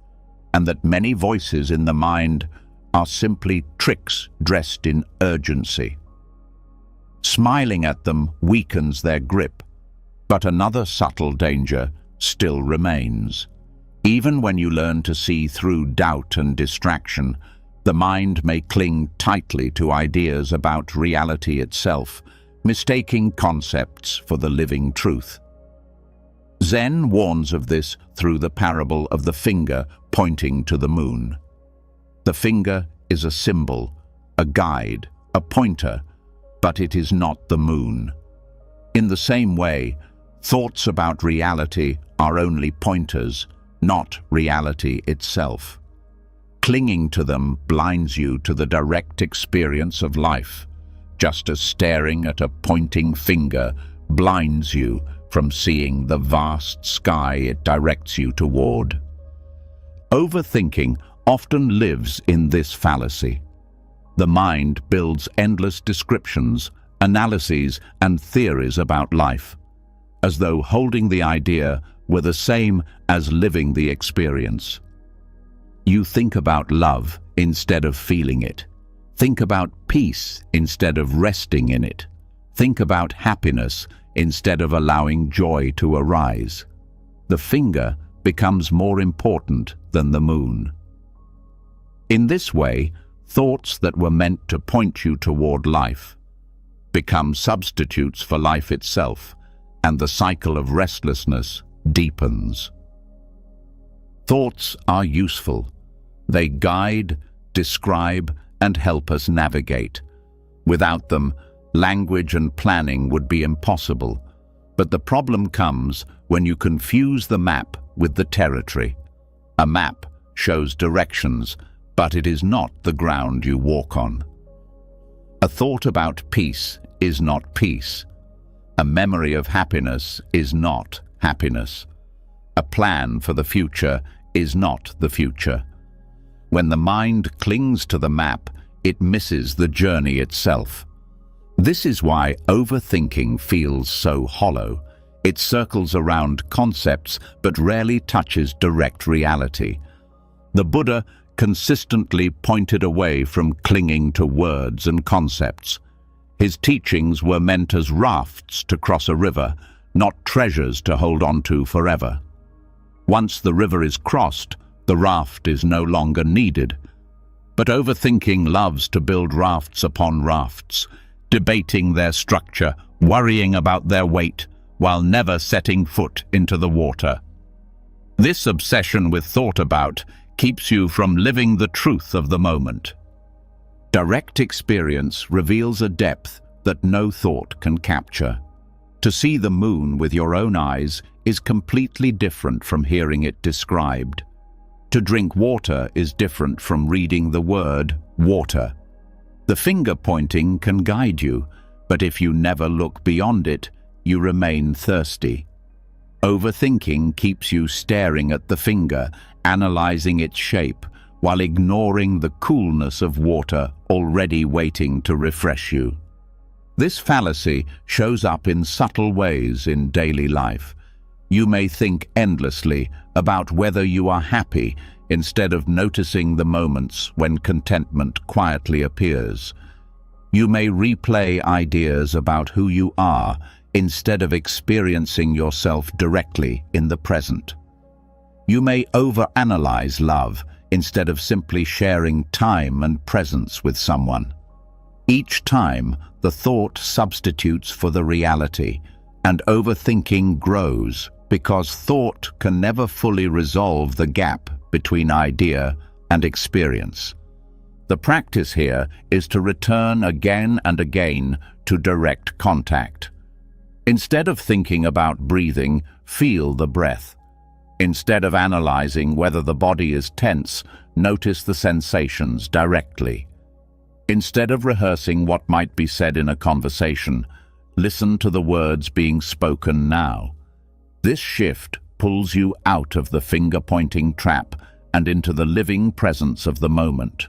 and that many voices in the mind are simply tricks dressed in urgency. Smiling at them weakens their grip, but another subtle danger still remains. Even when you learn to see through doubt and distraction, the mind may cling tightly to ideas about reality itself, mistaking concepts for the living truth. Zen warns of this through the parable of the finger pointing to the moon. The finger is a symbol, a guide, a pointer, but it is not the moon. In the same way, thoughts about reality are only pointers, not reality itself. Clinging to them blinds you to the direct experience of life, just as staring at a pointing finger blinds you from seeing the vast sky it directs you toward. Overthinking often lives in this fallacy. The mind builds endless descriptions, analyses, and theories about life, as though holding the idea were the same as living the experience. You think about love instead of feeling it. Think about peace instead of resting in it. Think about happiness instead of allowing joy to arise. The finger becomes more important than the moon. In this way, thoughts that were meant to point you toward life become substitutes for life itself, and the cycle of restlessness deepens. Thoughts are useful. They guide, describe, and help us navigate. Without them, language and planning would be impossible. But the problem comes when you confuse the map with the territory. A map shows directions, but it is not the ground you walk on. A thought about peace is not peace. A memory of happiness is not happiness. A plan for the future is not the future. When the mind clings to the map, it misses the journey itself. This is why overthinking feels so hollow. It circles around concepts but rarely touches direct reality. The Buddha consistently pointed away from clinging to words and concepts. His teachings were meant as rafts to cross a river, not treasures to hold on to forever. Once the river is crossed, the raft is no longer needed. But overthinking loves to build rafts upon rafts, debating their structure, worrying about their weight, while never setting foot into the water. This obsession with thought about keeps you from living the truth of the moment. Direct experience reveals a depth that no thought can capture. To see the moon with your own eyes is completely different from hearing it described. To drink water is different from reading the word water. The finger pointing can guide you, but if you never look beyond it, you remain thirsty. Overthinking keeps you staring at the finger, analyzing its shape, while ignoring the coolness of water already waiting to refresh you. This fallacy shows up in subtle ways in daily life. You may think endlessly about whether you are happy instead of noticing the moments when contentment quietly appears. You may replay ideas about who you are instead of experiencing yourself directly in the present. You may overanalyze love instead of simply sharing time and presence with someone. Each time, the thought substitutes for the reality, and overthinking grows because thought can never fully resolve the gap between idea and experience. The practice here is to return again and again to direct contact. Instead of thinking about breathing, feel the breath. Instead of analyzing whether the body is tense, notice the sensations directly. Instead of rehearsing what might be said in a conversation, listen to the words being spoken now. This shift pulls you out of the finger-pointing trap and into the living presence of the moment.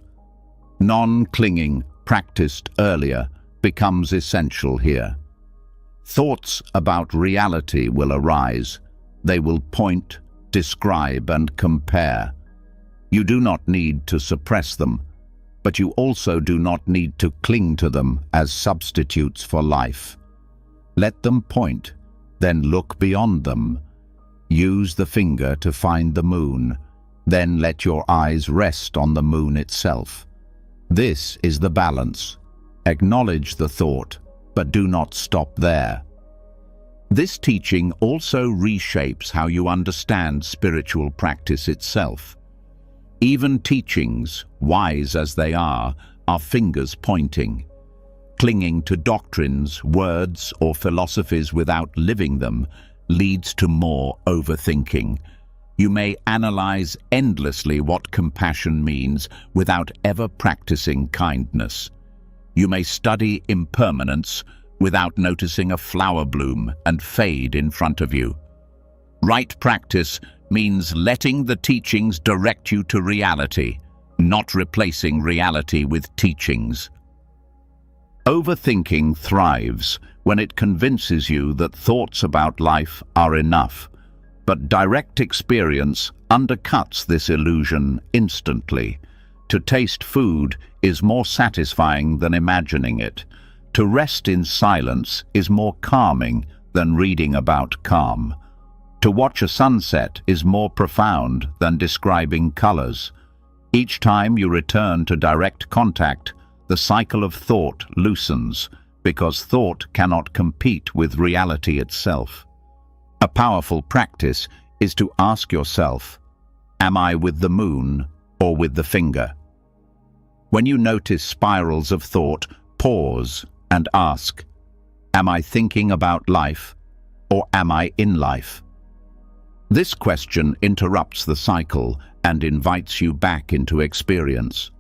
Non-clinging practiced earlier, becomes essential here. Thoughts about reality will arise. They will point, describe, and compare. You do not need to suppress them, but you also do not need to cling to them as substitutes for life. Let them point, then look beyond them. Use the finger to find the moon, then let your eyes rest on the moon itself. This is the balance. Acknowledge the thought, but do not stop there. This teaching also reshapes how you understand spiritual practice itself. Even teachings, wise as they are fingers pointing. Clinging to doctrines, words, or philosophies without living them leads to more overthinking. You may analyze endlessly what compassion means without ever practicing kindness. You may study impermanence without noticing a flower bloom and fade in front of you. Right practice means letting the teachings direct you to reality, not replacing reality with teachings. Overthinking thrives when it convinces you that thoughts about life are enough, but direct experience undercuts this illusion instantly. To taste food is more satisfying than imagining it. To rest in silence is more calming than reading about calm. To watch a sunset is more profound than describing colors. Each time you return to direct contact, the cycle of thought loosens, because thought cannot compete with reality itself. A powerful practice is to ask yourself, am I with the moon or with the finger? When you notice spirals of thought, pause and ask, am I thinking about life or am I in life? This question interrupts the cycle and invites you back into experience.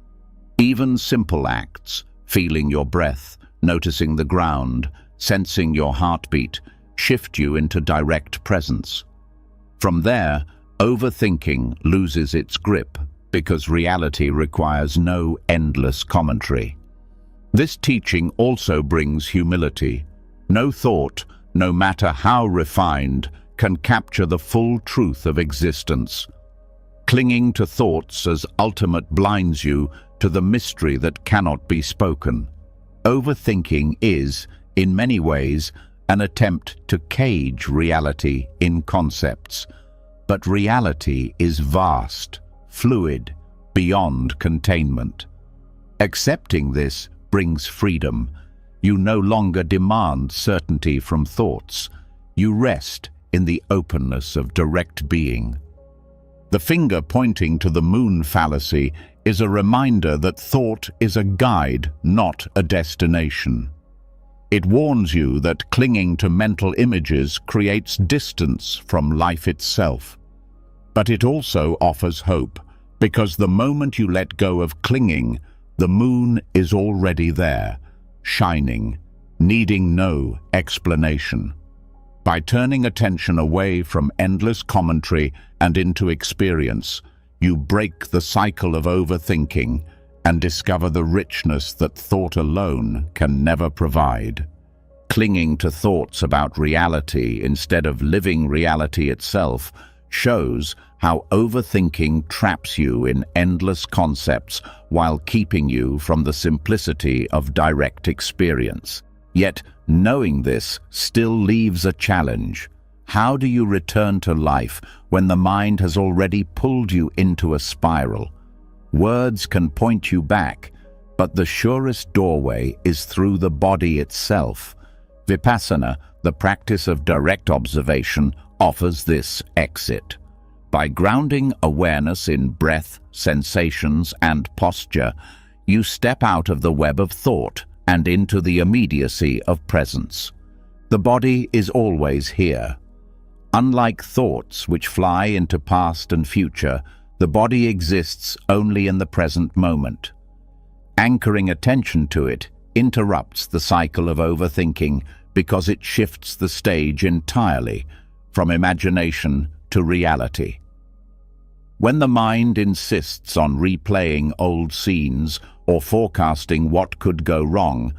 Even simple acts, feeling your breath, noticing the ground, sensing your heartbeat, shift you into direct presence. From there, overthinking loses its grip because reality requires no endless commentary. This teaching also brings humility. No thought, no matter how refined, can capture the full truth of existence. Clinging to thoughts as ultimate blinds you to the mystery that cannot be spoken. Overthinking is, in many ways, an attempt to cage reality in concepts. But reality is vast, fluid, beyond containment. Accepting this brings freedom. You no longer demand certainty from thoughts. You rest in the openness of direct being. The finger pointing to the moon fallacy is a reminder that thought is a guide, not a destination. It warns you that clinging to mental images creates distance from life itself. But it also offers hope, because the moment you let go of clinging, the moon is already there, shining, needing no explanation. By turning attention away from endless commentary and into experience, you break the cycle of overthinking and discover the richness that thought alone can never provide. Clinging to thoughts about reality instead of living reality itself shows how overthinking traps you in endless concepts while keeping you from the simplicity of direct experience. Yet, knowing this still leaves a challenge. How do you return to life when the mind has already pulled you into a spiral? Words can point you back, but the surest doorway is through the body itself. Vipassana, the practice of direct observation, offers this exit. By grounding awareness in breath, sensations, and posture, you step out of the web of thought and into the immediacy of presence. The body is always here. Unlike thoughts which fly into past and future, the body exists only in the present moment. Anchoring attention to it interrupts the cycle of overthinking because it shifts the stage entirely, from imagination to reality. When the mind insists on replaying old scenes or forecasting what could go wrong,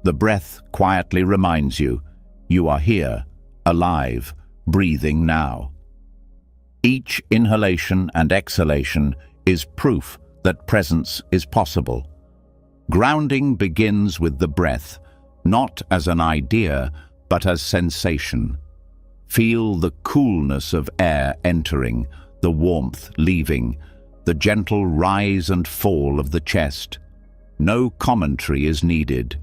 the breath quietly reminds you, you are here, alive, breathing now. Each inhalation and exhalation is proof that presence is possible. Grounding begins with the breath, not as an idea, but as sensation. Feel the coolness of air entering, the warmth leaving, the gentle rise and fall of the chest. No commentary is needed.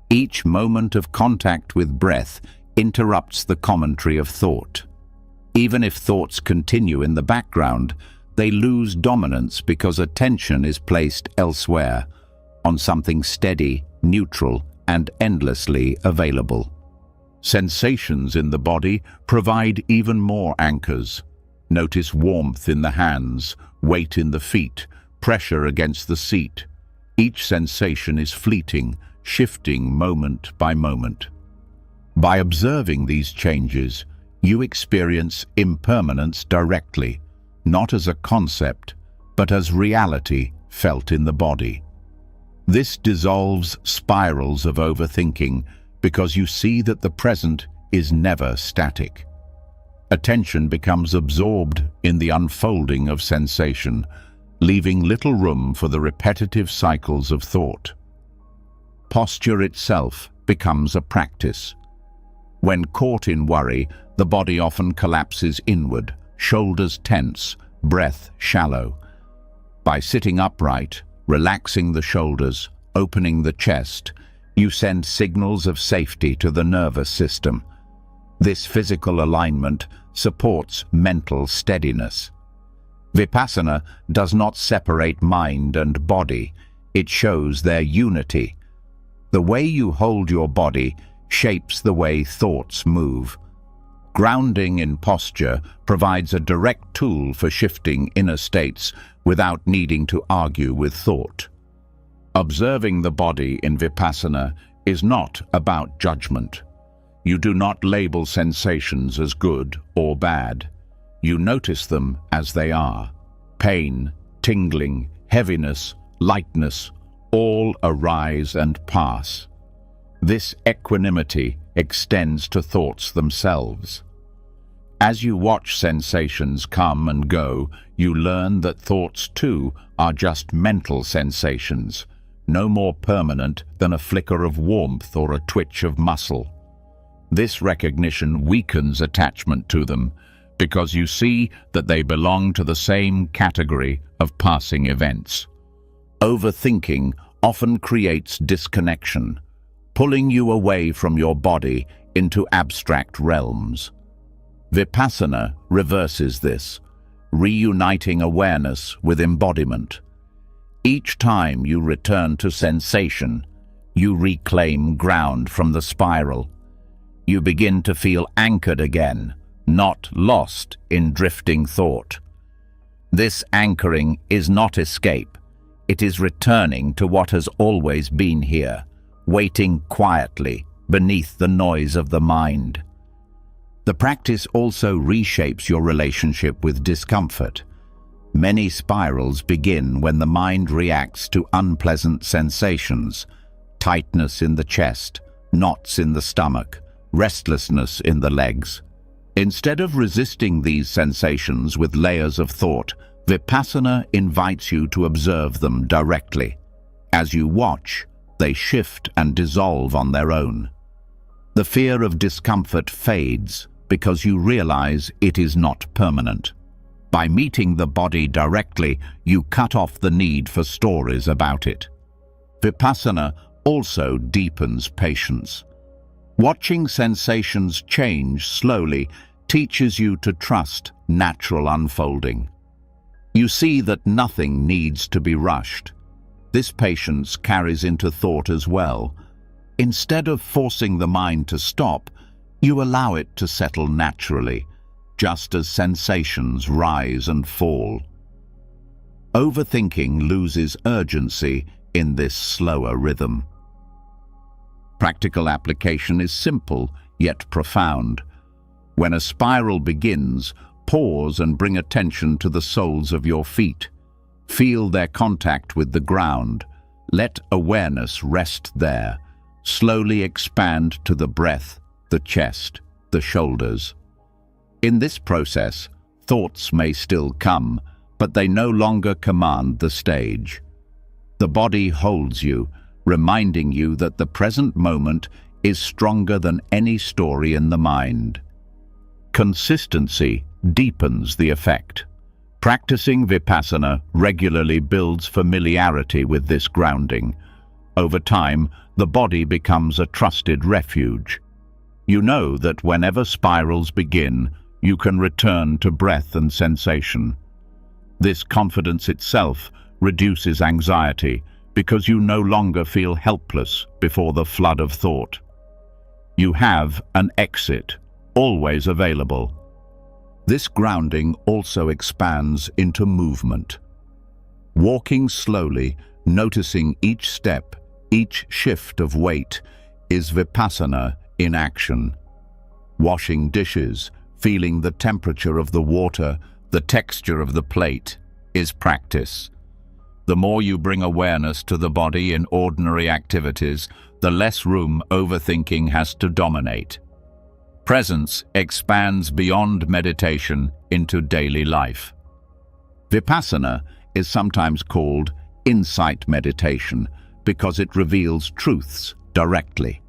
Each moment of contact with breath interrupts the commentary of thought. Even if thoughts continue in the background, they lose dominance because attention is placed elsewhere, on something steady, neutral, and endlessly available. Sensations in the body provide even more anchors. Notice warmth in the hands, weight in the feet, pressure against the seat. Each sensation is fleeting, shifting moment by moment. By observing these changes, you experience impermanence directly, not as a concept, but as reality felt in the body. This dissolves spirals of overthinking because you see that the present is never static. Attention becomes absorbed in the unfolding of sensation, leaving little room for the repetitive cycles of thought. Posture itself becomes a practice. When caught in worry, the body often collapses inward, shoulders tense, breath shallow. By sitting upright, relaxing the shoulders, opening the chest, you send signals of safety to the nervous system. This physical alignment supports mental steadiness. Vipassana does not separate mind and body, it shows their unity. The way you hold your body shapes the way thoughts move. Grounding in posture provides a direct tool for shifting inner states without needing to argue with thought. Observing the body in Vipassana is not about judgment. You do not label sensations as good or bad. You notice them as they are. Pain, tingling, heaviness, lightness, all arise and pass. This equanimity extends to thoughts themselves. As you watch sensations come and go, you learn that thoughts too are just mental sensations, no more permanent than a flicker of warmth or a twitch of muscle. This recognition weakens attachment to them because you see that they belong to the same category of passing events. Overthinking often creates disconnection, pulling you away from your body into abstract realms. Vipassana reverses this, reuniting awareness with embodiment. Each time you return to sensation, you reclaim ground from the spiral. You begin to feel anchored again, not lost in drifting thought. This anchoring is not escape. It is returning to what has always been here, waiting quietly beneath the noise of the mind. The practice also reshapes your relationship with discomfort. Many spirals begin when the mind reacts to unpleasant sensations, tightness in the chest, knots in the stomach, restlessness in the legs. Instead of resisting these sensations with layers of thought, Vipassana invites you to observe them directly. As you watch, they shift and dissolve on their own. The fear of discomfort fades because you realize it is not permanent. By meeting the body directly, you cut off the need for stories about it. Vipassana also deepens patience. Watching sensations change slowly teaches you to trust natural unfolding. You see that nothing needs to be rushed. This patience carries into thought as well. Instead of forcing the mind to stop, you allow it to settle naturally, just as sensations rise and fall. Overthinking loses urgency in this slower rhythm. Practical application is simple, yet profound. When a spiral begins, Pause and bring attention to the soles of your feet. Feel their contact with the ground. Let awareness rest there. Slowly expand to the breath, the chest, the shoulders. In this process, thoughts may still come, but they no longer command the stage. The body holds you, reminding you that the present moment is stronger than any story in the mind. Consistency deepens the effect. Practicing Vipassana regularly builds familiarity with this grounding. Over time, the body becomes a trusted refuge. You know that whenever spirals begin, you can return to breath and sensation. This confidence itself reduces anxiety because you no longer feel helpless before the flood of thought. You have an exit, always available. This grounding also expands into movement. Walking slowly, noticing each step, each shift of weight, is Vipassana in action. Washing dishes, feeling the temperature of the water, the texture of the plate, is practice. The more you bring awareness to the body in ordinary activities, the less room overthinking has to dominate. Presence expands beyond meditation into daily life. Vipassana is sometimes called insight meditation because it reveals truths directly.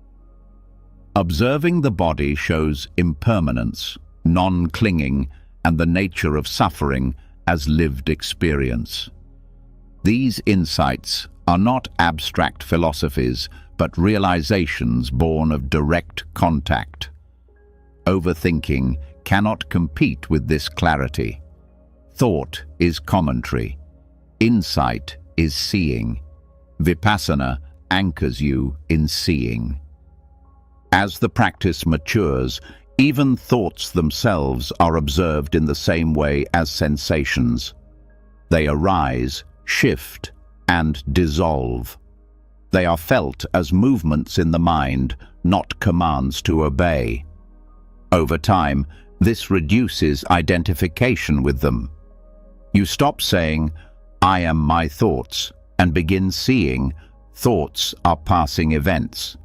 Observing the body shows impermanence, non-clinging, and the nature of suffering as lived experience. These insights are not abstract philosophies, but realizations born of direct contact. Overthinking cannot compete with this clarity. Thought is commentary. Insight is seeing. Vipassana anchors you in seeing. As the practice matures, even thoughts themselves are observed in the same way as sensations. They arise, shift, and dissolve. They are felt as movements in the mind, not commands to obey. Over time, this reduces identification with them. You stop saying, "I am my thoughts," and begin seeing, thoughts are passing events.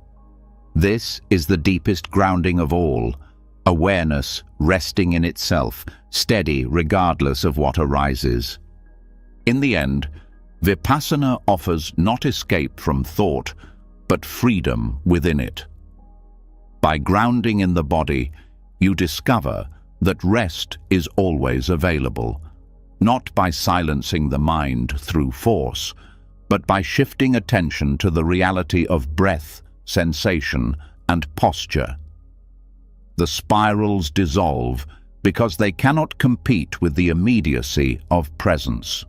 This is the deepest grounding of all, awareness resting in itself, steady regardless of what arises. In the end, Vipassana offers not escape from thought, but freedom within it. By grounding in the body, you discover that rest is always available, not by silencing the mind through force, but by shifting attention to the reality of breath, sensation, and posture. The spirals dissolve because they cannot compete with the immediacy of presence.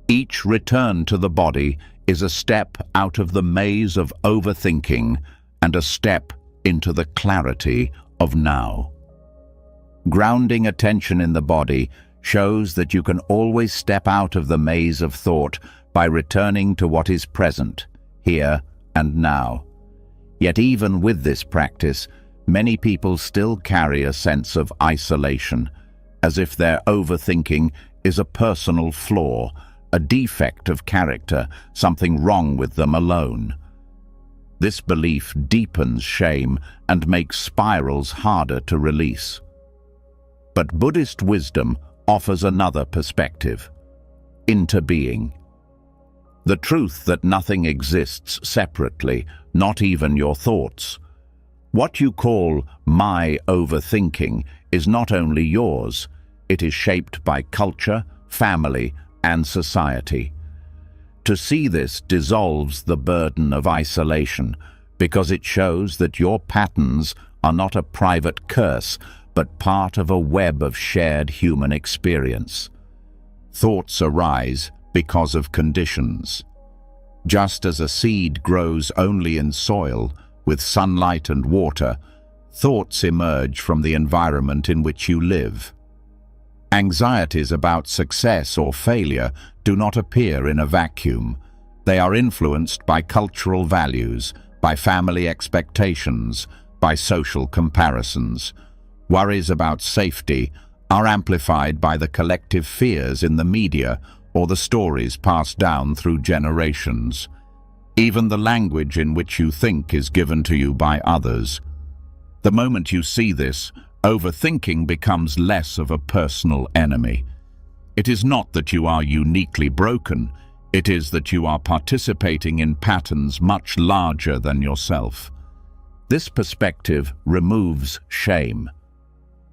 Each return to the body is a step out of the maze of overthinking and a step into the clarity of now. Grounding attention in the body shows that you can always step out of the maze of thought by returning to what is present, here and now. Yet even with this practice, many people still carry a sense of isolation, as if their overthinking is a personal flaw, a defect of character, something wrong with them alone. This belief deepens shame and makes spirals harder to release. But Buddhist wisdom offers another perspective: interbeing. The truth that nothing exists separately, not even your thoughts. What you call my overthinking is not only yours, it is shaped by culture, family, and society. To see this dissolves the burden of isolation, because it shows that your patterns are not a private curse, but part of a web of shared human experience. Thoughts arise because of conditions. Just as a seed grows only in soil, with sunlight and water, thoughts emerge from the environment in which you live. Anxieties about success or failure do not appear in a vacuum. They are influenced by cultural values, by family expectations, by social comparisons. Worries about safety are amplified by the collective fears in the media or the stories passed down through generations. Even the language in which you think is given to you by others. The moment you see this, overthinking becomes less of a personal enemy. It is not that you are uniquely broken, it is that you are participating in patterns much larger than yourself. This perspective removes shame.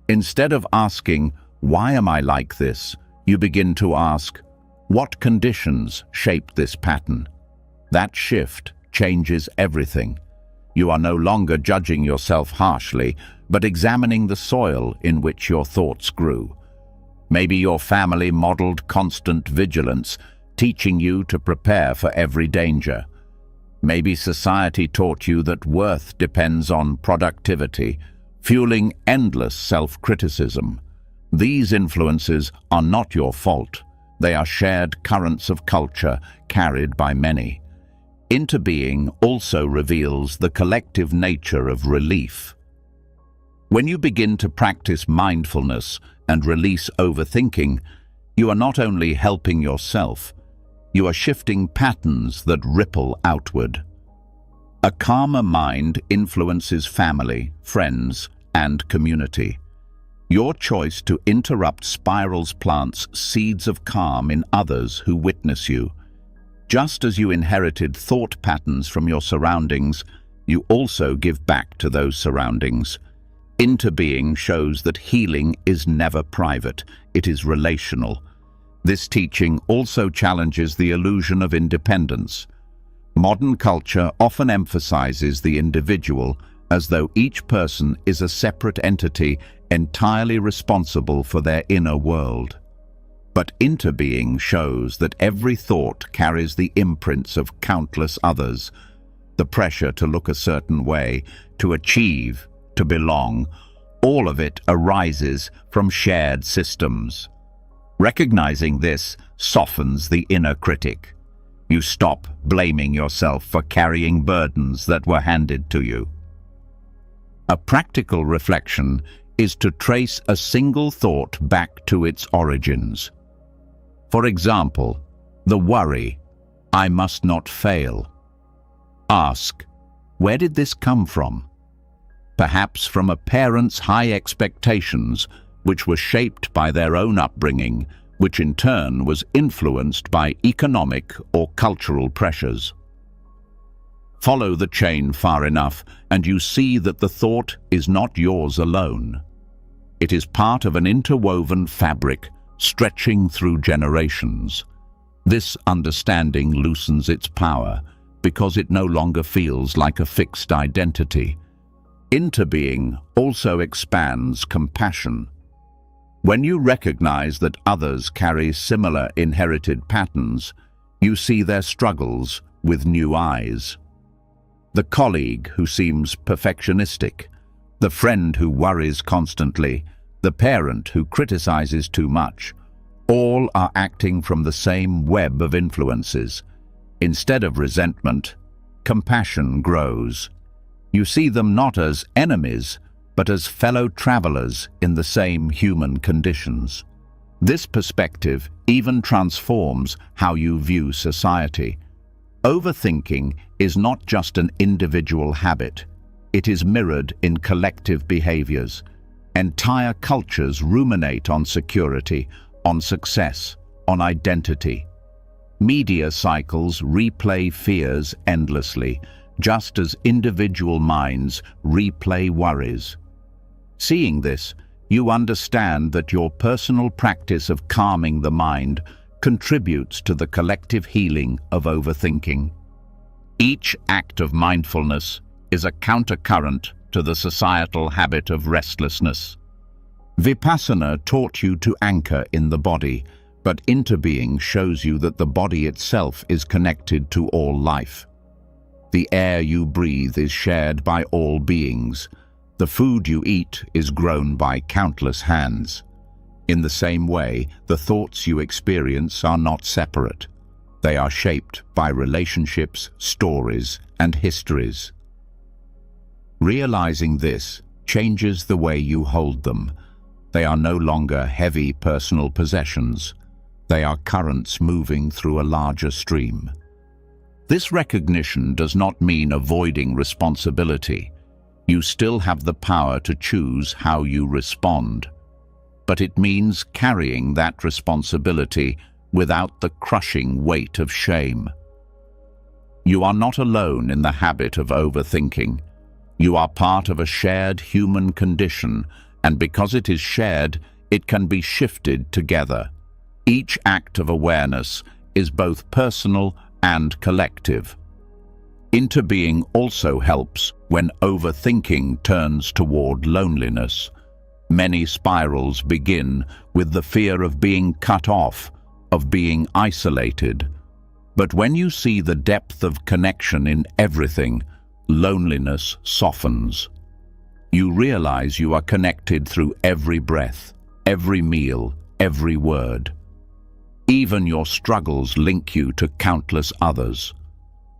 Instead of asking, "Why am I like this?" you begin to ask, "What conditions shaped this pattern?" That shift changes everything. You are no longer judging yourself harshly, but examining the soil in which your thoughts grew. Maybe your family modeled constant vigilance, teaching you to prepare for every danger. Maybe society taught you that worth depends on productivity, fueling endless self-criticism. These influences are not your fault. They are shared currents of culture carried by many. Interbeing also reveals the collective nature of relief. When you begin to practice mindfulness and release overthinking, you are not only helping yourself, you are shifting patterns that ripple outward. A calmer mind influences family, friends, and community. Your choice to interrupt spirals plants seeds of calm in others who witness you. Just as you inherited thought patterns from your surroundings, you also give back to those surroundings. Interbeing shows that healing is never private, it is relational. This teaching also challenges the illusion of independence. Modern culture often emphasizes the individual as though each person is a separate entity entirely responsible for their inner world. But interbeing shows that every thought carries the imprints of countless others. The pressure to look a certain way, to achieve, to belong, all of it arises from shared systems. Recognizing this softens the inner critic. You stop blaming yourself for carrying burdens that were handed to you. A practical reflection is to trace a single thought back to its origins. For example, the worry, "I must not fail." Ask, where did this come from? Perhaps from a parent's high expectations, which were shaped by their own upbringing, which in turn was influenced by economic or cultural pressures. Follow the chain far enough, and you see that the thought is not yours alone. It is part of an interwoven fabric stretching through generations. This understanding loosens its power because it no longer feels like a fixed identity. Interbeing also expands compassion. When you recognize that others carry similar inherited patterns, you see their struggles with new eyes. The colleague who seems perfectionistic, the friend who worries constantly, the parent who criticizes too much, all are acting from the same web of influences. Instead of resentment, compassion grows. You see them not as enemies, but as fellow travelers in the same human conditions. This perspective even transforms how you view society. Overthinking is not just an individual habit. It is mirrored in collective behaviors. Entire cultures ruminate on security, on success, on identity. Media cycles replay fears endlessly, just as individual minds replay worries. Seeing this, you understand that your personal practice of calming the mind contributes to the collective healing of overthinking. Each act of mindfulness is a countercurrent to the societal habit of restlessness. Vipassana taught you to anchor in the body, but interbeing shows you that the body itself is connected to all life. The air you breathe is shared by all beings. The food you eat is grown by countless hands. In the same way, the thoughts you experience are not separate. They are shaped by relationships, stories, and histories. Realizing this changes the way you hold them. They are no longer heavy personal possessions. They are currents moving through a larger stream. This recognition does not mean avoiding responsibility. You still have the power to choose how you respond. But it means carrying that responsibility without the crushing weight of shame. You are not alone in the habit of overthinking. You are part of a shared human condition, and because it is shared, it can be shifted together. Each act of awareness is both personal and collective. Interbeing also helps when overthinking turns toward loneliness. Many spirals begin with the fear of being cut off, of being isolated. But when you see the depth of connection in everything, loneliness softens. You realize you are connected through every breath, every meal, every word. Even your struggles link you to countless others.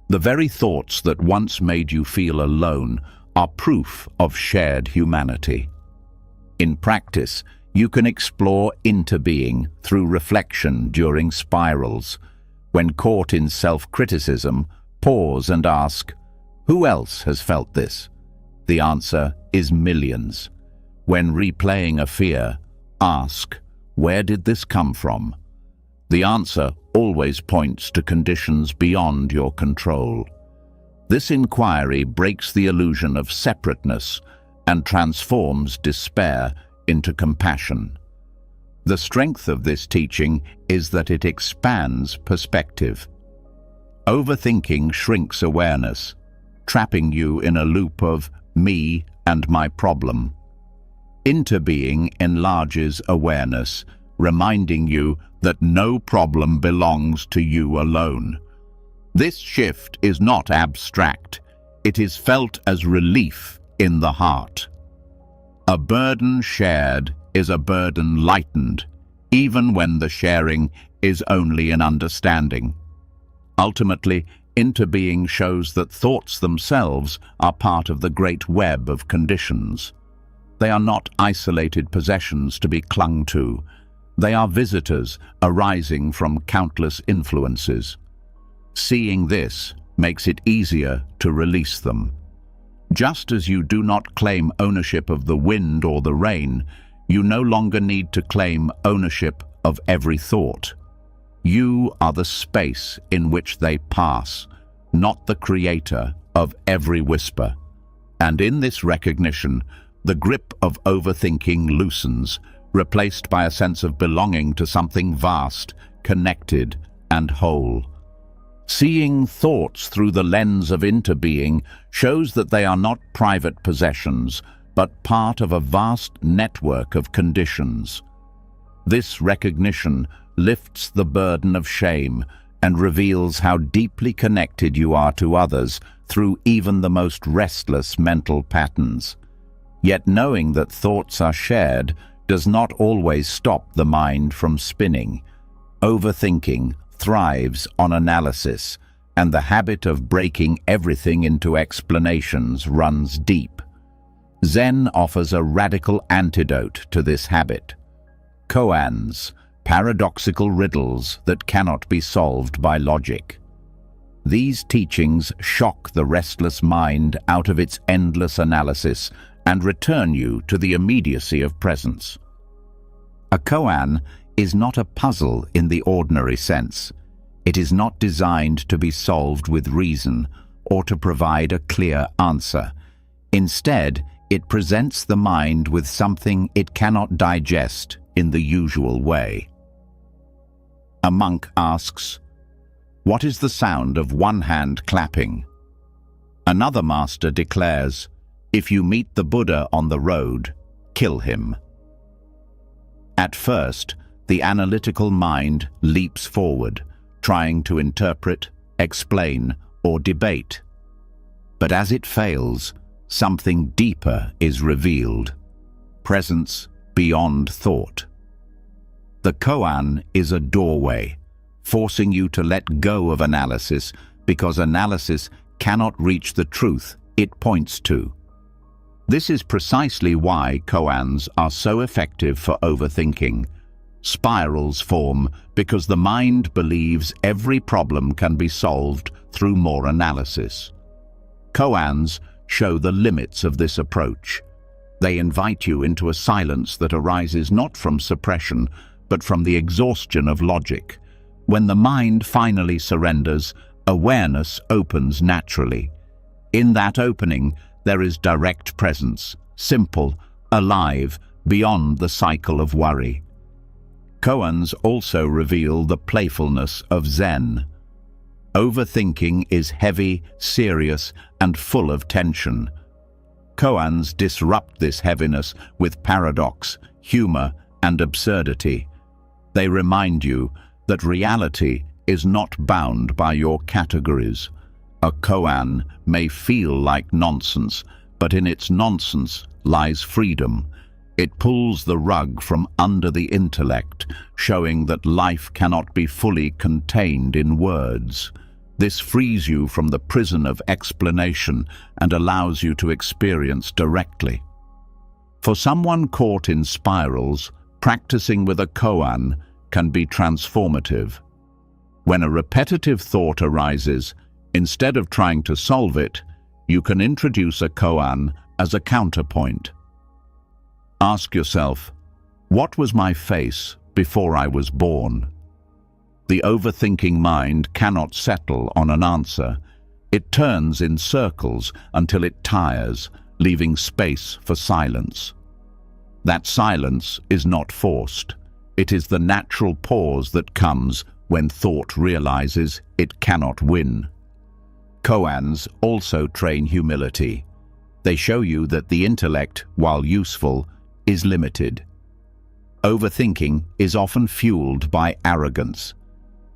The very thoughts that once made you feel alone are proof of shared humanity. In practice, you can explore interbeing through reflection during spirals. When caught in self-criticism, pause and ask, who else has felt this? The answer is millions. When replaying a fear, ask, where did this come from? The answer always points to conditions beyond your control. This inquiry breaks the illusion of separateness and transforms despair into compassion. The strength of this teaching is that it expands perspective. Overthinking shrinks awareness, trapping you in a loop of me and my problem. Interbeing enlarges awareness, reminding you that no problem belongs to you alone. This shift is not abstract. It is felt as relief in the heart. A burden shared is a burden lightened, even when the sharing is only an understanding. Ultimately, interbeing shows that thoughts themselves are part of the great web of conditions. They are not isolated possessions to be clung to. They are visitors arising from countless influences. Seeing this makes it easier to release them. Just as you do not claim ownership of the wind or the rain, you no longer need to claim ownership of every thought. You are the space in which they pass, not the creator of every whisper. And in this recognition, the grip of overthinking loosens, replaced by a sense of belonging to something vast, connected, and whole. Seeing thoughts through the lens of interbeing shows that they are not private possessions, but part of a vast network of conditions. This recognition lifts the burden of shame and reveals how deeply connected you are to others through even the most restless mental patterns. Yet knowing that thoughts are shared does not always stop the mind from spinning. Overthinking thrives on analysis, and the habit of breaking everything into explanations runs deep. Zen offers a radical antidote to this habit. Koans, paradoxical riddles that cannot be solved by logic. These teachings shock the restless mind out of its endless analysis and return you to the immediacy of presence. A koan is not a puzzle in the ordinary sense. It is not designed to be solved with reason or to provide a clear answer. Instead, it presents the mind with something it cannot digest in the usual way. A monk asks, "What is the sound of one hand clapping?" Another master declares, "If you meet the Buddha on the road, kill him." At first, the analytical mind leaps forward, trying to interpret, explain, or debate. But as it fails, something deeper is revealed: presence beyond thought. The koan is a doorway, forcing you to let go of analysis because analysis cannot reach the truth it points to. This is precisely why koans are so effective for overthinking. Spirals form because the mind believes every problem can be solved through more analysis. Koans show the limits of this approach. They invite you into a silence that arises not from suppression, but from the exhaustion of logic. When the mind finally surrenders, awareness opens naturally. In that opening, there is direct presence, simple, alive, beyond the cycle of worry. Koans also reveal the playfulness of Zen. Overthinking is heavy, serious, and full of tension. Koans disrupt this heaviness with paradox, humor, and absurdity. They remind you that reality is not bound by your categories. A koan may feel like nonsense, but in its nonsense lies freedom. It pulls the rug from under the intellect, showing that life cannot be fully contained in words. This frees you from the prison of explanation and allows you to experience directly. For someone caught in spirals, practicing with a koan can be transformative. When a repetitive thought arises, instead of trying to solve it, you can introduce a koan as a counterpoint. Ask yourself, what was my face before I was born? The overthinking mind cannot settle on an answer. It turns in circles until it tires, leaving space for silence. That silence is not forced. It is the natural pause that comes when thought realizes it cannot win. Koans also train humility. They show you that the intellect, while useful, is limited. Overthinking is often fueled by arrogance,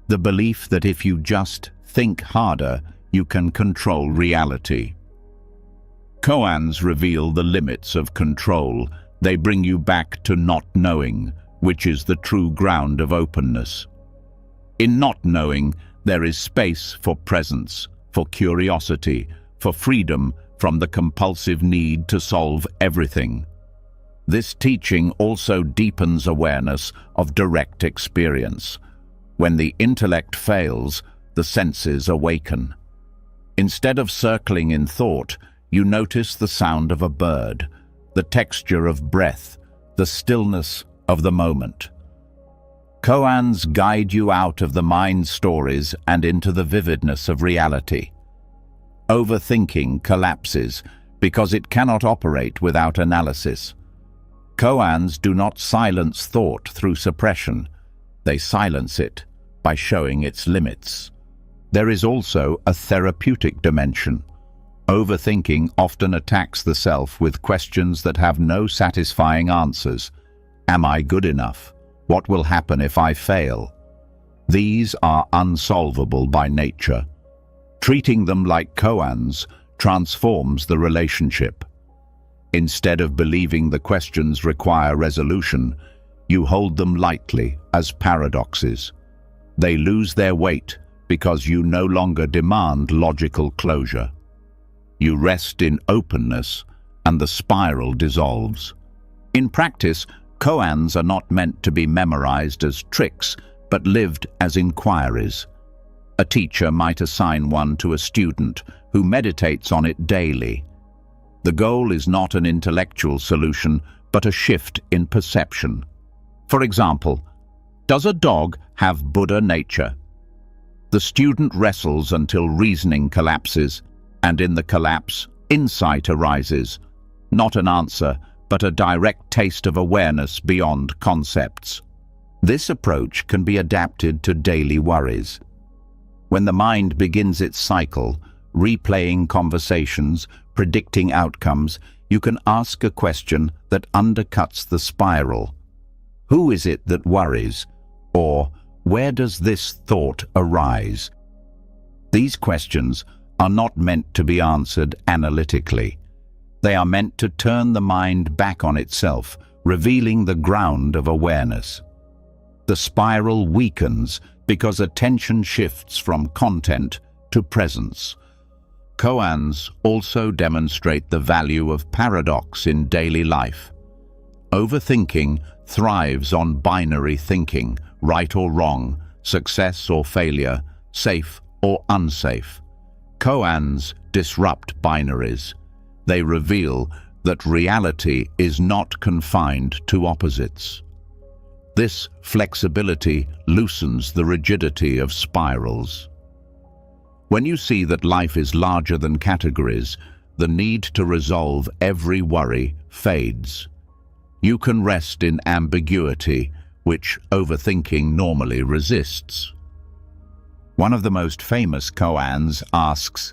the belief that if you just think harder, you can control reality. Koans reveal the limits of control. They bring you back to not knowing, which is the true ground of openness. In not knowing, there is space for presence, for curiosity, for freedom from the compulsive need to solve everything. This teaching also deepens awareness of direct experience. When the intellect fails, the senses awaken. Instead of circling in thought, you notice the sound of a bird, the texture of breath, the stillness of the moment. Koans guide you out of the mind's stories and into the vividness of reality. Overthinking collapses because it cannot operate without analysis. Koans do not silence thought through suppression. They silence it by showing its limits. There is also a therapeutic dimension. Overthinking often attacks the self with questions that have no satisfying answers. Am I good enough? What will happen if I fail? These are unsolvable by nature. Treating them like koans transforms the relationship. Instead of believing the questions require resolution, you hold them lightly as paradoxes. They lose their weight because you no longer demand logical closure. You rest in openness and the spiral dissolves. In practice, koans are not meant to be memorized as tricks, but lived as inquiries. A teacher might assign one to a student who meditates on it daily. The goal is not an intellectual solution, but a shift in perception. For example, does a dog have Buddha nature? The student wrestles until reasoning collapses, and in the collapse, insight arises. Not an answer, but a direct taste of awareness beyond concepts. This approach can be adapted to daily worries. When the mind begins its cycle, replaying conversations, predicting outcomes, you can ask a question that undercuts the spiral. Who is it that worries? Or, where does this thought arise? These questions are not meant to be answered analytically. They are meant to turn the mind back on itself, revealing the ground of awareness. The spiral weakens because attention shifts from content to presence. Koans also demonstrate the value of paradox in daily life. Overthinking thrives on binary thinking, right or wrong, success or failure, safe or unsafe. Koans disrupt binaries. They reveal that reality is not confined to opposites. This flexibility loosens the rigidity of spirals. When you see that life is larger than categories, the need to resolve every worry fades. You can rest in ambiguity, which overthinking normally resists. One of the most famous koans asks,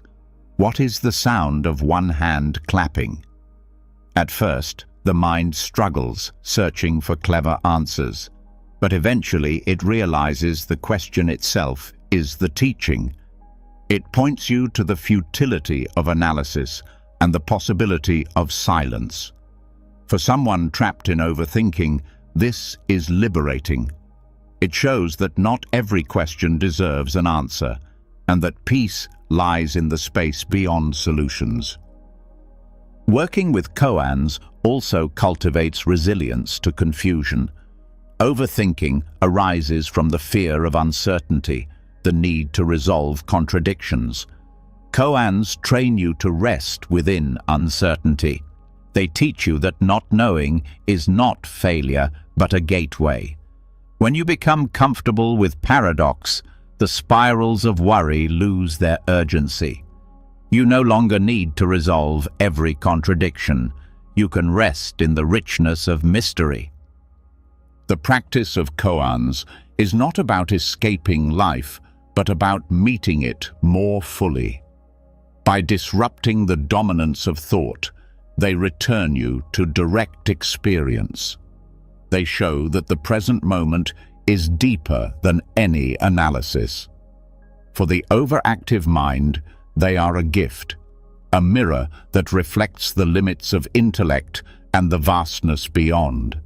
"What is the sound of one hand clapping?" At first, the mind struggles, searching for clever answers, but eventually it realizes the question itself is the teaching. It points you to the futility of analysis and the possibility of silence. For someone trapped in overthinking, this is liberating. It shows that not every question deserves an answer, and that peace lies in the space beyond solutions. Working with koans also cultivates resilience to confusion. Overthinking arises from the fear of uncertainty, the need to resolve contradictions. Koans train you to rest within uncertainty. They teach you that not knowing is not failure, but a gateway. When you become comfortable with paradox, the spirals of worry lose their urgency. You no longer need to resolve every contradiction. You can rest in the richness of mystery. The practice of koans is not about escaping life, but about meeting it more fully. By disrupting the dominance of thought, they return you to direct experience. They show that the present moment is deeper than any analysis. For the overactive mind, they are a gift, a mirror that reflects the limits of intellect and the vastness beyond.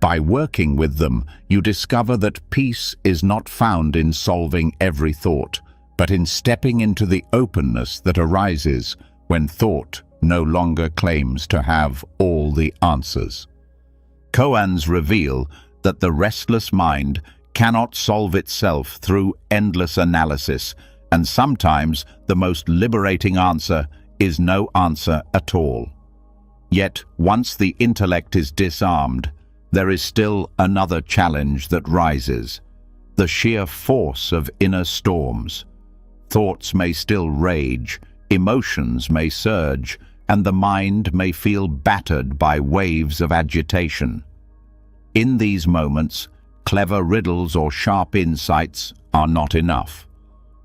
By working with them, you discover that peace is not found in solving every thought, but in stepping into the openness that arises when thought no longer claims to have all the answers. Koans reveal that the restless mind cannot solve itself through endless analysis, and sometimes the most liberating answer is no answer at all. Yet, once the intellect is disarmed, there is still another challenge that rises: the sheer force of inner storms. Thoughts may still rage, emotions may surge, and the mind may feel battered by waves of agitation. In these moments, clever riddles or sharp insights are not enough.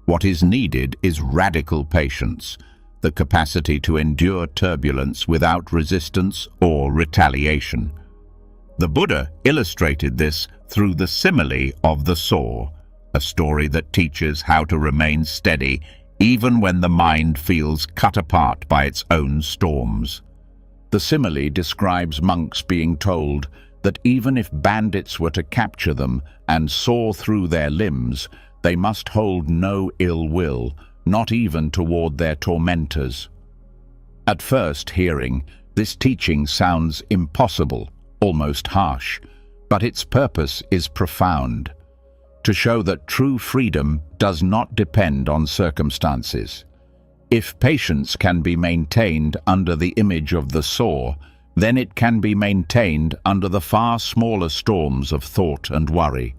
What is needed is radical patience, the capacity to endure turbulence without resistance or retaliation. The Buddha illustrated this through the simile of the saw, a story that teaches how to remain steady even when the mind feels cut apart by its own storms. The simile describes monks being told that even if bandits were to capture them and saw through their limbs, they must hold no ill will, not even toward their tormentors. At first hearing, this teaching sounds impossible, almost harsh, but its purpose is profound: to show that true freedom does not depend on circumstances. If patience can be maintained under the image of the saw, then it can be maintained under the far smaller storms of thought and worry.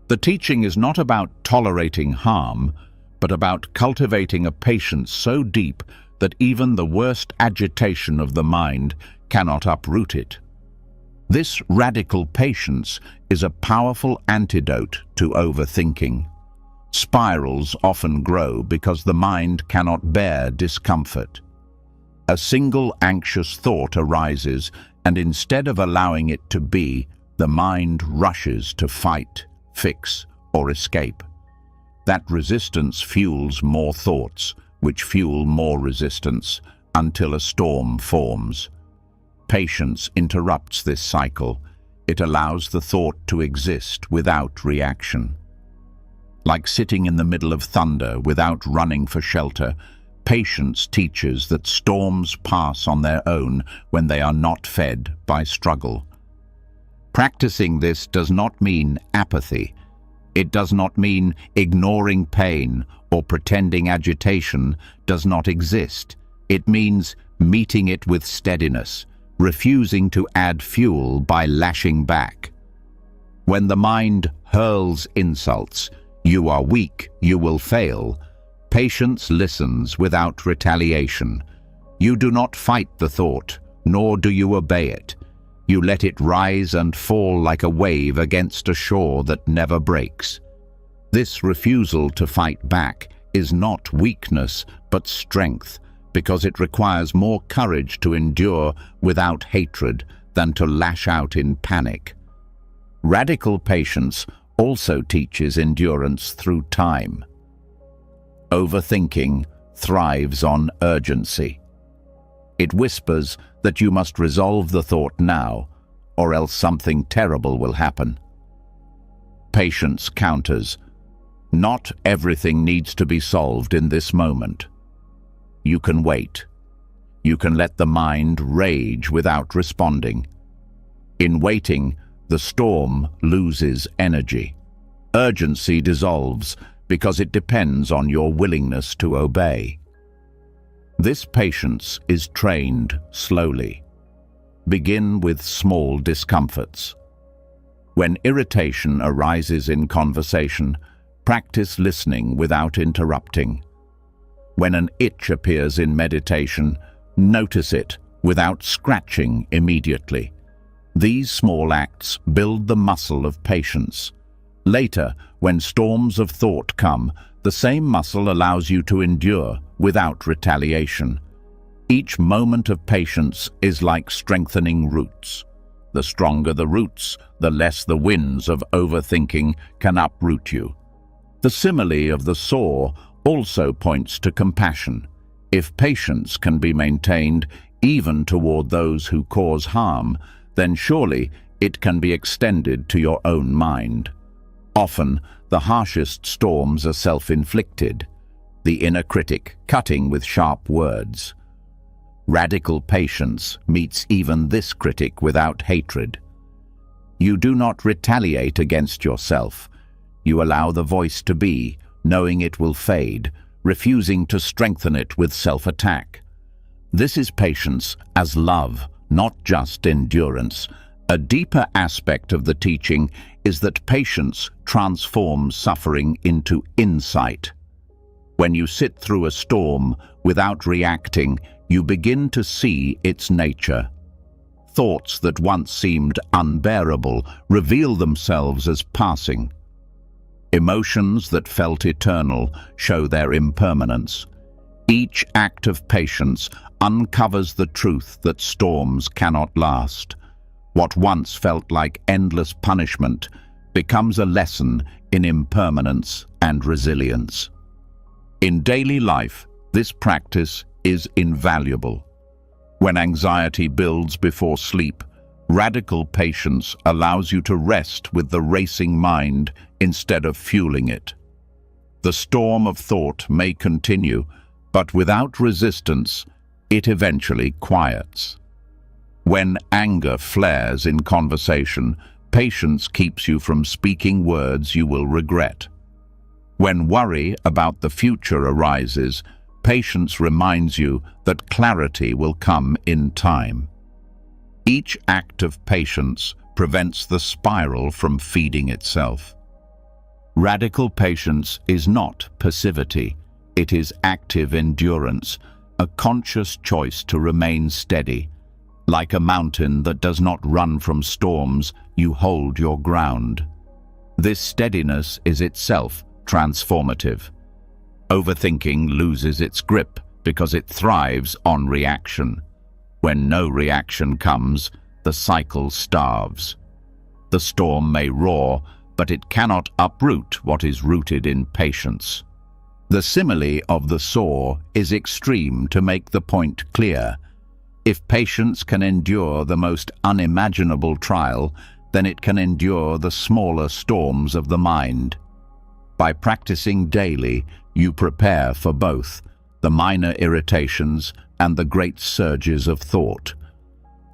The teaching is not about tolerating harm, but about cultivating a patience so deep that even the worst agitation of the mind cannot uproot it. This radical patience is a powerful antidote to overthinking. Spirals often grow because the mind cannot bear discomfort. A single anxious thought arises, and instead of allowing it to be, the mind rushes to fight, fix, or escape. That resistance fuels more thoughts, which fuel more resistance, until a storm forms. Patience interrupts this cycle. It allows the thought to exist without reaction. Like sitting in the middle of thunder without running for shelter, Patience teaches that storms pass on their own when they are not fed by struggle. Practicing this does not mean apathy. It does not mean ignoring pain or pretending agitation does not exist. It means meeting it with steadiness, refusing to add fuel by lashing back. When the mind hurls insults, "You are weak, you will fail," patience listens without retaliation. You do not fight the thought, nor do you obey it. You let it rise and fall like a wave against a shore that never breaks. This refusal to fight back is not weakness, but strength, because it requires more courage to endure without hatred than to lash out in panic. Radical patience also teaches endurance through time. Overthinking thrives on urgency. It whispers that you must resolve the thought now, or else something terrible will happen. Patience counters, "Not everything needs to be solved in this moment." You can wait. You can let the mind rage without responding. In waiting, the storm loses energy. Urgency dissolves because it depends on your willingness to obey. This patience is trained slowly. Begin with small discomforts. When irritation arises in conversation, practice listening without interrupting. When an itch appears in meditation, notice it without scratching immediately. These small acts build the muscle of patience. Later, when storms of thought come, the same muscle allows you to endure without retaliation. Each moment of patience is like strengthening roots. The stronger the roots, the less the winds of overthinking can uproot you. The simile of the saw also points to compassion. If patience can be maintained even toward those who cause harm, then surely it can be extended to your own mind. Often, the harshest storms are self-inflicted, the inner critic cutting with sharp words. Radical patience meets even this critic without hatred. You do not retaliate against yourself. You allow the voice to be, knowing it will fade, refusing to strengthen it with self-attack. This is patience as love, not just endurance. A deeper aspect of the teaching is that patience transforms suffering into insight. When you sit through a storm without reacting, you begin to see its nature. Thoughts that once seemed unbearable reveal themselves as passing. Emotions that felt eternal show their impermanence. Each act of patience uncovers the truth that storms cannot last. What once felt like endless punishment becomes a lesson in impermanence and resilience. In daily life, this practice is invaluable. When anxiety builds before sleep, radical patience allows you to rest with the racing mind instead of fueling it. The storm of thought may continue, but without resistance, it eventually quiets. When anger flares in conversation, patience keeps you from speaking words you will regret. When worry about the future arises, patience reminds you that clarity will come in time. Each act of patience prevents the spiral from feeding itself. Radical patience is not passivity. It is active endurance, a conscious choice to remain steady. Like a mountain that does not run from storms, you hold your ground. This steadiness is itself transformative. Overthinking loses its grip because it thrives on reaction. When no reaction comes, the cycle starves. The storm may roar, but it cannot uproot what is rooted in patience. The simile of the saw is extreme to make the point clear. If patience can endure the most unimaginable trial, then it can endure the smaller storms of the mind. By practicing daily, you prepare for both, the minor irritations, and the great surges of thought.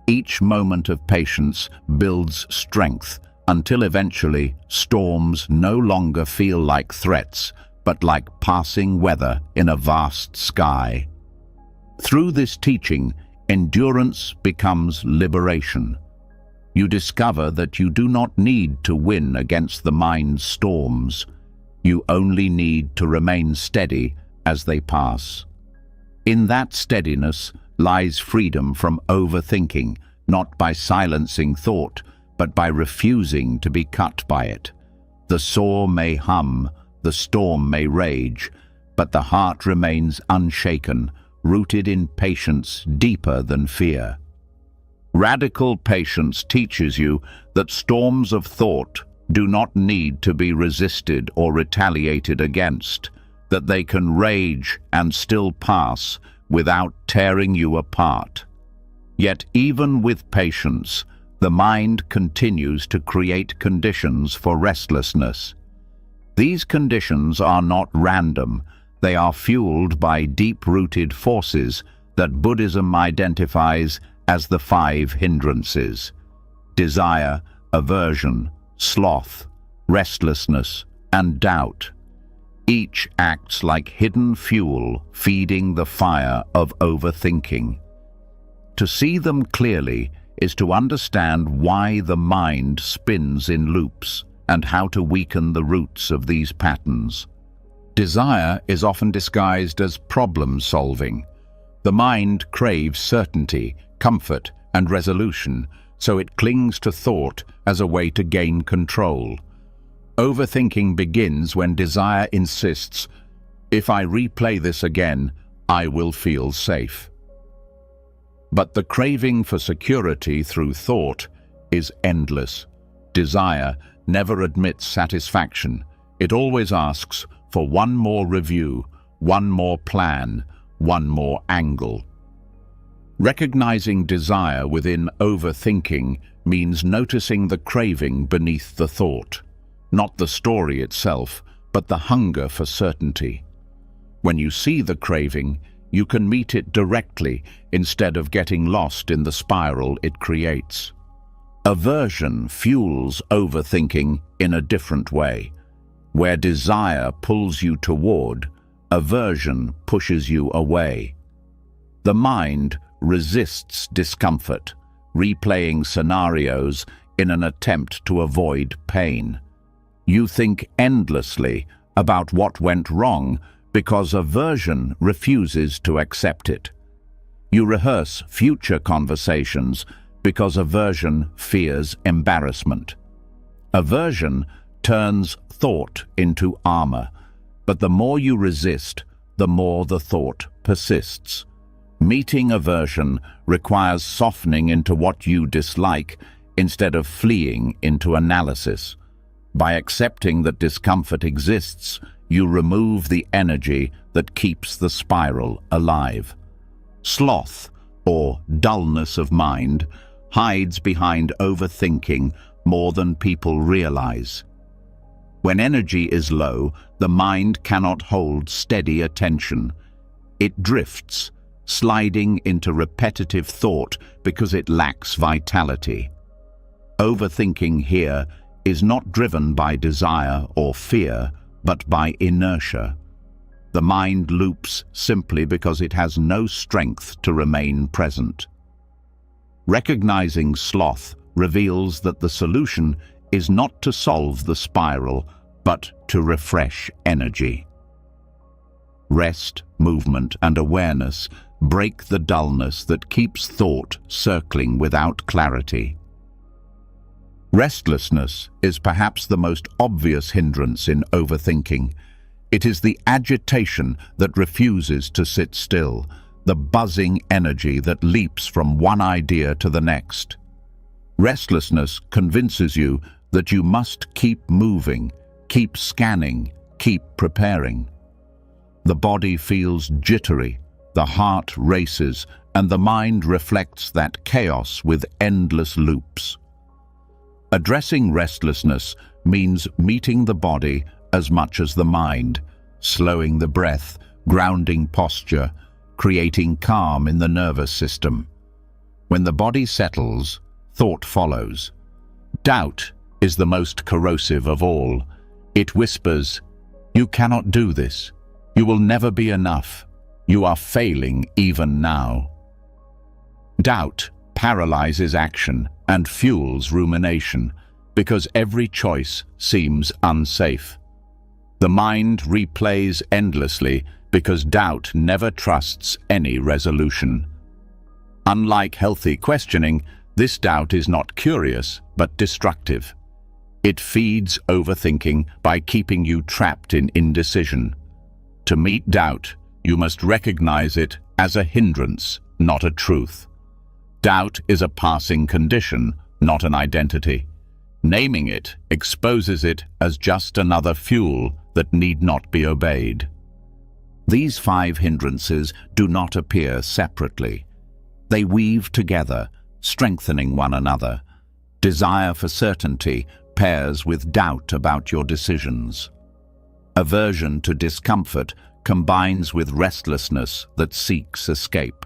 Each moment of patience builds strength until eventually storms no longer feel like threats, but like passing weather in a vast sky. Through this teaching, endurance becomes liberation. You discover that you do not need to win against the mind's storms. You only need to remain steady as they pass. In that steadiness lies freedom from overthinking, not by silencing thought, but by refusing to be cut by it. The saw may hum, the storm may rage, but the heart remains unshaken, rooted in patience deeper than fear. Radical patience teaches you that storms of thought do not need to be resisted or retaliated against, that they can rage and still pass without tearing you apart. Yet even with patience, the mind continues to create conditions for restlessness. These conditions are not random. They are fueled by deep-rooted forces that Buddhism identifies as the 5 hindrances: desire, aversion, sloth, restlessness, and doubt. Each acts like hidden fuel feeding the fire of overthinking. To see them clearly is to understand why the mind spins in loops and how to weaken the roots of these patterns. Desire is often disguised as problem-solving. The mind craves certainty, comfort, and resolution, so it clings to thought as a way to gain control. Overthinking begins when desire insists, "If I replay this again, I will feel safe." But the craving for security through thought is endless. Desire never admits satisfaction. It always asks for one more review, one more plan, one more angle. Recognizing desire within overthinking means noticing the craving beneath the thought, not the story itself, but the hunger for certainty. When you see the craving, you can meet it directly instead of getting lost in the spiral it creates. Aversion fuels overthinking in a different way. Where desire pulls you toward, aversion pushes you away. The mind resists discomfort, replaying scenarios in an attempt to avoid pain. You think endlessly about what went wrong because aversion refuses to accept it. You rehearse future conversations because aversion fears embarrassment. Aversion turns thought into armor, but the more you resist, the more the thought persists. Meeting aversion requires softening into what you dislike instead of fleeing into analysis. By accepting that discomfort exists, you remove the energy that keeps the spiral alive. Sloth, or dullness of mind, hides behind overthinking more than people realize. When energy is low, the mind cannot hold steady attention. It drifts, sliding into repetitive thought because it lacks vitality. Overthinking here is not driven by desire or fear, but by inertia. The mind loops simply because it has no strength to remain present. Recognizing sloth reveals that the solution is not to solve the spiral, but to refresh energy. Rest, movement, and awareness break the dullness that keeps thought circling without clarity. Restlessness is perhaps the most obvious hindrance in overthinking. It is the agitation that refuses to sit still, the buzzing energy that leaps from one idea to the next. Restlessness convinces you that you must keep moving, keep scanning, keep preparing. The body feels jittery, the heart races, and the mind reflects that chaos with endless loops. Addressing restlessness means meeting the body as much as the mind, slowing the breath, grounding posture, creating calm in the nervous system. When the body settles, thought follows. Doubt is the most corrosive of all. It whispers, "You cannot do this. You will never be enough. You are failing even now." Doubt paralyzes action and fuels rumination because every choice seems unsafe. The mind replays endlessly because doubt never trusts any resolution. Unlike healthy questioning, this doubt is not curious but destructive. It feeds overthinking by keeping you trapped in indecision. To meet doubt, you must recognize it as a hindrance, not a truth. Doubt is a passing condition, not an identity. Naming it exposes it as just another fuel that need not be obeyed. These 5 hindrances do not appear separately. They weave together, strengthening one another. Desire for certainty pairs with doubt about your decisions. Aversion to discomfort combines with restlessness that seeks escape.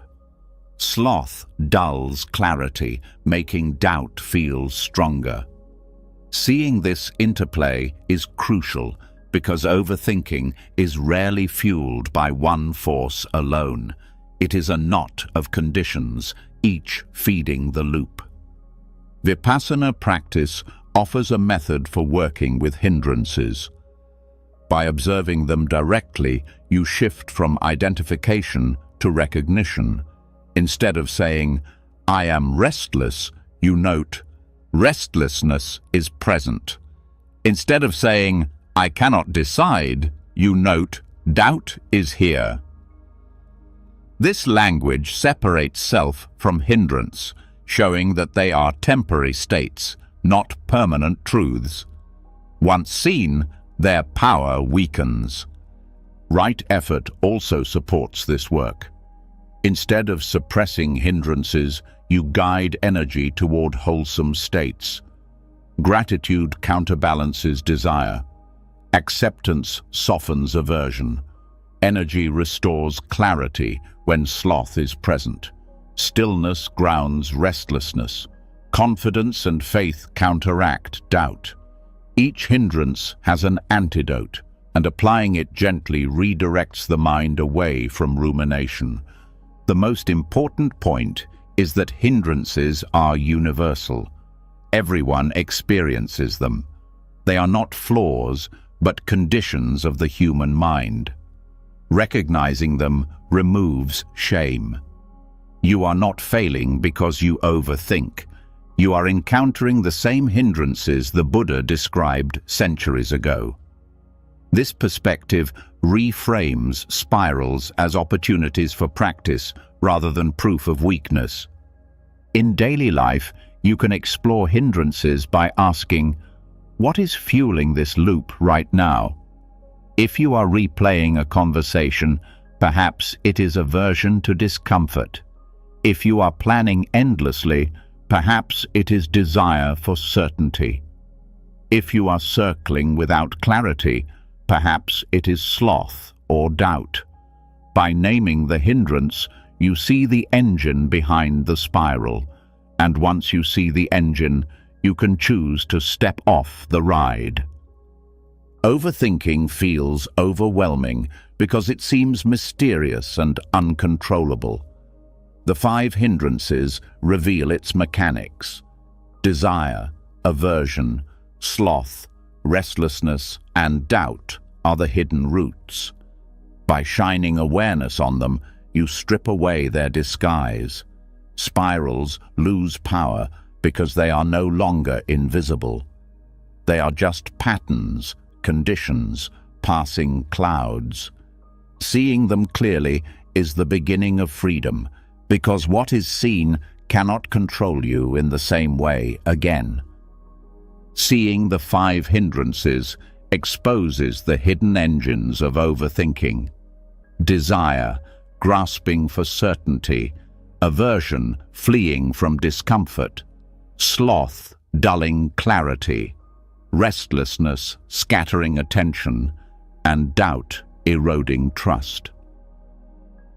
Sloth dulls clarity, making doubt feel stronger. Seeing this interplay is crucial because overthinking is rarely fueled by one force alone. It is a knot of conditions, each feeding the loop. Vipassana practice offers a method for working with hindrances. By observing them directly, you shift from identification to recognition. Instead of saying, "I am restless," you note, "Restlessness is present." Instead of saying, "I cannot decide," you note, "Doubt is here." This language separates self from hindrance, showing that they are temporary states, not permanent truths. Once seen, their power weakens. Right effort also supports this work. Instead of suppressing hindrances, you guide energy toward wholesome states. Gratitude counterbalances desire. Acceptance softens aversion. Energy restores clarity when sloth is present. Stillness grounds restlessness. Confidence and faith counteract doubt. Each hindrance has an antidote, and applying it gently redirects the mind away from rumination. The most important point is that hindrances are universal. Everyone experiences them. They are not flaws, but conditions of the human mind. Recognizing them removes shame. You are not failing because you overthink. You are encountering the same hindrances the Buddha described centuries ago. This perspective reframes spirals as opportunities for practice rather than proof of weakness. In daily life, you can explore hindrances by asking, "What is fueling this loop right now?" If you are replaying a conversation, perhaps it is aversion to discomfort. If you are planning endlessly, perhaps it is desire for certainty. If you are circling without clarity, perhaps it is sloth or doubt. By naming the hindrance, you see the engine behind the spiral, and once you see the engine, you can choose to step off the ride. Overthinking feels overwhelming because it seems mysterious and uncontrollable. The 5 hindrances reveal its mechanics. Desire, aversion, sloth, restlessness, and doubt are the hidden roots. By shining awareness on them, you strip away their disguise. Spirals lose power because they are no longer invisible. They are just patterns, conditions, passing clouds. Seeing them clearly is the beginning of freedom, because what is seen cannot control you in the same way again. Seeing the 5 hindrances exposes the hidden engines of overthinking. Desire, grasping for certainty. Aversion, fleeing from discomfort. Sloth, dulling clarity. Restlessness, scattering attention. And doubt, eroding trust.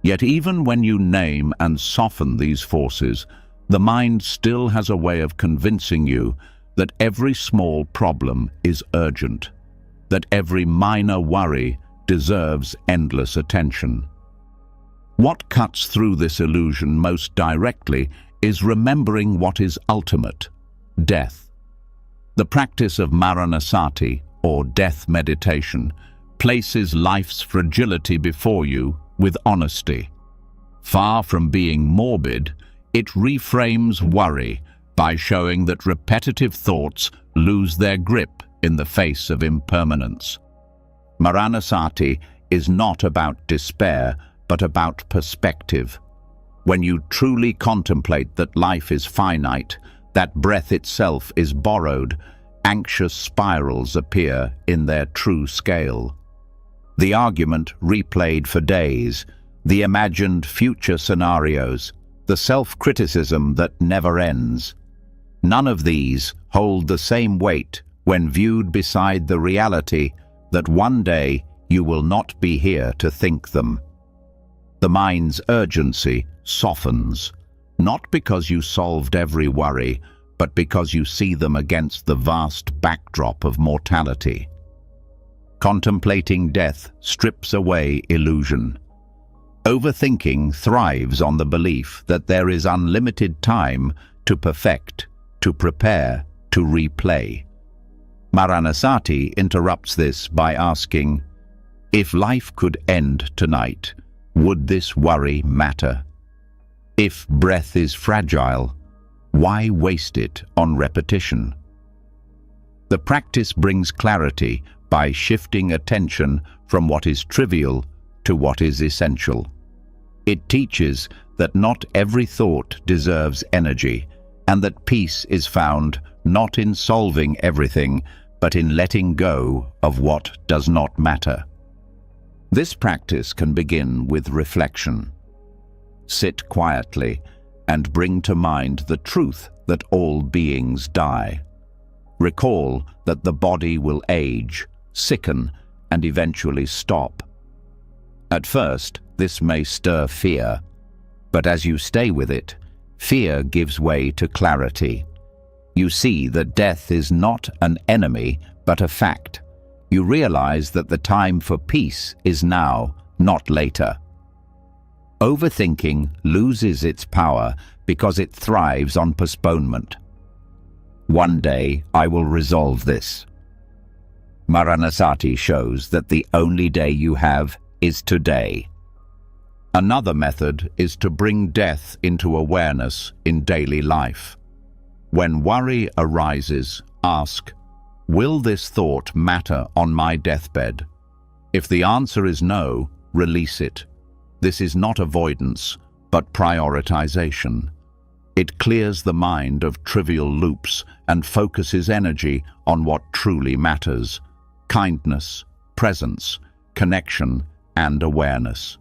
Yet even when you name and soften these forces, the mind still has a way of convincing you that every small problem is urgent, that every minor worry deserves endless attention. What cuts through this illusion most directly is remembering what is ultimate: death. The practice of Maranasati, or death meditation, places life's fragility before you with honesty. Far from being morbid, it reframes worry by showing that repetitive thoughts lose their grip in the face of impermanence. Maranasati is not about despair, but about perspective. When you truly contemplate that life is finite, that breath itself is borrowed, anxious spirals appear in their true scale. The argument replayed for days, the imagined future scenarios, the self-criticism that never ends. None of these hold the same weight when viewed beside the reality that one day you will not be here to think them. The mind's urgency softens, not because you solved every worry, but because you see them against the vast backdrop of mortality. Contemplating death strips away illusion. Overthinking thrives on the belief that there is unlimited time to perfect, to prepare, to replay. Maranasati interrupts this by asking, if life could end tonight, would this worry matter? If breath is fragile, why waste it on repetition? The practice brings clarity by shifting attention from what is trivial to what is essential. It teaches that not every thought deserves energy, and that peace is found not in solving everything, but in letting go of what does not matter. This practice can begin with reflection. Sit quietly and bring to mind the truth that all beings die. Recall that the body will age, sicken, and eventually stop. At first, this may stir fear, but as you stay with it, fear gives way to clarity. You see that death is not an enemy, but a fact. You realize that the time for peace is now, not later. Overthinking loses its power because it thrives on postponement. One day I will resolve this. Maranasati shows that the only day you have is today. Another method is to bring death into awareness in daily life. When worry arises, ask, will this thought matter on my deathbed? If the answer is no, release it. This is not avoidance, but prioritization. It clears the mind of trivial loops and focuses energy on what truly matters: kindness, presence, connection, and awareness.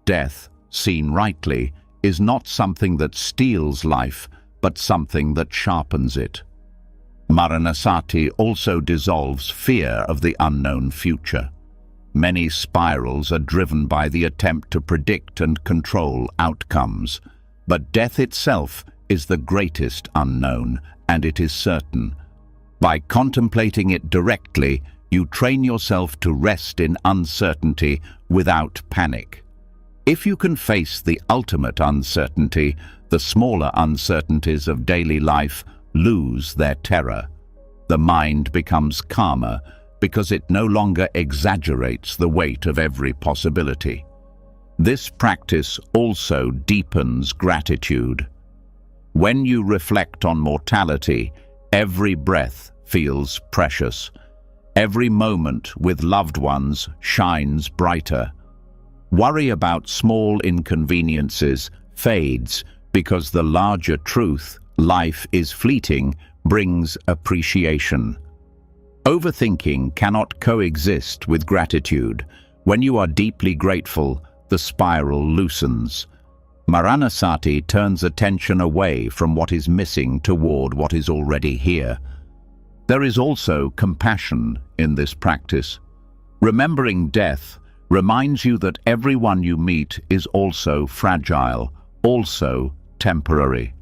Death, seen rightly, is not something that steals life, but something that sharpens it. Maranasati also dissolves fear of the unknown future. Many spirals are driven by the attempt to predict and control outcomes, but death itself is the greatest unknown, and it is certain. By contemplating it directly, you train yourself to rest in uncertainty without panic. If you can face the ultimate uncertainty, the smaller uncertainties of daily life lose their terror. The mind becomes calmer because it no longer exaggerates the weight of every possibility. This practice also deepens gratitude. When you reflect on mortality, every breath feels precious. Every moment with loved ones shines brighter. Worry about small inconveniences fades because the larger truth, life is fleeting, brings appreciation. Overthinking cannot coexist with gratitude. When you are deeply grateful, the spiral loosens. Maranasati turns attention away from what is missing toward what is already here. There is also compassion in this practice. Remembering death reminds you that everyone you meet is also fragile, also temporary.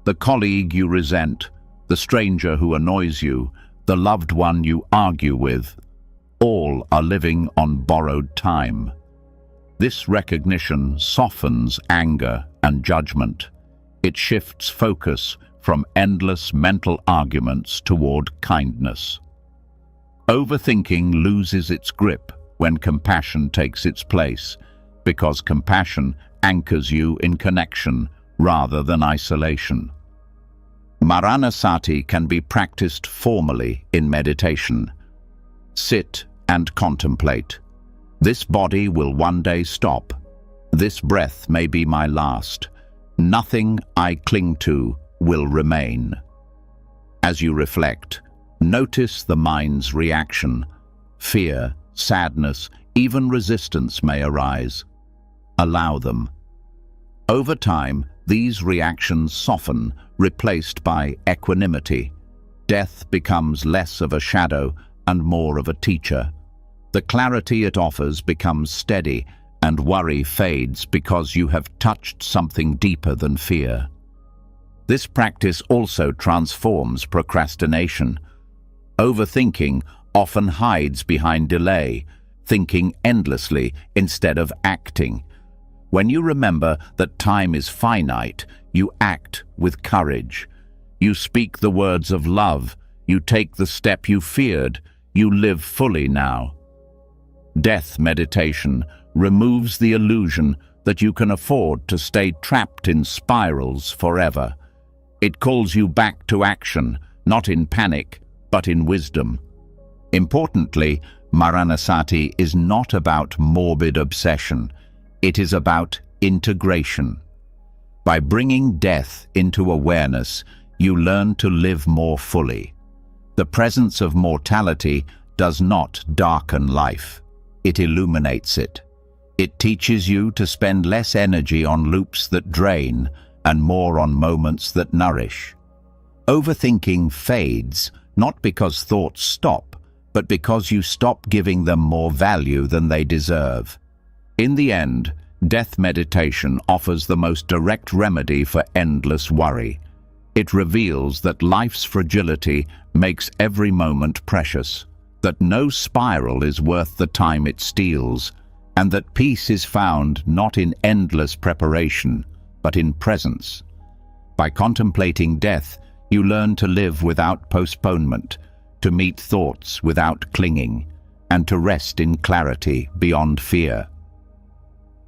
The colleague you resent, the stranger who annoys you, the loved one you argue with, all are living on borrowed time. This recognition softens anger and judgment. It shifts focus from endless mental arguments toward kindness. Overthinking loses its grip when compassion takes its place, because compassion anchors you in connection rather than isolation. Maranasati can be practiced formally in meditation. Sit and contemplate. This body will one day stop. This breath may be my last. Nothing I cling to will remain. As you reflect, notice the mind's reaction. Fear, sadness, even resistance may arise. Allow them. Over time, these reactions soften, replaced by equanimity. Death becomes less of a shadow and more of a teacher. The clarity it offers becomes steady, and worry fades because you have touched something deeper than fear. This practice also transforms procrastination. Overthinking often hides behind delay, thinking endlessly instead of acting. When you remember that time is finite, you act with courage. You speak the words of love. You take the step you feared. You live fully now. Death meditation removes the illusion that you can afford to stay trapped in spirals forever. It calls you back to action, not in panic, but in wisdom. Importantly, Maranasati is not about morbid obsession. It is about integration. By bringing death into awareness, you learn to live more fully. The presence of mortality does not darken life. It illuminates it. It teaches you to spend less energy on loops that drain and more on moments that nourish. Overthinking fades, not because thoughts stop, but because you stop giving them more value than they deserve. In the end, death meditation offers the most direct remedy for endless worry. It reveals that life's fragility makes every moment precious, that no spiral is worth the time it steals, and that peace is found not in endless preparation, but in presence. By contemplating death, you learn to live without postponement, to meet thoughts without clinging, and to rest in clarity beyond fear.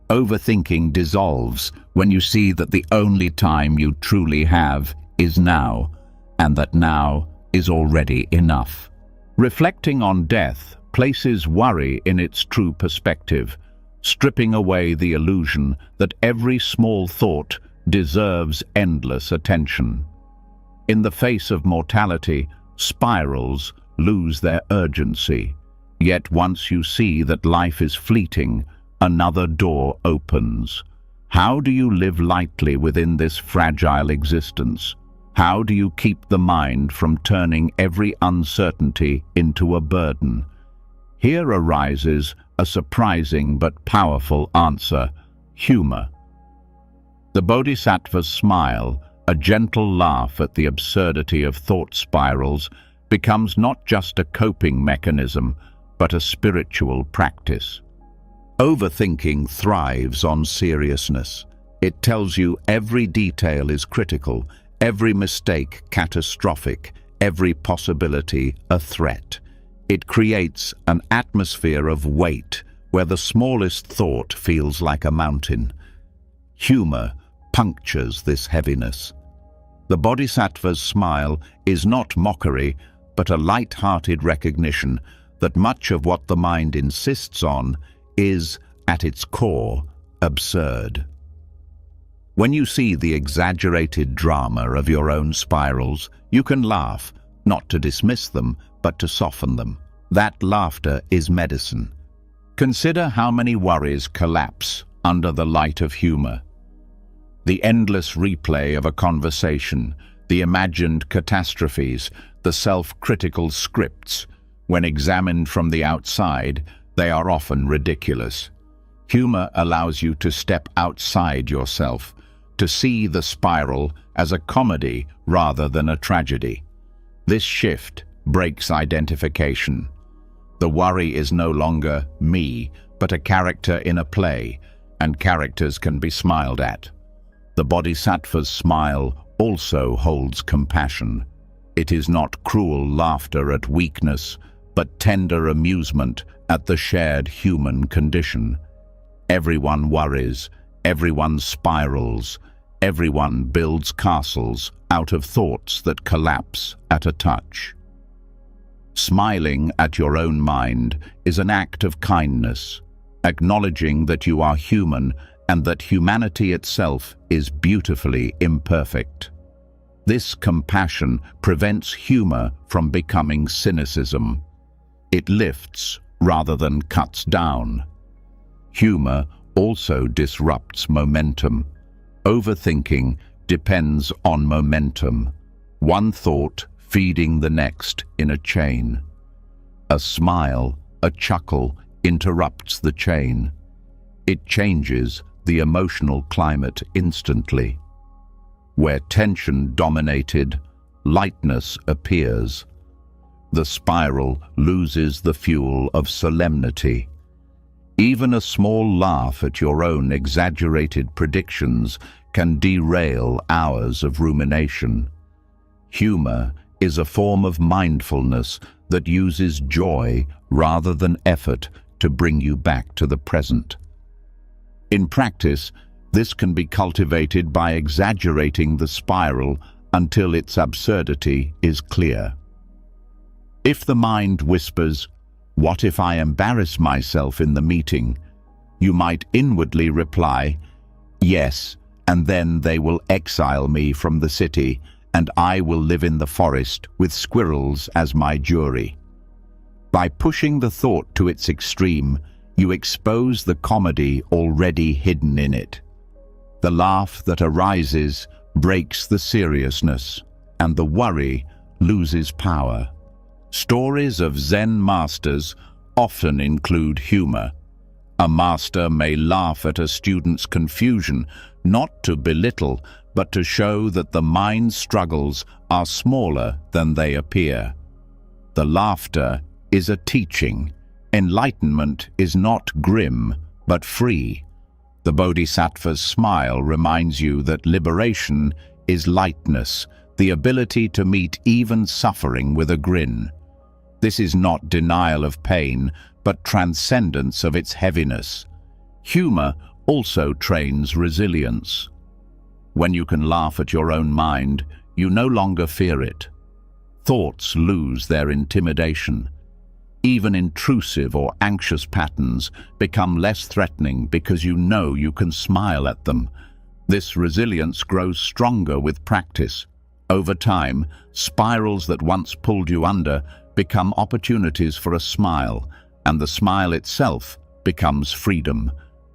Overthinking dissolves when you see that the only time you truly have is now, and that now is already enough. Reflecting on death places worry in its true perspective, stripping away the illusion that every small thought deserves endless attention. In the face of mortality, spirals lose their urgency. Yet once you see that life is fleeting, another door opens. How do you live lightly within this fragile existence? How do you keep the mind from turning every uncertainty into a burden? Here arises a surprising but powerful answer: humor. The Bodhisattva's smile, a gentle laugh at the absurdity of thought spirals, becomes not just a coping mechanism, but a spiritual practice. Overthinking thrives on seriousness. It tells you every detail is critical, every mistake catastrophic, every possibility a threat. It creates an atmosphere of weight where the smallest thought feels like a mountain. Humor punctures this heaviness. The Bodhisattva's smile is not mockery, but a light-hearted recognition that much of what the mind insists on is, at its core, absurd. When you see the exaggerated drama of your own spirals, you can laugh, not to dismiss them, but to soften them. That laughter is medicine. Consider how many worries collapse under the light of humor. The endless replay of a conversation, the imagined catastrophes, the self-critical scripts, when examined from the outside, They are often ridiculous. Humor allows you to step outside yourself, to see the spiral as a comedy rather than a tragedy. This shift breaks identification. The worry is no longer me, but a character in a play, and characters can be smiled at. The Bodhisattva's smile also holds compassion. It is not cruel laughter at weakness, but tender amusement at the shared human condition. Everyone worries, everyone spirals, everyone builds castles out of thoughts that collapse at a touch. Smiling at your own mind is an act of kindness, acknowledging that you are human and that humanity itself is beautifully imperfect. This compassion prevents humor from becoming cynicism. It lifts rather than cuts down. Humor also disrupts momentum. Overthinking depends on momentum, one thought feeding the next in a chain. A smile, a chuckle interrupts the chain. It changes the emotional climate instantly. Where tension dominated, lightness appears. The spiral loses the fuel of solemnity. Even a small laugh at your own exaggerated predictions can derail hours of rumination. Humor is a form of mindfulness that uses joy rather than effort to bring you back to the present. In practice, this can be cultivated by exaggerating the spiral until its absurdity is clear. If the mind whispers, "What if I embarrass myself in the meeting?" you might inwardly reply, "Yes, and then they will exile me from the city, and I will live in the forest with squirrels as my jury." By pushing the thought to its extreme, you expose the comedy already hidden in it. The laugh that arises breaks the seriousness, and the worry loses power. Stories of Zen masters often include humor. A master may laugh at a student's confusion, not to belittle, but to show that the mind's struggles are smaller than they appear. The laughter is a teaching. Enlightenment is not grim, but free. The Bodhisattva's smile reminds you that liberation is lightness, the ability to meet even suffering with a grin. This is not denial of pain, but transcendence of its heaviness. Humor also trains resilience. When you can laugh at your own mind, you no longer fear it. Thoughts lose their intimidation. Even intrusive or anxious patterns become less threatening because you know you can smile at them. This resilience grows stronger with practice. Over time, spirals that once pulled you under become opportunities for a smile, and the smile itself becomes freedom.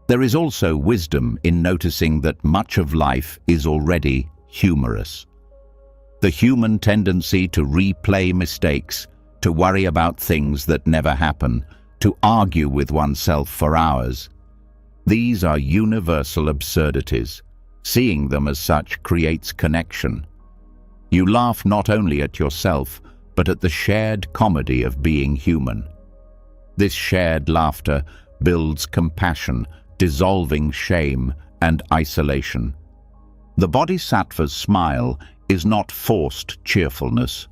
There is also wisdom in noticing that much of life is already humorous. The human tendency to replay mistakes, to worry about things that never happen, to argue with oneself for hours. These are universal absurdities. Seeing them as such creates connection. You laugh not only at yourself, but at the shared comedy of being human. This shared laughter builds compassion, dissolving shame and isolation. The Bodhisattva's smile is not forced cheerfulness.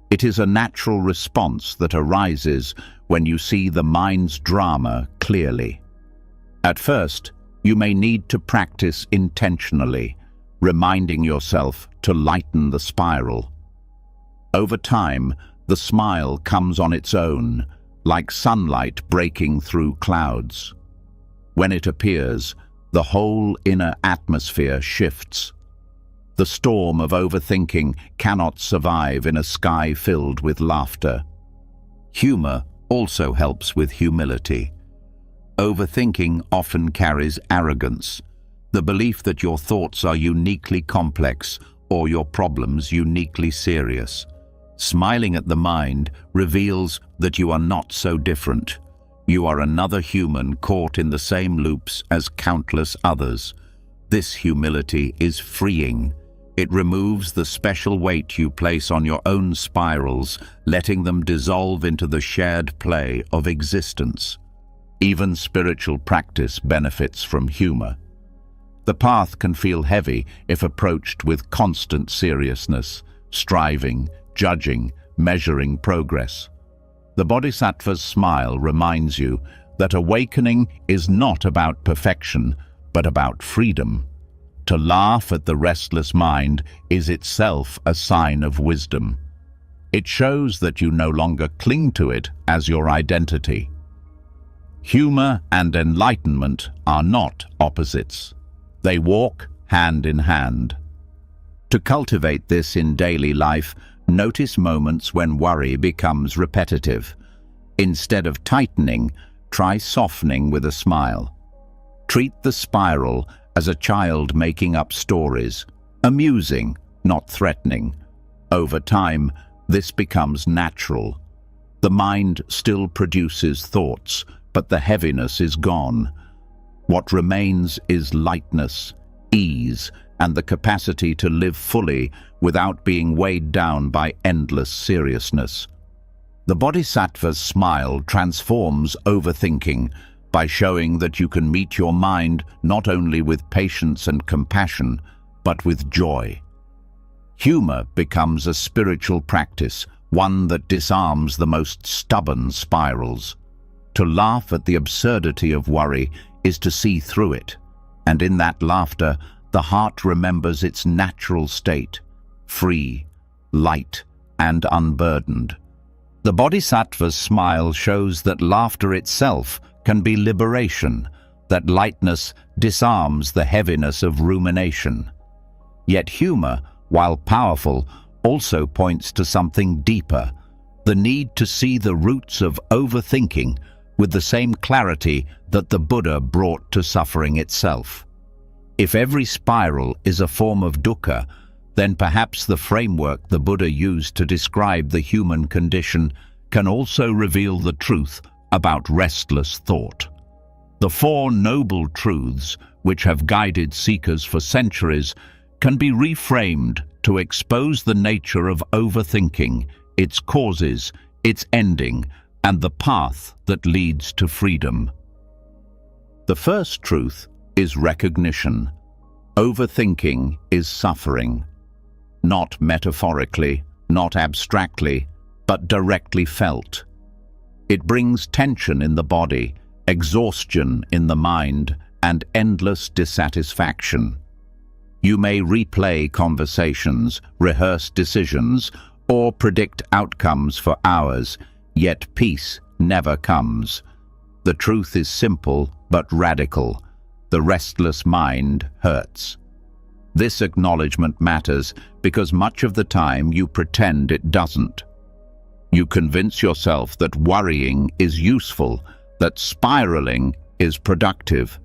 It is a natural response that arises when you see the mind's drama clearly. At first, you may need to practice intentionally, reminding yourself to lighten the spiral. Over time, the smile comes on its own, like sunlight breaking through clouds. When it appears, the whole inner atmosphere shifts. The storm of overthinking cannot survive in a sky filled with laughter. Humor also helps with humility. Overthinking often carries arrogance, the belief that your thoughts are uniquely complex or your problems uniquely serious. Smiling at the mind reveals that you are not so different. You are another human caught in the same loops as countless others. This humility is freeing. It removes the special weight you place on your own spirals, letting them dissolve into the shared play of existence. Even spiritual practice benefits from humor. The path can feel heavy if approached with constant seriousness, striving, judging, measuring progress. The Bodhisattva's smile reminds you that awakening is not about perfection, but about freedom. To laugh at the restless mind is itself a sign of wisdom. It shows that you no longer cling to it as your identity. Humor and enlightenment are not opposites. They walk hand in hand. To cultivate this in daily life, notice moments when worry becomes repetitive. Instead of tightening, try softening with a smile. Treat the spiral as a child making up stories, amusing, not threatening. Over time, this becomes natural. The mind still produces thoughts, but the heaviness is gone. What remains is lightness, ease, and the capacity to live fully without being weighed down by endless seriousness. The Bodhisattva's smile transforms overthinking by showing that you can meet your mind not only with patience and compassion, but with joy. Humor becomes a spiritual practice, one that disarms the most stubborn spirals. To laugh at the absurdity of worry is to see through it, and in that laughter, the heart remembers its natural state, free, light, and unburdened. The Bodhisattva's smile shows that laughter itself can be liberation, that lightness disarms the heaviness of rumination. Yet humor, while powerful, also points to something deeper, the need to see the roots of overthinking with the same clarity that the Buddha brought to suffering itself. If every spiral is a form of dukkha, then perhaps the framework the Buddha used to describe the human condition can also reveal the truth about restless thought. The Four Noble Truths, which have guided seekers for centuries, can be reframed to expose the nature of overthinking, its causes, its ending, and the path that leads to freedom. The first truth is recognition. Overthinking is suffering. Not metaphorically, not abstractly, but directly felt. It brings tension in the body, exhaustion in the mind, and endless dissatisfaction. You may replay conversations, rehearse decisions, or predict outcomes for hours, yet peace never comes. The truth is simple but radical. The restless mind hurts. This acknowledgement matters because much of the time you pretend it doesn't. You convince yourself that worrying is useful, that spiraling is productive.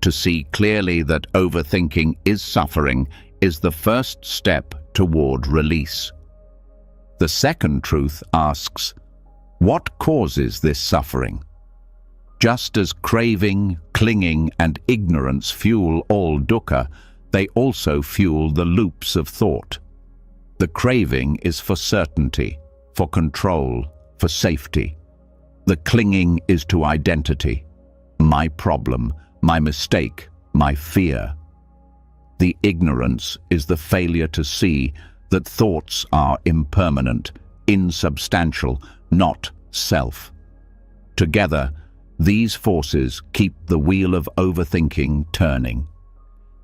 To see clearly that overthinking is suffering is the first step toward release. The second truth asks, what causes this suffering? Just as craving, clinging, and ignorance fuel all dukkha, they also fuel the loops of thought. The craving is for certainty, for control, for safety. The clinging is to identity. My problem, my mistake, my fear. The ignorance is the failure to see that thoughts are impermanent, insubstantial, not self. Together, these forces keep the wheel of overthinking turning.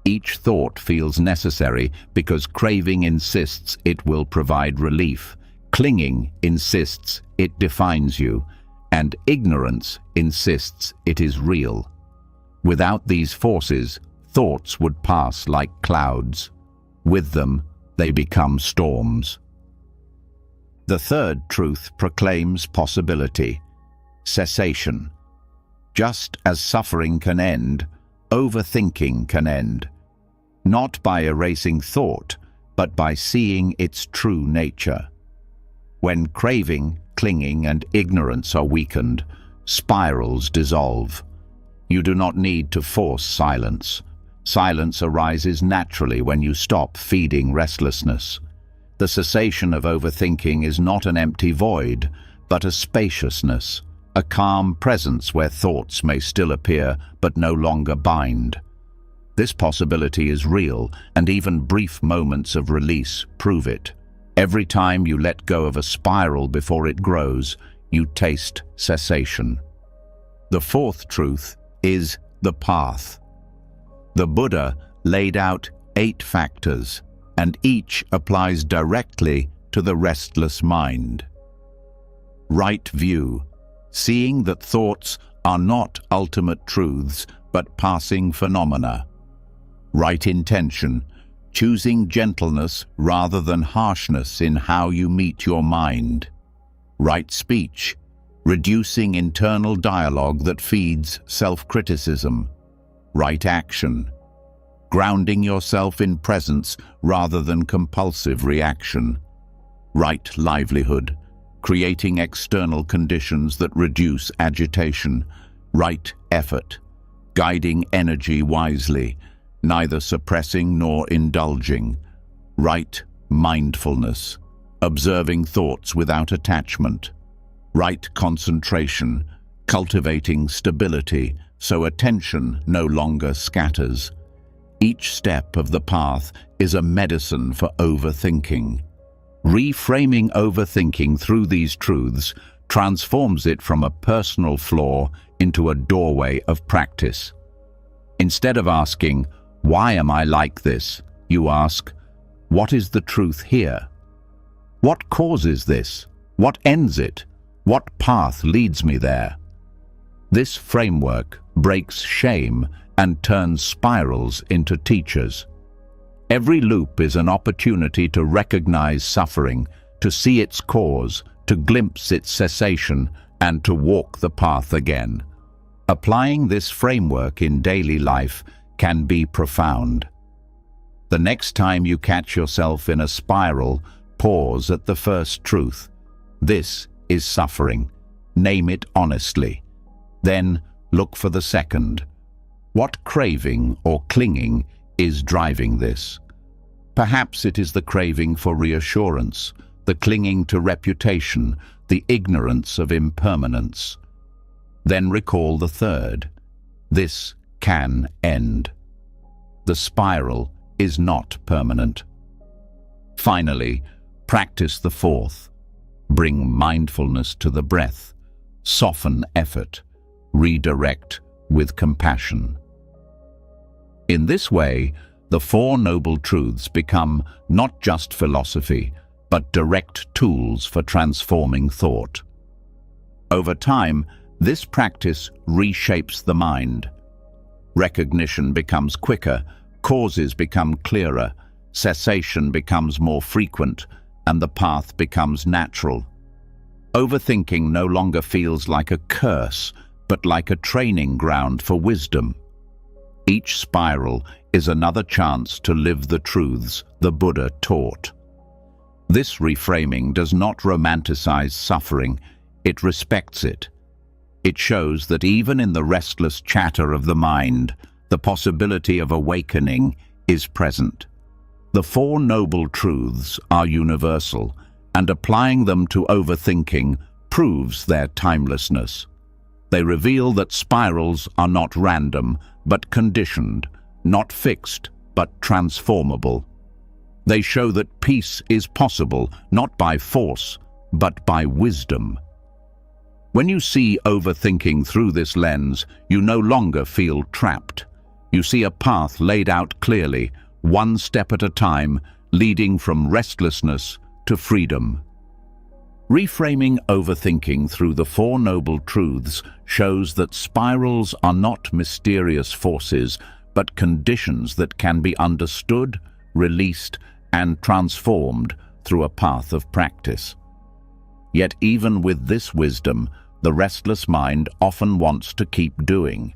Each thought feels necessary because craving insists it will provide relief. Clinging insists it defines you, and ignorance insists it is real. Without these forces, thoughts would pass like clouds. With them, they become storms. The third truth proclaims possibility, cessation. Just as suffering can end, overthinking can end. Not by erasing thought, but by seeing its true nature. When craving, clinging, and ignorance are weakened, spirals dissolve. You do not need to force silence. Silence arises naturally when you stop feeding restlessness. The cessation of overthinking is not an empty void, but a spaciousness, a calm presence where thoughts may still appear but no longer bind. This possibility is real, and even brief moments of release prove it. Every time you let go of a spiral before it grows, you taste cessation. The fourth truth is the path. The Buddha laid out 8 factors, and each applies directly to the restless mind. Right view, seeing that thoughts are not ultimate truths but passing phenomena. Right intention, choosing gentleness rather than harshness in how you meet your mind. Right speech, reducing internal dialogue that feeds self-criticism. Right action, grounding yourself in presence rather than compulsive reaction. Right livelihood, creating external conditions that reduce agitation. Right effort, guiding energy wisely, neither suppressing nor indulging. Right mindfulness, observing thoughts without attachment. Right concentration, cultivating stability so attention no longer scatters. Each step of the path is a medicine for overthinking. Reframing overthinking through these truths transforms it from a personal flaw into a doorway of practice. Instead of asking, "Why am I like this?" you ask, "What is the truth here? What causes this? What ends it? What path leads me there?" This framework breaks shame and turns spirals into teachers. Every loop is an opportunity to recognize suffering, to see its cause, to glimpse its cessation, and to walk the path again. Applying this framework in daily life can be profound. The next time you catch yourself in a spiral, pause at the first truth. This is suffering. Name it honestly. Then look for the second. What craving or clinging is driving this? Perhaps it is the craving for reassurance, the clinging to reputation, the ignorance of impermanence. Then recall the third. This can end. The spiral is not permanent. Finally, practice the fourth. Bring mindfulness to the breath. Soften effort. Redirect with compassion. In this way, the Four Noble Truths become not just philosophy, but direct tools for transforming thought. Over time, this practice reshapes the mind. Recognition becomes quicker, causes become clearer, cessation becomes more frequent, and the path becomes natural. Overthinking no longer feels like a curse, but like a training ground for wisdom. Each spiral is another chance to live the truths the Buddha taught. This reframing does not romanticize suffering, it respects it. It shows that even in the restless chatter of the mind, the possibility of awakening is present. The Four Noble Truths are universal, and applying them to overthinking proves their timelessness. They reveal that spirals are not random, but conditioned, not fixed, but transformable. They show that peace is possible, not by force, but by wisdom. When you see overthinking through this lens, you no longer feel trapped. You see a path laid out clearly, one step at a time, leading from restlessness to freedom. Reframing overthinking through the Four Noble Truths shows that spirals are not mysterious forces, but conditions that can be understood, released, and transformed through a path of practice. Yet even with this wisdom, the restless mind often wants to keep doing,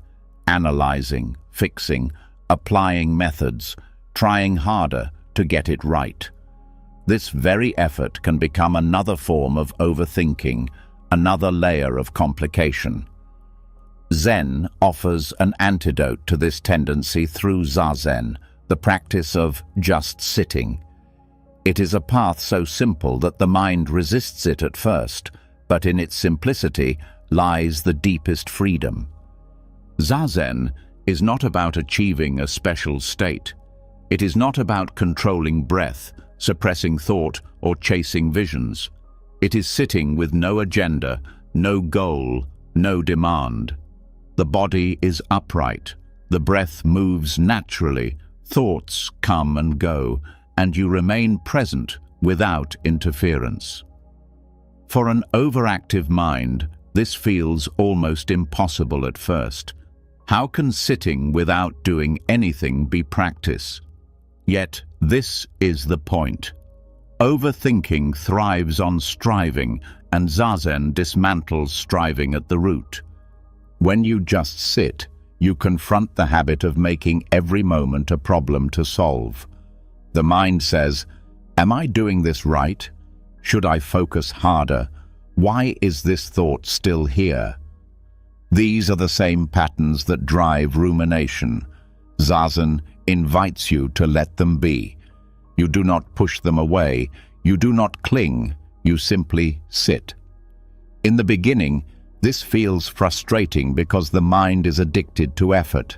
analyzing, fixing, applying methods, trying harder to get it right. This very effort can become another form of overthinking, another layer of complication. Zen offers an antidote to this tendency through Zazen, the practice of just sitting. It is a path so simple that the mind resists it at first, but in its simplicity lies the deepest freedom. Zazen is not about achieving a special state. It is not about controlling breath, suppressing thought, or chasing visions. It is sitting with no agenda, no goal, no demand. The body is upright, the breath moves naturally, thoughts come and go, and you remain present without interference. For an overactive mind, this feels almost impossible at first. How can sitting without doing anything be practice? Yet this is the point. Overthinking thrives on striving, and Zazen dismantles striving at the root. When you just sit, you confront the habit of making every moment a problem to solve. The mind says, "Am I doing this right? Should I focus harder? Why is this thought still here?" These are the same patterns that drive rumination. Zazen invites you to let them be. You do not push them away, you do not cling, you simply sit. In the beginning, this feels frustrating because the mind is addicted to effort.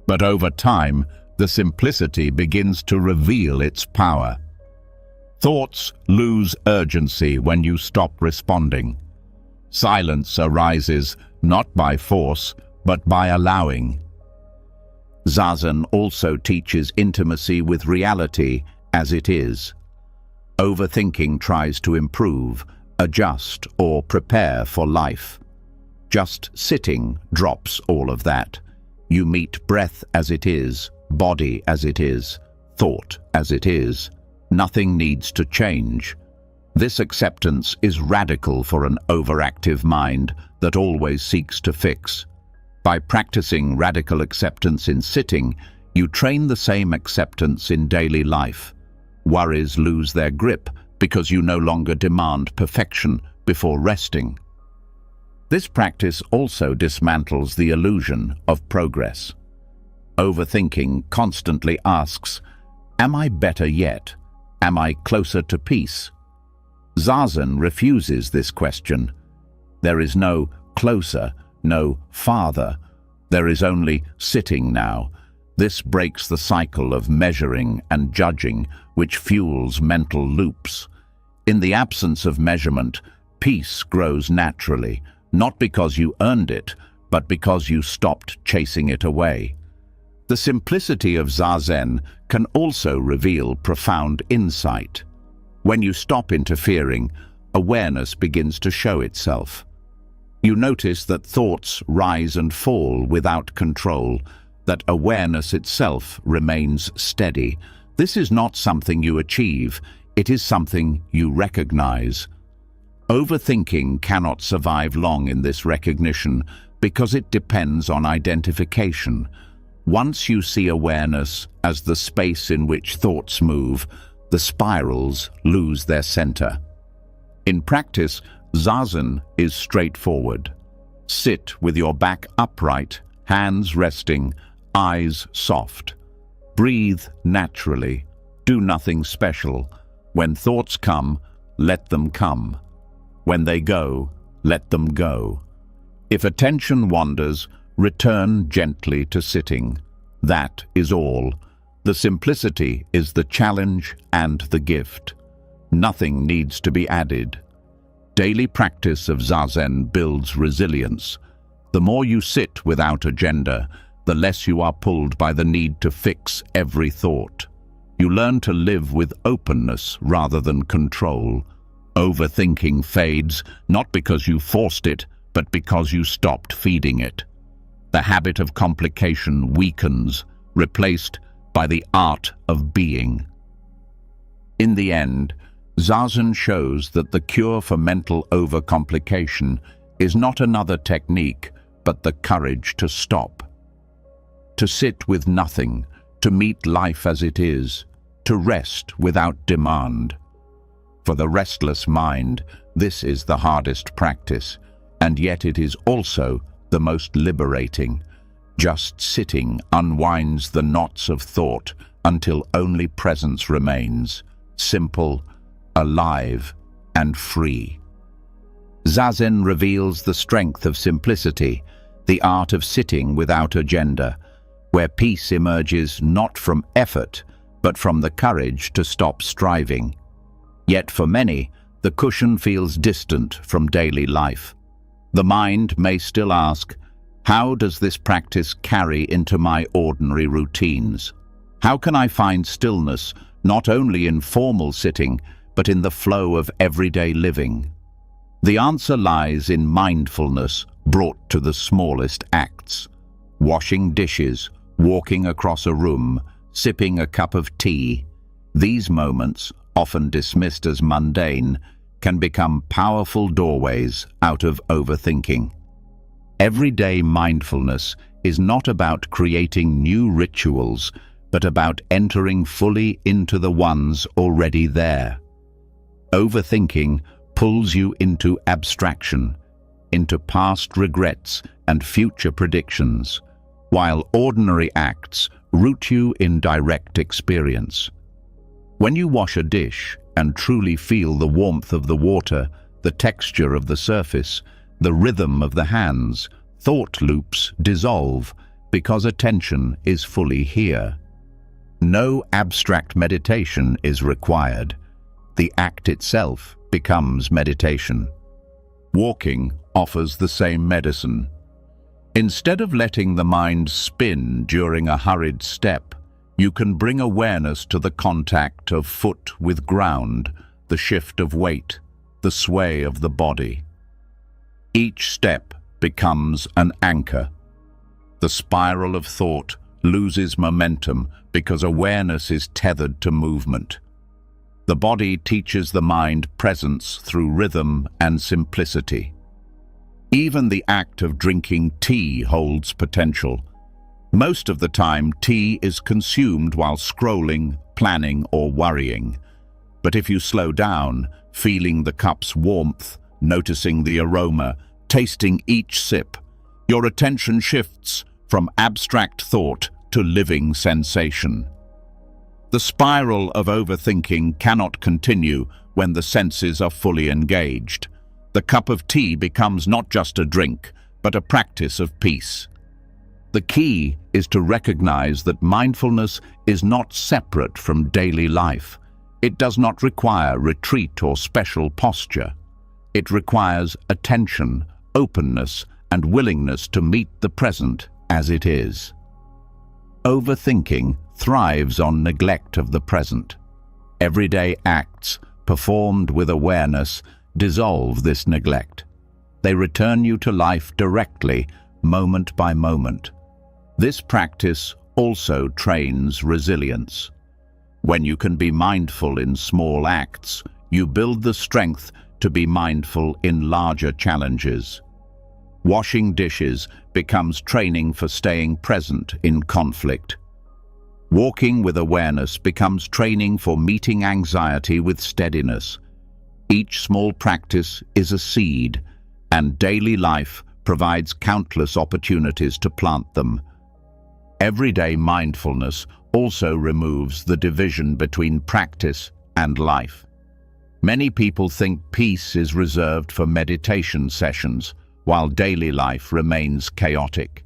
But over time, the simplicity begins to reveal its power. Thoughts lose urgency when you stop responding. Silence arises not by force, but by allowing. Zazen also teaches intimacy with reality as it is. Overthinking tries to improve, adjust, or prepare for life. Just sitting drops all of that. You meet breath as it is, body as it is, thought as it is. Nothing needs to change. This acceptance is radical for an overactive mind that always seeks to fix. By practicing radical acceptance in sitting, you train the same acceptance in daily life. Worries lose their grip because you no longer demand perfection before resting. This practice also dismantles the illusion of progress. Overthinking constantly asks, "Am I better yet? Am I closer to peace?" Zazen refuses this question. There is no closer, no farther. There is only sitting now. This breaks the cycle of measuring and judging, which fuels mental loops. In the absence of measurement, peace grows naturally, not because you earned it, but because you stopped chasing it away. The simplicity of Zazen can also reveal profound insight. When you stop interfering, awareness begins to show itself. You notice that thoughts rise and fall without control, that awareness itself remains steady. This is not something you achieve, it is something you recognize. Overthinking cannot survive long in this recognition because it depends on identification. Once you see awareness as the space in which thoughts move, the spirals lose their center. In practice, Zazen is straightforward. Sit with your back upright, hands resting, eyes soft. Breathe naturally. Do nothing special. When thoughts come, let them come. When they go, let them go. If attention wanders, return gently to sitting. That is all. The simplicity is the challenge and the gift. Nothing needs to be added. Daily practice of Zazen builds resilience. The more you sit without agenda, the less you are pulled by the need to fix every thought. You learn to live with openness rather than control. Overthinking fades, not because you forced it, but because you stopped feeding it. The habit of complication weakens, replaced by the art of being. In the end, Zazen shows that the cure for mental overcomplication is not another technique, but the courage to stop. To sit with nothing, to meet life as it is, to rest without demand. For the restless mind, this is the hardest practice, and yet it is also the most liberating. Just sitting unwinds the knots of thought until only presence remains, simple, alive, and free. Zazen reveals the strength of simplicity, the art of sitting without agenda, where peace emerges not from effort, but from the courage to stop striving. Yet for many, the cushion feels distant from daily life. The mind may still ask, how does this practice carry into my ordinary routines? How can I find stillness not only in formal sitting, but in the flow of everyday living? The answer lies in mindfulness brought to the smallest acts. Washing dishes, walking across a room, sipping a cup of tea. These moments, often dismissed as mundane, can become powerful doorways out of overthinking. Everyday mindfulness is not about creating new rituals, but about entering fully into the ones already there. Overthinking pulls you into abstraction, into past regrets and future predictions, while ordinary acts root you in direct experience. When you wash a dish and truly feel the warmth of the water, the texture of the surface, the rhythm of the hands, thought loops dissolve because attention is fully here. No abstract meditation is required. The act itself becomes meditation. Walking offers the same medicine. Instead of letting the mind spin during a hurried step, you can bring awareness to the contact of foot with ground, the shift of weight, the sway of the body. Each step becomes an anchor. The spiral of thought loses momentum because awareness is tethered to movement. The body teaches the mind presence through rhythm and simplicity. Even the act of drinking tea holds potential. Most of the time, tea is consumed while scrolling, planning, or worrying. But if you slow down, feeling the cup's warmth, noticing the aroma, tasting each sip, your attention shifts from abstract thought to living sensation. The spiral of overthinking cannot continue when the senses are fully engaged. The cup of tea becomes not just a drink, but a practice of peace. The key is to recognize that mindfulness is not separate from daily life. It does not require retreat or special posture. It requires attention, openness, and willingness to meet the present as it is. Overthinking thrives on neglect of the present. Everyday acts, performed with awareness, dissolve this neglect. They return you to life directly, moment by moment. This practice also trains resilience. When you can be mindful in small acts, you build the strength to be mindful in larger challenges. Washing dishes becomes training for staying present in conflict. Walking with awareness becomes training for meeting anxiety with steadiness. Each small practice is a seed, and daily life provides countless opportunities to plant them. Everyday mindfulness also removes the division between practice and life. Many people think peace is reserved for meditation sessions, while daily life remains chaotic.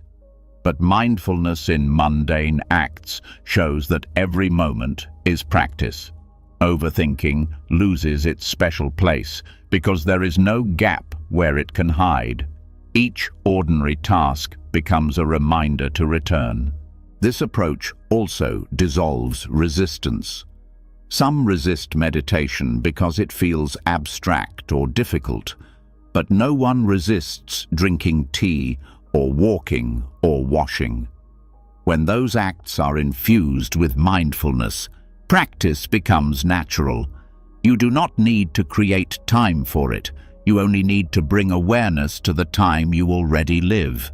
But mindfulness in mundane acts shows that every moment is practice. Overthinking loses its special place because there is no gap where it can hide. Each ordinary task becomes a reminder to return. This approach also dissolves resistance. Some resist meditation because it feels abstract or difficult, but no one resists drinking tea or walking or washing. When those acts are infused with mindfulness, practice becomes natural. You do not need to create time for it. You only need to bring awareness to the time you already live.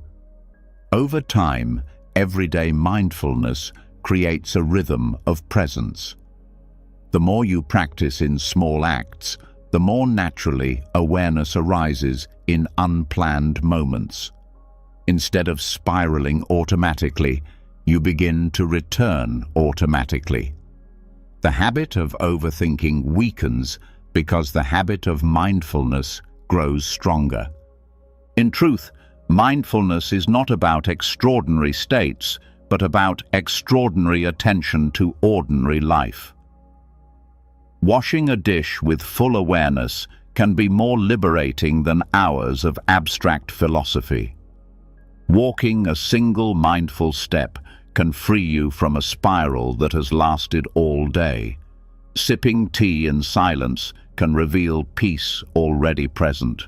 Over time, everyday mindfulness creates a rhythm of presence. The more you practice in small acts, the more naturally awareness arises in unplanned moments. Instead of spiraling automatically, you begin to return automatically. The habit of overthinking weakens because the habit of mindfulness grows stronger. In truth, mindfulness is not about extraordinary states, but about extraordinary attention to ordinary life. Washing a dish with full awareness can be more liberating than hours of abstract philosophy. Walking a single mindful step can free you from a spiral that has lasted all day. Sipping tea in silence can reveal peace already present.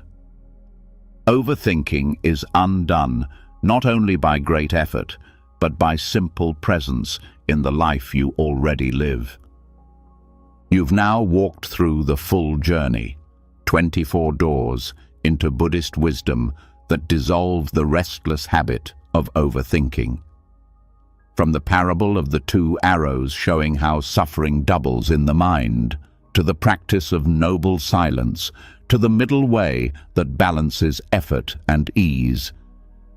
Overthinking is undone not only by great effort, but by simple presence in the life you already live. You've now walked through the full journey, 24 doors into Buddhist wisdom that dissolve the restless habit of overthinking. From the parable of the two arrows showing how suffering doubles in the mind, to the practice of noble silence, to the middle way that balances effort and ease,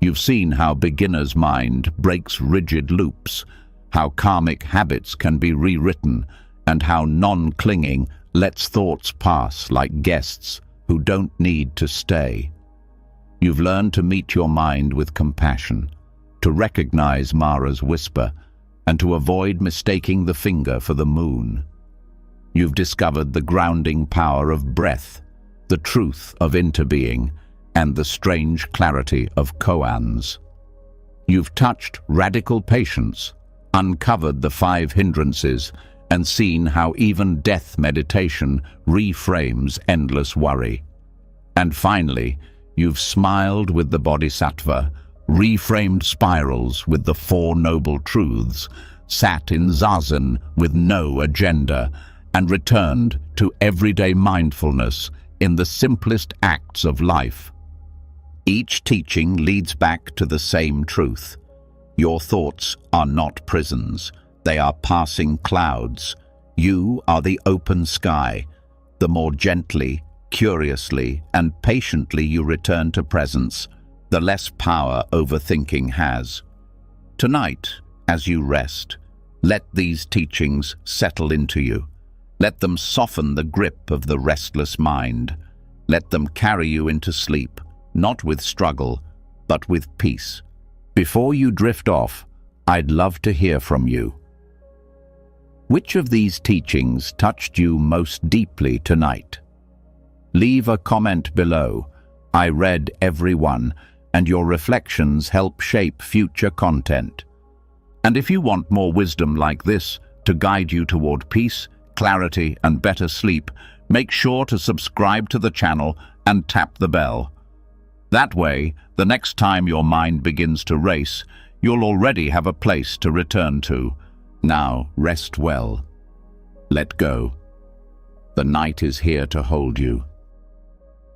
you've seen how beginner's mind breaks rigid loops, how karmic habits can be rewritten, and how non-clinging lets thoughts pass like guests who don't need to stay. You've learned to meet your mind with compassion, to recognize Mara's whisper, and to avoid mistaking the finger for the moon. You've discovered the grounding power of breath, the truth of interbeing, and the strange clarity of koans. You've touched radical patience, uncovered the 5 hindrances, and seen how even death meditation reframes endless worry. And finally, you've smiled with the Bodhisattva, reframed spirals with the 4 noble truths, sat in zazen with no agenda, and returned to everyday mindfulness in the simplest acts of life. Each teaching leads back to the same truth. Your thoughts are not prisons. They are passing clouds. You are the open sky. The more gently, curiously, and patiently you return to presence, the less power overthinking has. Tonight, as you rest, let these teachings settle into you. Let them soften the grip of the restless mind. Let them carry you into sleep, not with struggle, but with peace. Before you drift off, I'd love to hear from you. Which of these teachings touched you most deeply tonight? Leave a comment below. I read every one, and your reflections help shape future content. And if you want more wisdom like this to guide you toward peace, clarity, and better sleep, make sure to subscribe to the channel and tap the bell. That way, the next time your mind begins to race, you'll already have a place to return to. Now, rest well. Let go. The night is here to hold you.